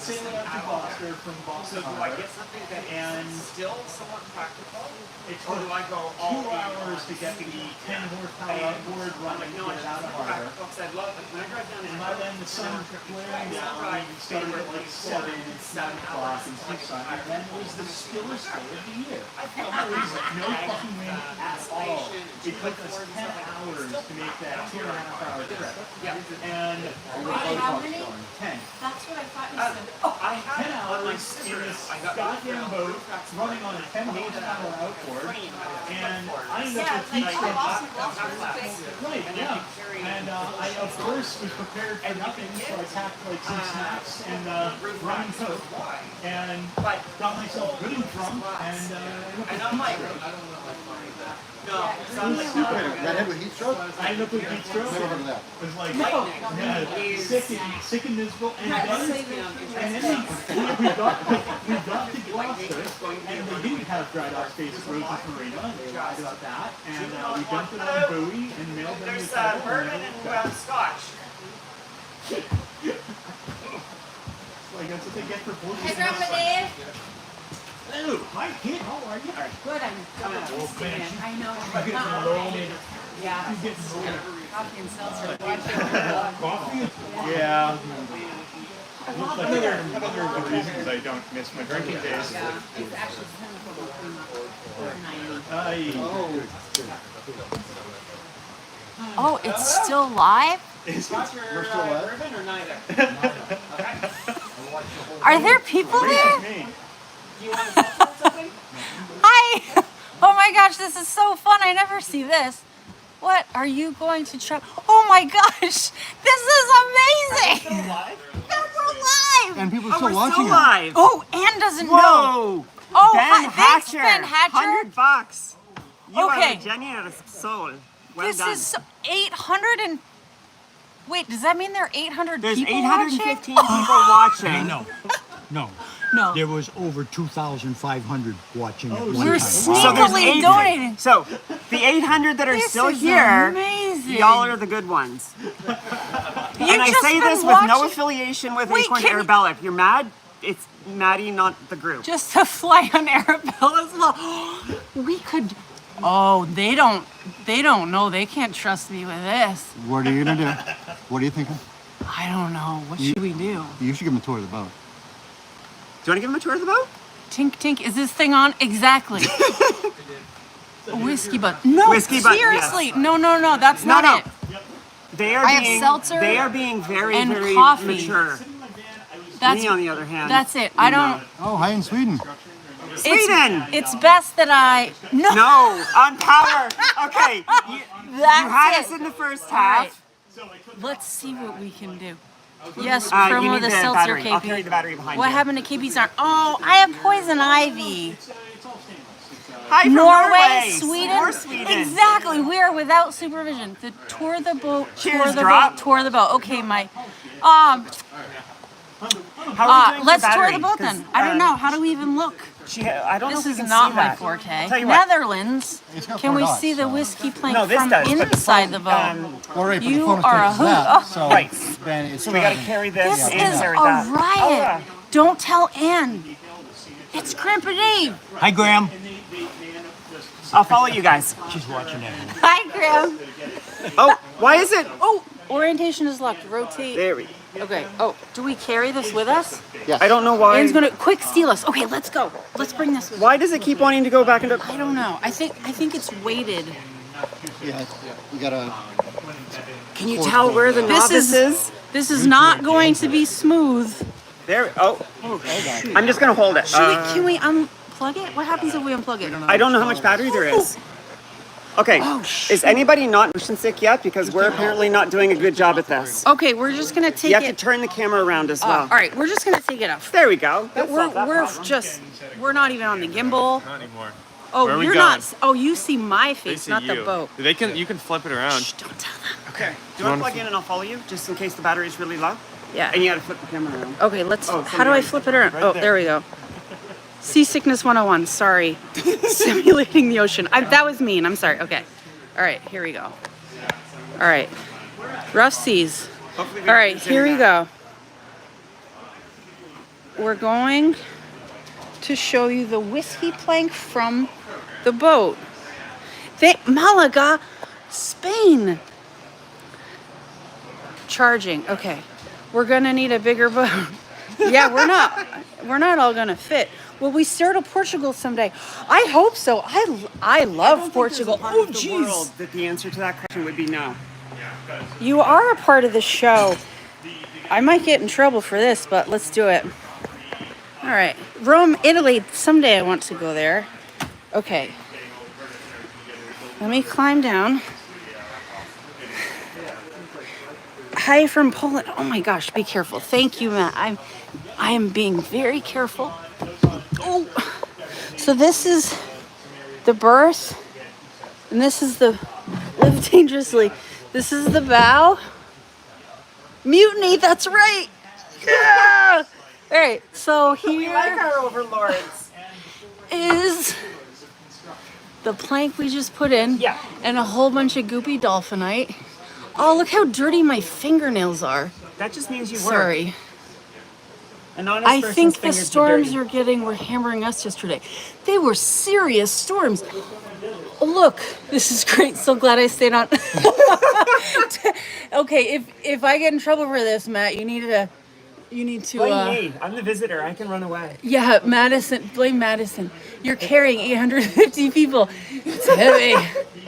sail it out to Gloucester from So Boston do I Harbor. get something that And is still somewhat practical? It Or took do I go 2 all hours to get the 10 horsepower outboard I'm running like, to no, get it out of it's harbor. practical because I love it. When I drive down And by then the sun was glaring down, we started at like 7 o'clock in Tucson, and then it was the stillest day of the year. There was no fucking wind at all. It took us 10 hours to make that 2.5-hour trip. And Wait, how many? 10. That's what I thought you said. I 10 had it on my hours in sister's. this I got goddamn boat running on a 10 horsepower outboard, and I ended up with heat stroke. Right, yeah. And I, of course, was prepared for nothing, so I packed like some snacks and rum and coke, and got myself good and drunk, and I'm like, no, Redhead with heat stroke? I ended up with heat stroke. Never heard of that. It was like, yeah, sick and miserable. And then we got to Gloucester, and they didn't have dry dock space at Roses Marina. They lied about that. And we dumped it on buoy and mailed them there's the title. bourbon and scotch. Like, that's what they get for forcing Hey, Grandpa Dave. Hello, hi kid, how are you? Good, I'm good. I know. You getting loaded? Yeah. You getting loaded? Coffee and seltzer. Coffee? Yeah. Another reason is I don't miss my drinking days. Yeah, it's actually $4.90. Aye. Oh, it's still live? We're still live? Ribbon or neither? Are there people there? Me. Hi! Oh my gosh, this is so fun. I never see this. What are you going to try? Oh my gosh, this is amazing! No, we're live! And people are Oh, still we're watching still it. live. Oh, Anne doesn't know. Whoa! Oh, Ben thanks, Hatcher. Ben Hatcher. $100. You Okay. are a genuine soul. Well This done. is 800 and... Wait, does that mean there are 800 There's people 815 watching? people watching. No. No. There was over 2,500 watching at one We're time. So there's sneakily donating. So the 800 that are This still is here, amazing. y'all are the good ones. You And I just say been this with no watching- affiliation with Wait, Acorn can you- Arabella. If you're mad, it's Maddie, not the group. Just to fly on Arabella's law. We could... Oh, they don't know. They can't trust me with this. What are you gonna do? What are you thinking? I don't know. What should we do? You should give him a tour of the boat. Do you want to give him a tour of the boat? Tink, tink. Is this thing on? Exactly. A whiskey butt. No, Whiskey butt, seriously. yes. No, that's No, not no. it. They are I have being seltzer They are being very, and very coffee. mature. That's, Me, on the other hand, that's it. I don't... Oh, hi in Sweden. Sweden. It's best that I... No. No, on power. Okay, you had That's us it. in the first All right. half. Let's see what we can do. Yes, You promo need the the seltzer battery. I'll KP. carry the battery behind What you. happened to KP's arm? Oh, I have poison ivy. Hi from Norway, More Sweden. Sweden. Exactly. We are without supervision. The tour the boat. Cheers, tour the drop. boat. Tour the boat. Okay, my. How are we doing Let's for tour battery? the boat 'Cause, then. I don't know. How do we even look? I don't know This if is we can not see my that. forte. Tell you what. Netherlands. It's got Can four we dots, see the so- whiskey plank No, this from does, but the inside phone, the boat? Well, right, but You the phone are a takes hoot. that, Oh. so Right. then it's So we got to not- carry this This and is carry a that. riot. Oh, yeah. Don't tell Anne. It's Grandpa Dave. Hi, Graham. I'll follow you guys. She's watching it. Hi, Graham. Oh, why is it? Oh, orientation is locked. Rotate. There we go. Okay. Oh, do we carry this with us? I don't know why. Anne's gonna quick steal us. Okay, let's go. Let's bring this with us. Why does it keep wanting to go back into? I don't know. I think it's weighted. Yeah, you gotta. Can you tell where the This novice is? This is not going to be smooth. There. Oh. I'm just gonna hold it. Can we unplug it? What happens if we unplug it? I don't know how much battery there is. Okay. Is anybody not motion sick yet? Because we're apparently not doing a good job at this. Okay, we're just gonna take You have to it. turn the camera around as well. All right, we're just gonna take it off. There we go. But That's not that problem. we're not even on the gimbal. Not anymore. Oh, Where are we you're going? not. Oh, you see my They face, see not you. the boat. You can flip it around. Shh, don't tell them. Okay. Do you want to plug in and I'll follow you, just in case the battery's really low? Yeah. And you gotta flip the camera around. Okay, let's. Oh, how do I flip it around? Oh, there we go. Seasickness 101. Sorry. Simulating the ocean. That was mean. I'm sorry. Okay. All right, here we go. All right. Rough seas. Hopefully All right, here we go. We're going to show you the whiskey plank from the boat. Malaga, Spain. Charging. Okay. We're gonna need a bigger boat. Yeah, we're not all gonna fit. Will we sail to Portugal someday? I hope so. I love Portugal. Oh, jeez. That the answer to that question would be no. You are a part of the show. I might get in trouble for this, but let's do it. All right. Rome, Italy. Someday I want to go there. Okay. Let me climb down. Hi from Poland. Oh my gosh, be careful. Thank you, Matt. I am being very careful. Oh. So this is the berth, and this is the live dangerously. This is the bow. Mutiny, that's right. Yeah. All right, so We like here our overlords. is the plank we just put in, Yeah. and a whole bunch of goopy dolphinite. Oh, look how dirty my fingernails are. That just means you work. Sorry. An honest I person's think the fingers are storms dirty. were hammering us yesterday. They were serious storms. Oh, look, this is great. So glad I stayed on. Okay, if I get in trouble for this, Matt, you need to. Blame me. I'm the visitor. I can run away. Yeah, Madison. Blame Madison. You're carrying 850 people. It's heavy.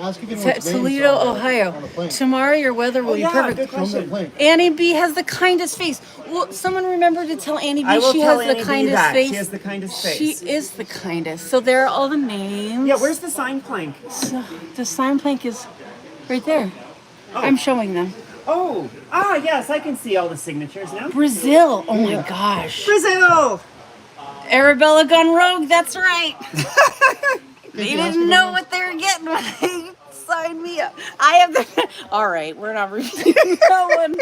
Ask again It's what at the names Toledo, are Ohio. on the plane. Tomorrow your weather will be yeah, perfect. good question. Plane. Annie B has the kindest face. Well, someone remember to tell Annie B I will she tell has Annie the B kindest that. face. She has the kindest face. She is the kindest. So there are all the names. Yeah, where's the sign plank? So the sign plank is right there. Oh. I'm showing them. Oh, yes, I can see all the signatures now. Brazil. Oh my gosh. Brazil! Arabella gone rogue. That's right. They didn't know what they were getting when they signed me up. I have the. All right, we're not reviewing that one.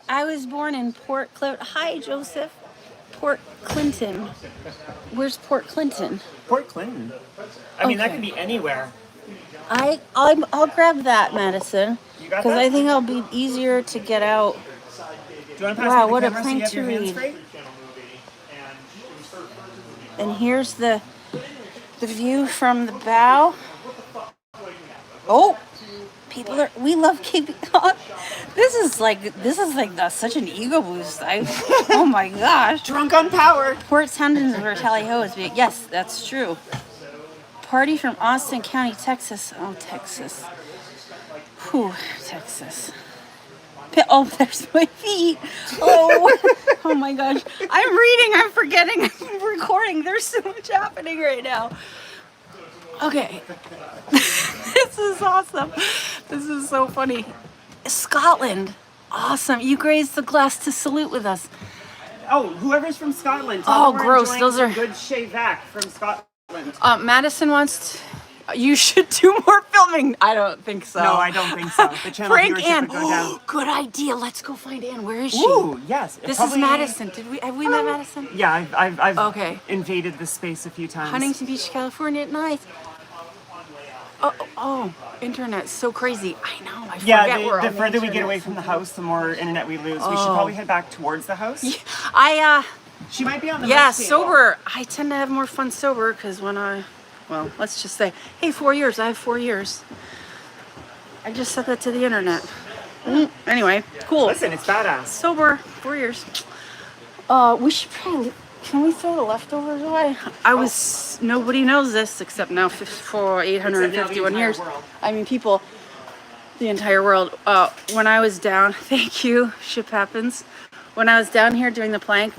I was born in Port Clinton. Hi, Joseph. Port Clinton. Where's Port Clinton? Port Clinton. I mean, that Okay. could be anywhere. I'll grab that, Madison, You got because that? I think it'll be easier to get out. Do you want to pass Wow, me the what a camera so plank you have to your hands read. free? And here's the view from the bow. Oh, people are. We love keeping on. This is like such an ego boost. Oh my gosh. Drunk on power. Port Townsend or Tally Ho is big. Yes, that's true. Party from Austin County, Texas. Oh, Texas. Whew, Texas. Oh, there's my feet. Oh my gosh. I'm reading, I'm forgetting, I'm recording. There's so much happening right now. Okay. This is awesome. This is so funny. Scotland. Awesome. You grazed the glass to salute with us. Oh, whoever's from Scotland. Oh, we're gross. enjoying Those some are- good Chevac from Scotland. Madison wants you should do more filming. I don't think so. No, I don't think so. The channel Frank viewership Ann. would go down. Good idea. Let's go find Ann. Where is she? Ooh, yes. This probably- is Madison. Have we met Madison? Yeah, I've Okay. invaded the space a few times. Huntington Beach, California at night. Oh, internet's so crazy. I know. I Yeah, forget we're the on the further we get internet. away from the house, the more internet we lose. We should Oh. probably head back towards the house. She might be on the Yeah, house table. sober. I tend to have more fun sober because well, let's just say, hey, 4 years. I have 4 years. I just said that to the internet. Anyway, cool. Listen, it's badass. Sober, 4 years. We should probably. Can we throw the leftovers away? Nobody knows this except now for 851 years. I mean, people, the entire world. When I was down, thank you, ship happens. When I was down here doing the plank,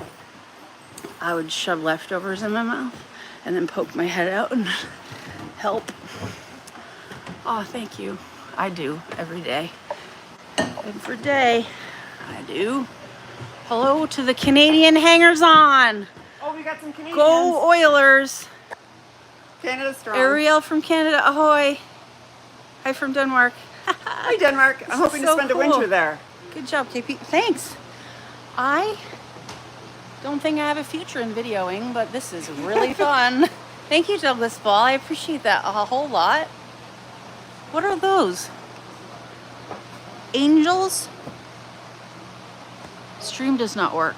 I would shove leftovers in my mouth and then poke my head out and help. Oh, thank you. I do every day. Every day, I do. Hello to the Canadian hangers-on. Oh, we got some Canadians. Go Oilers. Canada strong. Ariel from Canada, ahoy. Hi from Denmark. Hi, Denmark. I'm hoping to So spend a cool. winter there. Good job, KP. Thanks. I don't think I have a future in videoing, but this is really fun. Thank you, Douglas Ball. I appreciate that a whole lot. What are those? Angels? Stream does not work.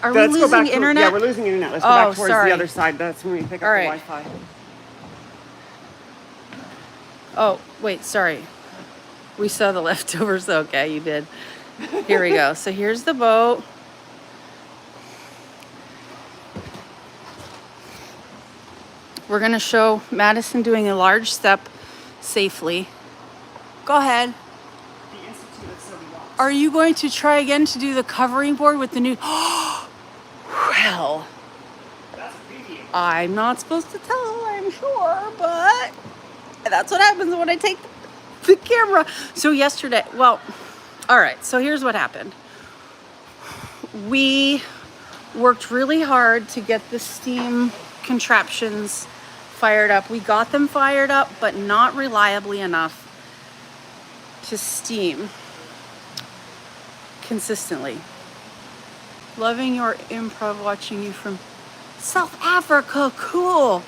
Are we Let's go back losing to- internet? Yeah, we're losing internet. Let's go Oh, back towards sorry. the other side. That's when we pick up All the right. Wi-Fi. Oh, wait, sorry. We saw the leftovers. Okay, you did. Here we go. So here's the boat. We're going to show Madison doing a large step safely. Go ahead. Are you going to try again to do the covering board with the new... Well, I'm not supposed to tell, I'm sure, but that's what happens when I take the camera. So yesterday, well, all right, so here's what happened. We worked really hard to get the steam contraptions fired up. We got them fired up, but not reliably enough to steam consistently. Loving your improv, watching you from South Africa. Cool.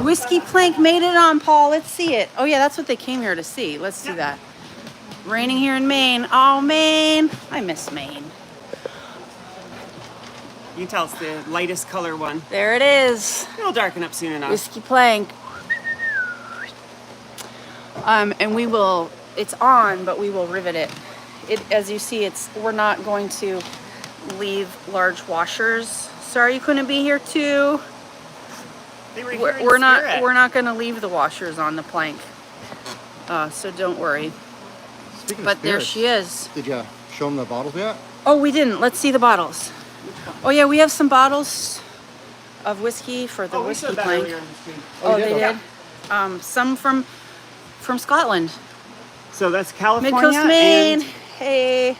Whiskey Plank made it on, Paul. Let's see it. Oh yeah, that's what they came here to see. Let's do that. Raining here in Maine. Oh, Maine. I miss Maine. You can tell it's the lightest color one. There it is. It'll darken up soon enough. Whiskey Plank. And we will, it's on, but we will rivet it. As you see, we're not going to leave large washers. Sorry you couldn't be here too. They were here We're in spirit. not going to leave the washers on the plank. So don't worry. Speaking But of there spirits, she is. Did you show them the bottles yet? Oh, we didn't. Let's see the bottles. Oh yeah, we have some bottles of whiskey for the whiskey plank. Oh, they did. Some from Scotland. So that's California. Mid-Coast Maine. And Hey.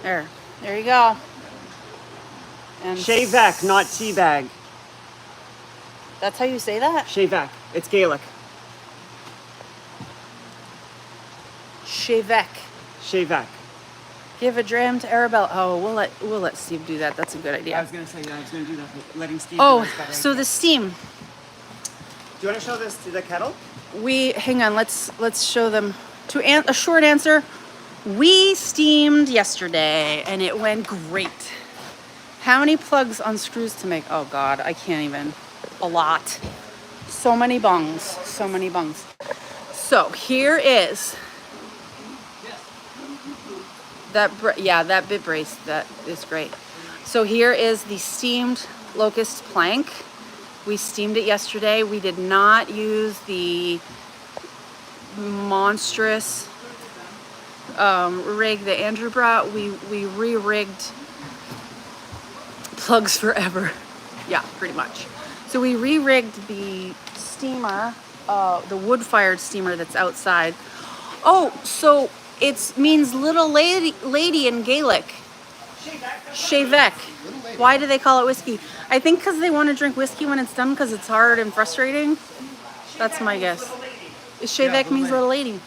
There you go. And Shevek, not teabag. That's how you say that? Shevek. It's Gaelic. Shevek. Shevek. Give a dram to Arabella. Oh, we'll let Steve do that. That's a good idea. I was gonna say I was gonna do that, but letting Steve. Oh, do this better. so the steam. Do you want to show this to the kettle? Hang on. Let's show them. A short answer. We steamed yesterday and it went great. How many plugs on screws to make? Oh God, I can't even. A lot. So many bungs. So many bungs. So here is that bit brace. That is great. So here is the steamed locust plank. We steamed it yesterday. We did not use the monstrous rig that Andrew brought. We re-rigged plugs forever. Yeah, pretty much. So we re-rigged the steamer, the wood-fired steamer that's outside. Oh, so it means little lady in Gaelic. Shevek. Why do they call it whiskey? I think because they want to drink whiskey when it's done because it's hard and frustrating. That's my guess. Shevek means little lady.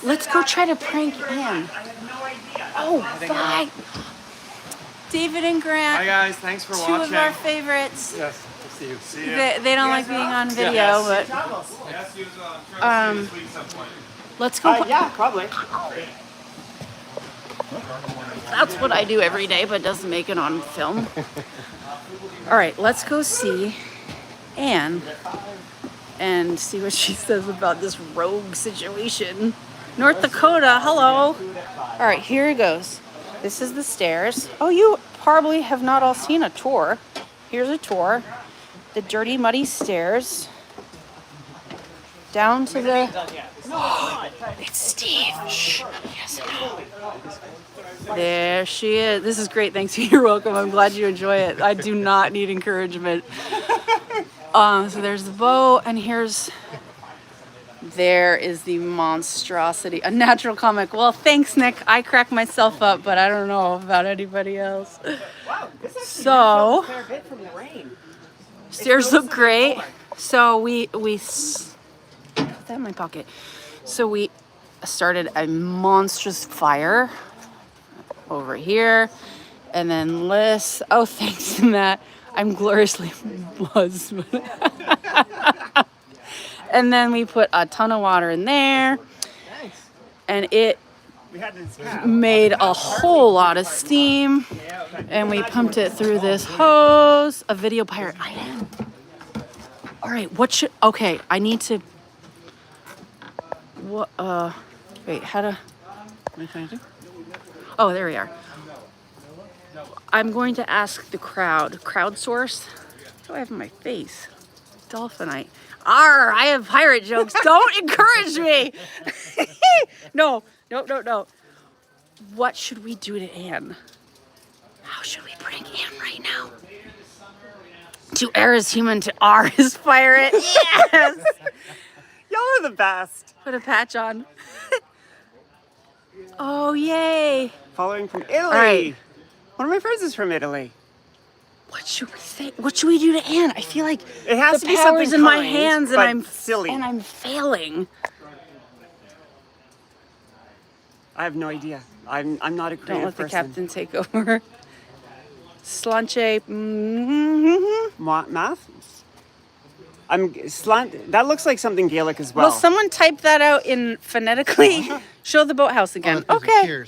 Let's go try to prank Anne. Oh, bye. David and Grant. Hi guys, thanks for watching. Two of our favorites. Yes, we'll see you. See you. They don't like being on video, but let's go. Yeah, probably. That's what I do every day, but doesn't make it on film. All right, let's go see Anne and see what she says about this rogue situation. North Dakota, hello. All right, here it goes. This is the stairs. Oh, you probably have not all seen a tour. Here's a tour. The dirty, muddy stairs. Down to the... It's Steve. Shh. Yes, no. There she is. This is great. Thanks. You're welcome. I'm glad you enjoy it. I do not need encouragement. So there's the bow, and there is the monstrosity. A natural comic. Well, thanks, Nick. I crack myself up, but I don't know about anybody else. Wow, this So, a fair bit from the rain. Stairs look great. So we put that in my pocket. So we started a monstrous fire over here, and then oh, thanks to Matt. I'm gloriously buzzed. And then we put a ton of water in there, and it made a whole lot of steam, and we pumped it through this hose. A video pirate. I am. All right, okay, I need to, wait, what am I trying to do? Oh, there we are. I'm going to ask the crowdsource. What do I have in my face? Dolphinite. I have pirate jokes. Don't encourage me. No. What should we do to Anne? How should we prank Anne right now? To err is human, to R is pirate. Yes. Y'all are the best. Put a patch on. Oh, yay. Following from Italy. All right. One of my friends is from Italy. What should we say? What should we do to Anne? I feel like it has to be power's something in my kind, hands, and but I'm silly, and I'm failing. I have no idea. I'm not a creative Don't let the person. captain take over. Slanche. Math? That looks like something Gaelic as well. Will someone type that out in phonetically? Show the boathouse again. Okay.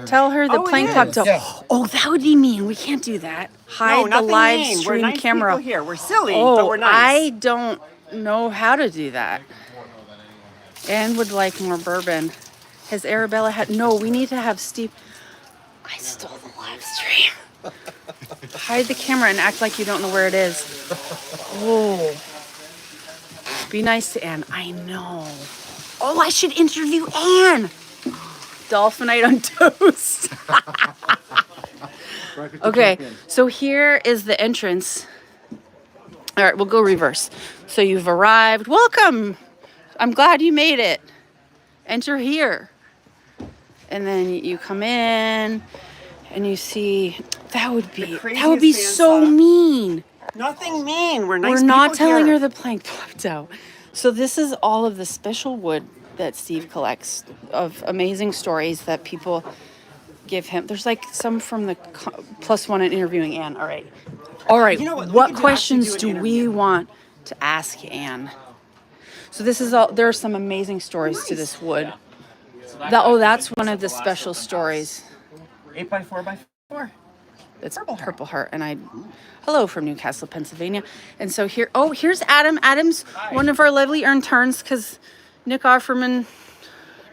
Tell her the plank cocktail. Yeah. Oh, that would be mean. We can't do that. Hide the live mean. stream We're nice camera. People here. We're silly, Oh, but we're nice. I don't know how to do that. Anne would like more bourbon. Has Arabella had? No, we need to have Steve. I stole the live stream. Hide the camera and act like you don't know where it is. Whoa. Be nice to Anne. I know. Oh, I should interview Anne. Dolphinite on toast. Okay, so here is the entrance. All right, we'll go reverse. So you've arrived. Welcome. I'm glad you made it. Enter here. And then you come in and you see, that would be so mean. Nothing mean. We're nice We're not people telling here. her the plank popped out. So this is all of the special wood that Steve collects of amazing stories that people give him. There's like some from the +1 in interviewing Anne. All right. All right. You know what? We What could questions actually do an we interview. want to ask Anne? So this is all, there are some amazing stories to this wood. That's one of the special stories. 8x4x4. That's Purple Heart. And hello from Newcastle, Pennsylvania. And so here's Adam. Adam's one of our lovely interns because Nick Offerman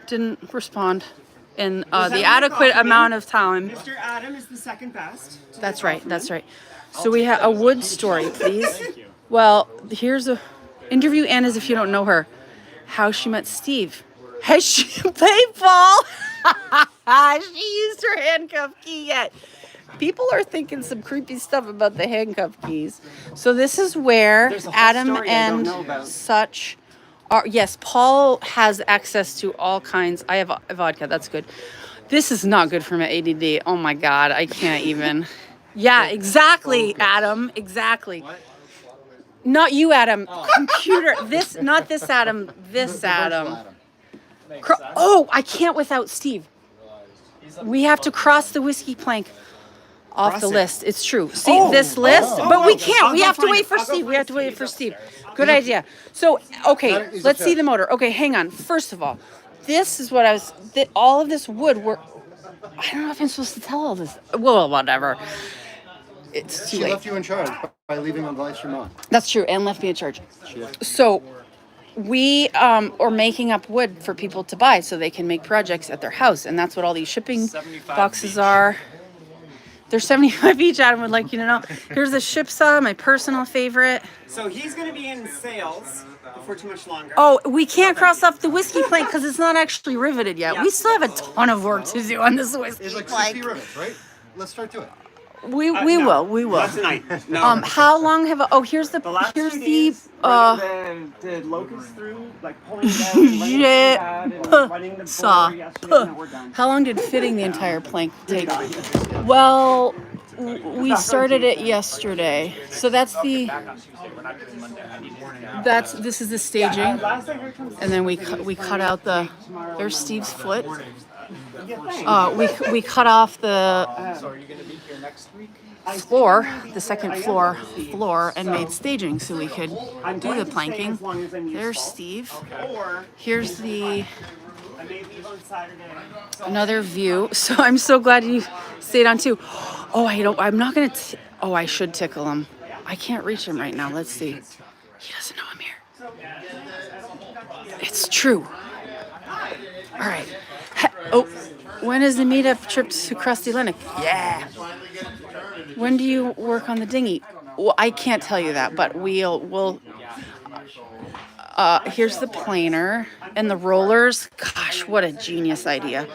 didn't respond in the adequate amount of time. Mr. Adam is the second best. That's right. That's right. So we have a wood story, please. Well, here's a interview Anne as if you don't know her. How she met Steve. Has she played ball? She used her handcuff key yet. People are thinking some creepy stuff about the handcuff keys. So this is where Adam and such are. Yes, Paul has access to all kinds. I have vodka. That's good. This is not good for my ADD. Oh my God, I can't even. Yeah, exactly, Adam. Exactly. Not you, Adam. Computer. Not this Adam. This Adam. Oh, I can't without Steve. We have to cross the whiskey plank off the list. It's true. See this list, but we can't. We have to wait for Steve. We have to wait for Steve. Good idea. So, okay, let's see the motor. Okay, hang on. First of all, this is what all of this wood, I don't know if I'm supposed to tell all this. Well, whatever. It's too She late. left you in charge by leaving on the live stream on. That's true. Anne left me in charge. So we are making up wood for people to buy so they can make projects at their house. And that's what all these shipping boxes are. They're 75 each, Adam would like you to know. Here's a ship saw, my personal favorite. So he's going to be in sales before too much longer. Oh, we can't cross off the whiskey plank because it's not actually riveted yet. We still have a ton of work to do on this whiskey It's like plank. 60 rivets, right? Let's start to it. We will. Not tonight. No. How long have here's the last here's 2 the days, running the locust through, like pulling it out and laying it out and running the saw. board yesterday, and then we're done. How long did fitting the entire plank take? Well, we started it yesterday. So this is the staging. And then we cut out there's Steve's foot. We cut off the floor, the second floor, and made staging so we could do the planking. There's Steve. Here's another view. So I'm so glad you stayed on too. Oh, I'm not gonna. I should tickle him. I can't reach him right now. Let's see. He doesn't know I'm here. It's true. All right. When is the meetup trip to Krusty Lennox? Yeah. When do you work on the dinghy? Well, I can't tell you that, but we'll. Here's the planer and the rollers. Gosh, what a genius idea.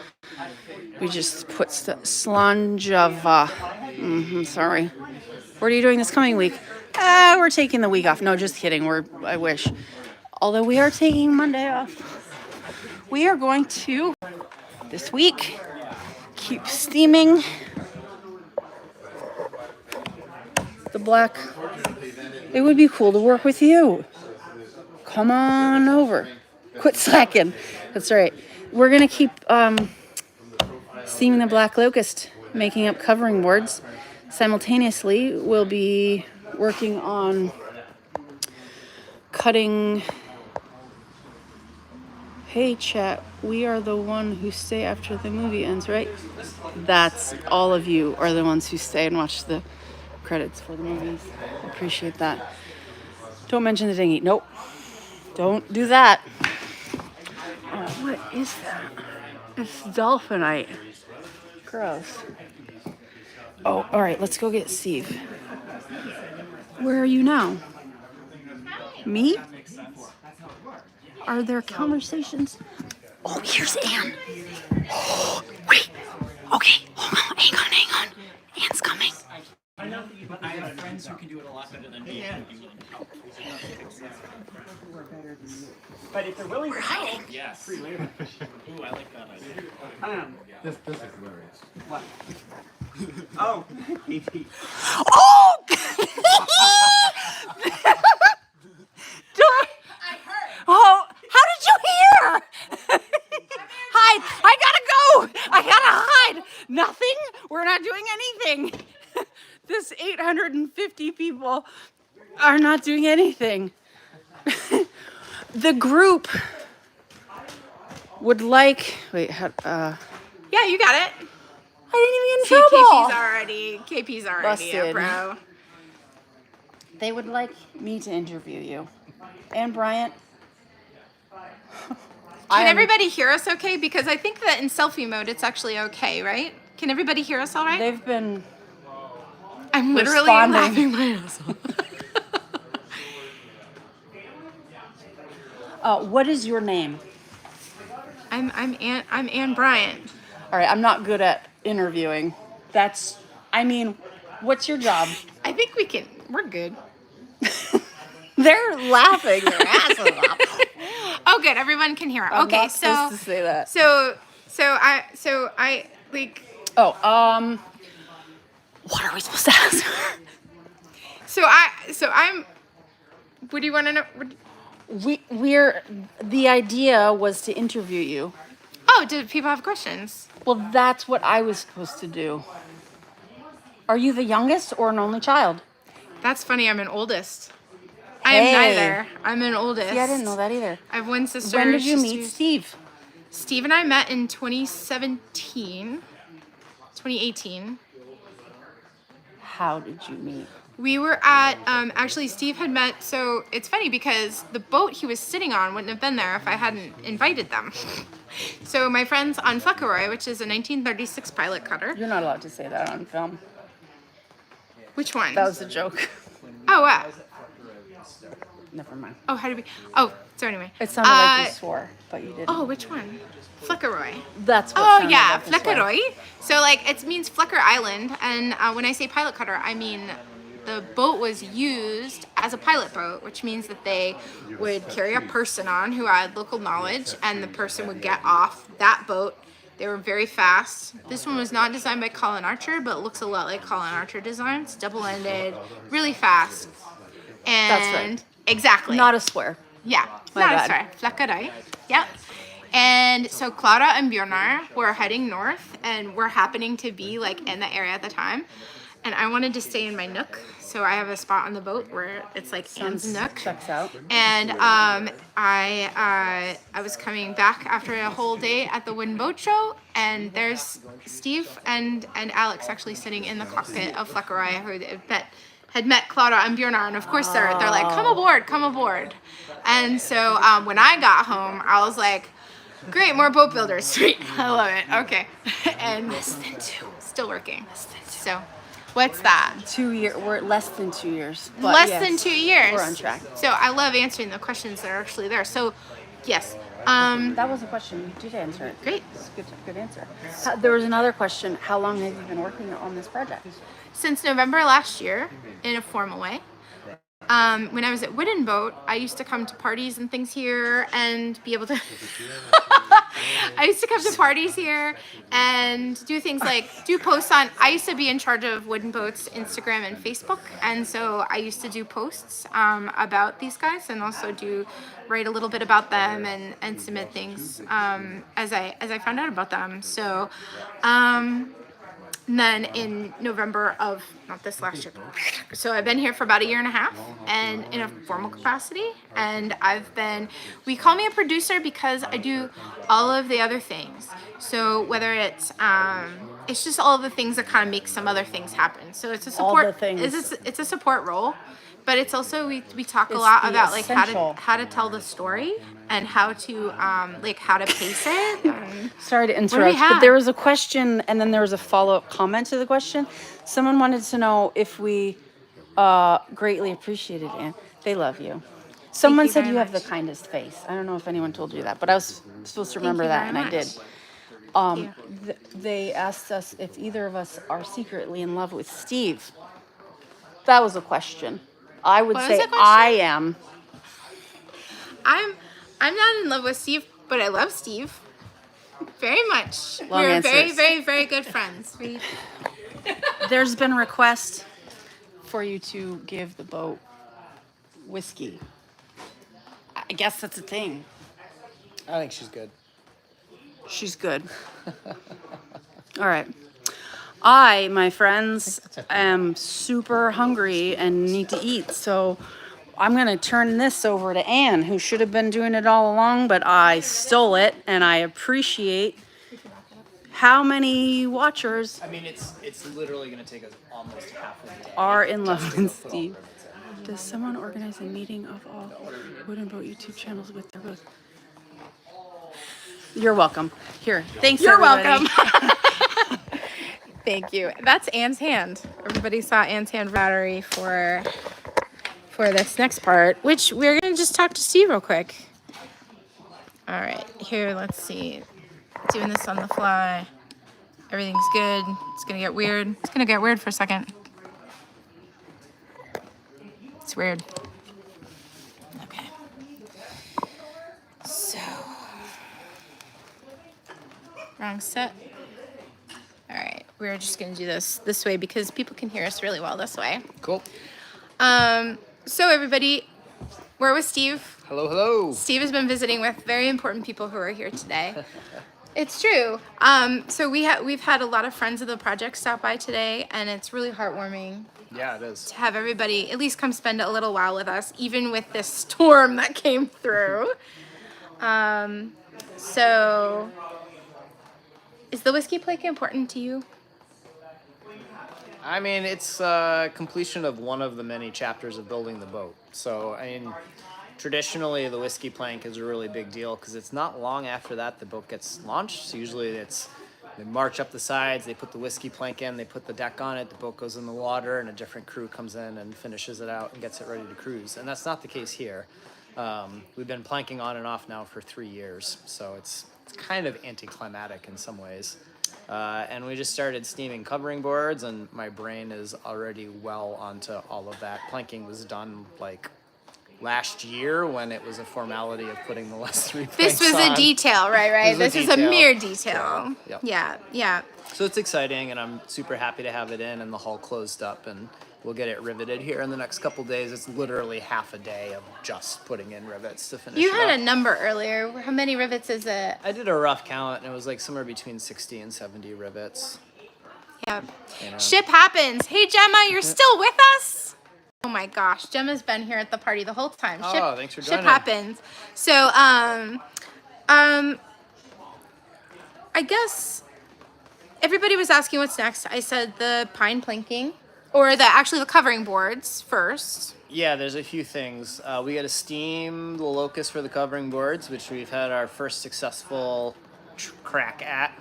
We just put Slanjava. Sorry. What are you doing this coming week? We're taking the week off. No, just kidding. I wish. Although we are taking Monday off. We are going to, this week, keep steaming the black. It would be cool to work with you. Come on over. Quit slacking. That's right. We're going to keep steaming the black locust, making up covering boards. Simultaneously, we'll be working on cutting. Hey chat, we are the one who stay after the movie ends, right? That's all of you are the ones who stay and watch the credits for the movies. Appreciate that. Don't mention the dinghy. Nope. Don't do that. Oh, what is that? It's dolphinite. Gross. Oh, all right, let's go get Steve. Where are you now? Me? are there conversations? Oh, here's Anne. Oh, wait. Okay, hold on. Hang on. Anne's coming. I have friends who can do it a lot better than me. Yeah. But if they're willing to help, Yes. free labor. Ooh, I like that idea. This is hilarious. What? Oh, Oh! Oh, how did you hear? Hide! I gotta go! I gotta hide! Nothing? We're not doing anything. This 850 people are not doing anything. The group would like. Wait, Yeah, you got it. I didn't even get in See, trouble. KP's already Busted. a pro. They would like me to interview you. And Bryant. Can everybody hear us okay? Because I think that in selfie mode, it's actually okay, right? Can everybody hear us all right? They've been. I'm literally responding. laughing my ass off. What is your name? I'm Ann Bryant. All right, I'm not good at interviewing. What's your job? I think we're good. They're laughing their asses off. Oh, good. Everyone can hear it. I'm Okay, not supposed to say that. So I like. Oh, what are we supposed to ask her? So I'm. What do you want to know? The idea was to interview you. Oh, did people have questions? Well, that's what I was supposed to do. Are you the youngest or an only child? That's funny. I'm an oldest. Hey. I am neither. I'm an oldest. See, I didn't know that either. I have one sister. When did you meet Steve? Steve and I met in 2018. How did you meet? We were at, actually Steve had met, so it's funny because the boat he was sitting on wouldn't have been there if I hadn't invited them. So my friends on Fleckeroy, which is a 1936 pilot cutter. You're not allowed to say that on film. Which one? That was a joke. Oh, what? Never mind. Oh, how did we, oh, so anyway. It sounded like you swore, but you didn't. Oh, which one? Fleckeroy. That's what Oh, sounded yeah, like you swore. Fleckeroy. So, like, it means Flecker Island, and when I say pilot cutter, I mean the boat was used as a pilot boat, which means that they would carry a person on who had local knowledge, and the person would get off that boat. They were very fast. This one was not designed by Colin Archer, but it looks a lot like Colin Archer designs. Double-ended, really fast. And That's right. Exactly. Not a swear. Yeah, My not bad. a swear. Fleckeroy. Yep. And so Clara and Bjornar were heading north, and we're happening to be like in the area at the time. And I wanted to stay in my nook, so I have a spot on the boat where it's like Anne's nook. Checks out. And I was coming back after a whole day at the Wooden Boat Show, and there's Steve and Alex actually sitting in the cockpit of Fleckeroy, who had met Clara and Bjornar, and of course they're like, come aboard. And so when I got home, I was like, great, more boat builders, sweet, I love it, okay. And less than 2, still working. So, what's that? 2 years. We're less than 2 years. But Less yes, than 2 years. We're on track. So I love answering the questions that are actually there. So, yes. That was a question. You did answer it. Great. It's good answer. There was another question. How long have you been working on this project? Since November last year, in a formal way. When I was at Wooden Boat, I used to come to parties and things here and be able to... I used to come to parties here and do things like do posts on... I used to be in charge of Wooden Boat's Instagram and Facebook, and so I used to do posts about these guys and also write a little bit about them and submit things as I found out about them. So... And then in November of, not this last year, so I've been here for about 1.5 years and in a formal capacity. And we call me a producer because I do all of the other things. So whether it's just all of the things that kind of make some other things happen. So it's a support, All the things. it's a support role, but it's also, we talk a It's lot the about like essential. how to tell the story and how to how to pace it. And Sorry to What do we interrupt, have? but there was a question and then there was a follow-up comment to the question. Someone wanted to know if we greatly appreciated Anne. They love you. Someone you said very you have the much. kindest face. I don't know if anyone told you that, but I was supposed to remember you that, very and I did. much. you. They asked us if either of us are secretly in love with Steve. That was a question. I would What was say the question? I am. I'm not in love with Steve, but I love Steve very much. Long We're very, answers. very, very good friends. There's been a request for you to give the boat whiskey. I guess that's a thing. I think she's good. She's good. All right. I, my friends, am super hungry and need to eat, so I'm going to turn this over to Anne, who should have been doing it all along, but I stole it, and I appreciate how many watchers I mean, it's literally going to take us almost half a day. are in love with Steve. Does someone organize a meeting of all Wood and Boat YouTube channels with their both? You're welcome. Here, thanks. You're everybody. welcome. Thank you. That's Anne's hand. Everybody saw Anne's hand battery for this next part, which we're gonna just talk to Steve real quick. All right, here. Let's see. Doing this on the fly. Everything's good. It's gonna get weird. It's gonna get weird for a second. It's weird. Okay. So, wrong set. All right, we're just gonna do this way because people can hear us really well this way. Cool. So everybody, we're with Steve. Hello, hello. Steve has been visiting with very important people who are here today. It's true. So we've had a lot of friends of the project stop by today, and it's really heartwarming Yeah, it is. to have everybody at least come spend a little while with us, even with this storm that came through. So, is the whiskey plaque important to you? I mean, it's completion of one of the many chapters of building the boat. So, I mean, traditionally the whiskey plank is a really big deal because it's not long after that the boat gets launched. So usually they march up the sides, they put the whiskey plank in, they put the deck on it, the boat goes in the water, and a different crew comes in and finishes it out and gets it ready to cruise. And that's not the case here. We've been planking on and off now for 3 years, so it's kind of anticlimactic in some ways. And we just started steaming covering boards, and my brain is already well onto all of that. Planking was done like last year when it was a formality of putting the last 3 planks This was on. a detail, right? This This was a is a detail. mere detail. Yep. Yeah. So it's exciting, and I'm super happy to have it in and the hull closed up, and we'll get it riveted here in the next couple days. It's literally half a day of just putting in rivets to finish You it had up. a number earlier. How many rivets is it? I did a rough count, and it was like somewhere between 60 and 70 rivets. Yeah. You know. Ship happens. Hey, Gemma, you're still with us? Oh my gosh, Gemma's been here at the party the whole time. Oh, thanks for joining. Ship happens. So, I guess everybody was asking what's next. I said the pine planking, or actually the covering boards first. Yeah, there's a few things. We got to steam the locust for the covering boards, which we've had our first successful crack at.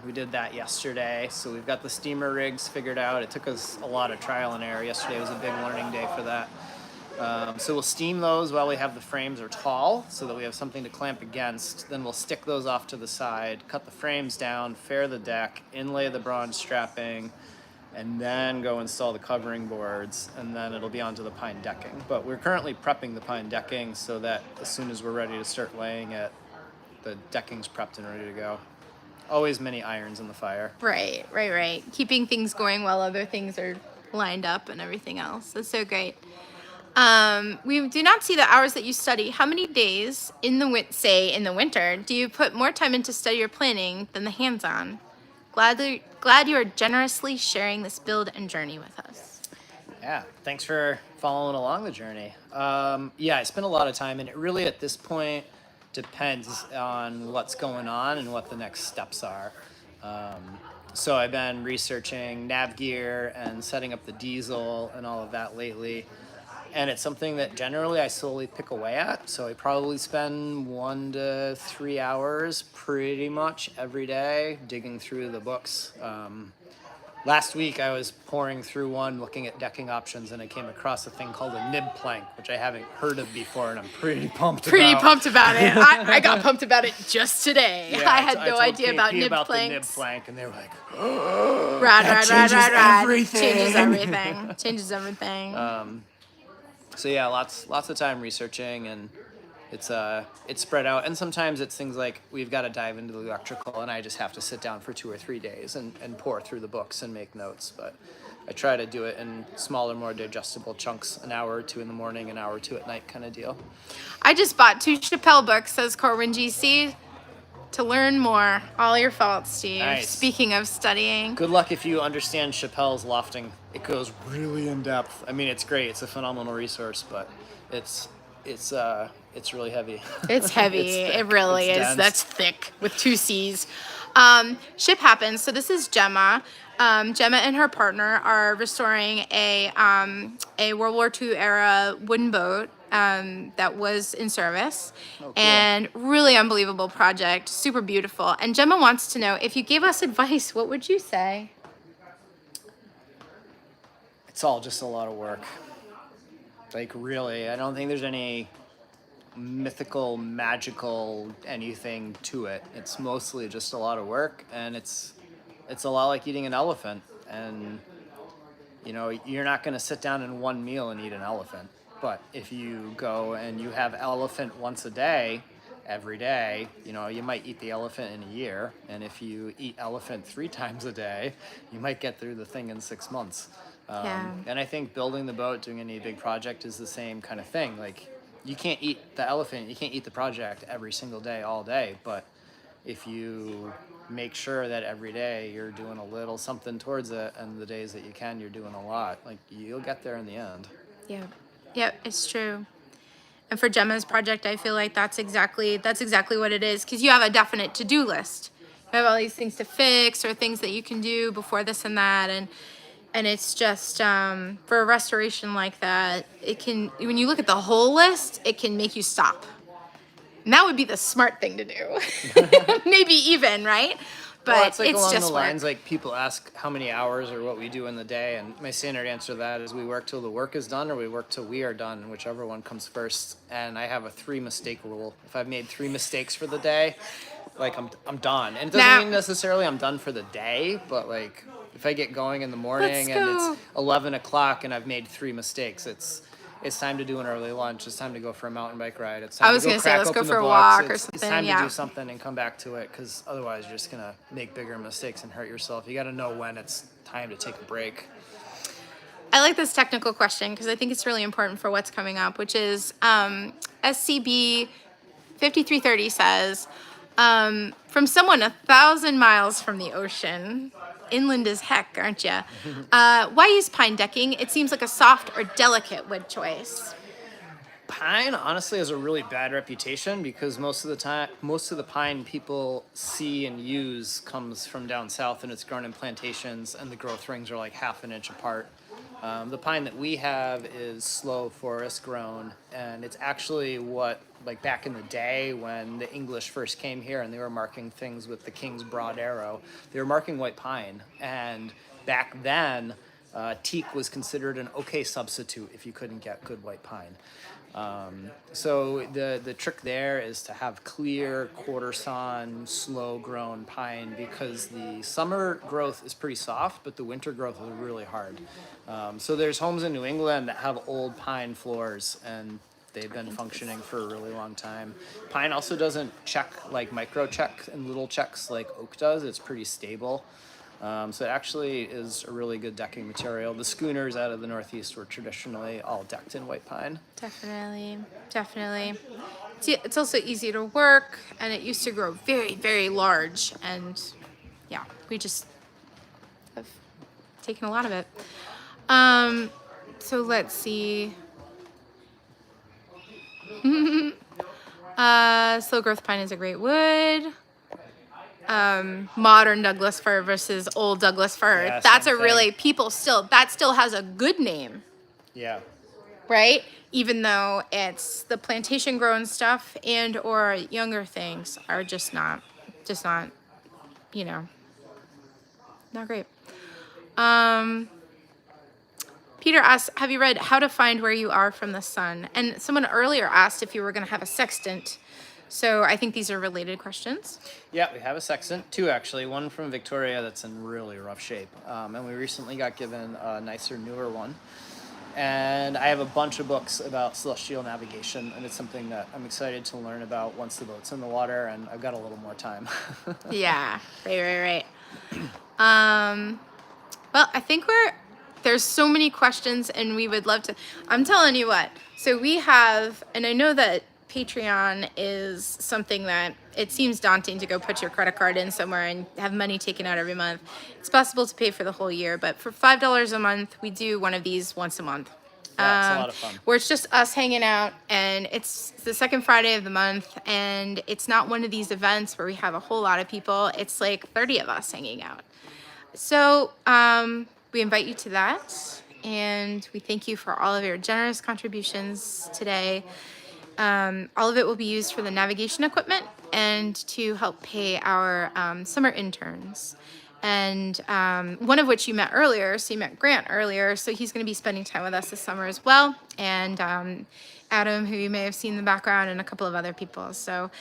We did that yesterday, so we've got the steamer rigs figured out. It took us a lot of trial and error. Yesterday was a big learning day for that. So we'll steam those while we have the frames are tall, so that we have something to clamp against. Then we'll stick those off to the side, cut the frames down, fair the deck, inlay the bronze strapping, and then go install the covering boards, and then it'll be onto the pine decking. But we're currently prepping the pine decking so that as soon as we're ready to start laying it, the decking's prepped and ready to go. Always many irons in the fire. Right. Keeping things going while other things are lined up and everything else. That's so great. We do not see the hours that you study. How many days in the winter do you put more time into study or planning than the hands-on? Glad you are generously sharing this build and journey with us. Yeah, thanks for following along the journey. I spend a lot of time, and it really at this point depends on what's going on and what the next steps are. So I've been researching nav gear and setting up the diesel and all of that lately. And it's something that generally I slowly pick away at. So I probably spend 1 to 3 hours pretty much every day digging through the books, Last week I was pouring through one looking at decking options and I came across a thing called a nib plank, which I haven't heard of before and I'm pretty pumped About it. I got pumped about it just today. Yeah, I had no told idea about KP nib the nib planks. plank and they were like, Rad. everything. Changes everything. Changes everything. So yeah, lots of time researching, and it's spread out. And sometimes it's things like we've got to dive into the electrical, and I just have to sit down for 2 or 3 days and pour through the books and make notes. But I try to do it in smaller, more digestible chunks, an hour or two in the morning, an hour or two at night kind of deal. I just bought 2 Chappelle books, says Corwin GC, to learn more. All your fault, Steve. Nice. Speaking of studying. Good luck if you understand Chappelle's lofting. It goes really in depth. I mean, it's great. It's a phenomenal resource, but it's really heavy. It's heavy. It really is. dense. That's thick with 2 C's. Ship happens. So this is Gemma. Gemma and her partner are restoring a World War II era wooden boat that was in service. Oh, cool. And really unbelievable project. Super beautiful. And Gemma wants to know, if you gave us advice, what would you say? It's all just a lot of work. Like, really, I don't think there's any mythical, magical anything to it. It's mostly just a lot of work, and it's a lot like eating an elephant. And you know, you're not going to sit down in one meal and eat an elephant. But if you go and you have elephant once a day, every day, you know, you might eat the elephant in a year. And if you eat elephant 3 times a day, you might get through the thing in 6 months. And I think building the boat, doing any big project is the same kind of thing. Like, you can't eat the elephant, you can't eat the project every single day, all day. But if you make sure that every day you're doing a little something towards it, and the days that you can, you're doing a lot, like, you'll get there in the end. Yeah. Yep, it's true. And for Gemma's project, I feel like that's exactly what it is, because you have a definite to-do list. You have all these things to fix or things that you can do before this and that, and it's just for a restoration like that, it can, when you look at the whole list, it can make you stop. And that would be the smart thing to do. Maybe even, right? But Well, it's like it's along just the lines, work. like, people ask how many hours or what we do in the day, and my standard answer to that is we work till the work is done, or we work till we are done, whichever one comes first. And I have a 3 mistake rule. If I've made 3 mistakes for the day, like, I'm done. And it doesn't mean necessarily I'm done for the day, but like, if I get going in the morning and it's 11 o'clock and I've made 3 mistakes, it's time to do an early lunch. It's time to go for a mountain bike ride. It's time I was to gonna say, crack let's go open for the a books. walk or It's something, time to yeah. do something and come back to it, because otherwise you're just gonna make bigger mistakes and hurt yourself. You got to know when it's time to take a break. I like this technical question because I think it's really important for what's coming up, which is SCB 5330 says, from someone 1,000 miles from the ocean, inland as heck, aren't you? Why use pine decking? It seems like a soft or delicate wood choice. Pine honestly has a really bad reputation because most of the pine people see and use comes from down south, and it's grown in plantations, and the growth rings are like 1/2 inch apart. The pine that we have is slow forest grown, and it's actually what, like, back in the day when the English first came here and they were marking things with the king's broad arrow, they were marking white pine. And back then, teak was considered an okay substitute if you couldn't get good white pine. So the trick there is to have clear, quarter sawn, slow grown pine, because the summer growth is pretty soft, but the winter growth is really hard. So there's homes in New England that have old pine floors, and they've been functioning for a really long time. Pine also doesn't check like micro check and little checks like oak does. It's pretty stable. So it actually is a really good decking material. The schooners out of the Northeast were traditionally all decked in white pine. Definitely. It's also easy to work, and it used to grow very, very large, and yeah, we just have taken a lot of it. So let's see. Slow growth pine is a great wood. Modern Douglas fir versus old Douglas fir. Yeah, That's a same really, that still has a good name, Yeah. right? Even though it's the plantation grown stuff and or younger things are just not, you know, not great. Peter asked, have you read How to Find Where You Are from the Sun? And someone earlier asked if you were going to have a sextant. So I think these are related questions. Yeah, we have a sextant, two actually. One from Victoria that's in really rough shape. And we recently got given a nicer, newer one. And I have a bunch of books about celestial navigation, and it's something that I'm excited to learn about once the boat's in the water and I've got a little more time. Yeah, right. Well, I think there's so many questions and we would love to, I'm telling you what, so we have, and I know that Patreon is something that it seems daunting to go put your credit card in somewhere and have money taken out every month. It's possible to pay for the whole year, but for $5 a month, we do one of these once a month. Yeah, it's a lot of fun. Where it's just us hanging out, and it's the second Friday of the month, and it's not one of these events where we have a whole lot of people. It's like 30 of us hanging out. So we invite you to that, and we thank you for all of your generous contributions today. All of it will be used for the navigation equipment and to help pay our summer interns. And one of which you met earlier, so you met Grant earlier, so he's going to be spending time with us this summer as well. And Adam, who you may have seen in the background, and a couple of other people. So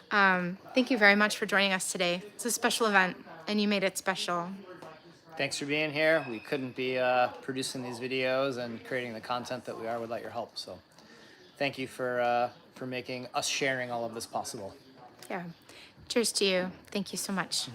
thank you very much for joining us today. It's a special event, and you made it special. Thanks for being here. We couldn't be producing these videos and creating the content that we are without your help. So thank you for making us sharing all of this possible. Yeah. Cheers to you. Thank you so much.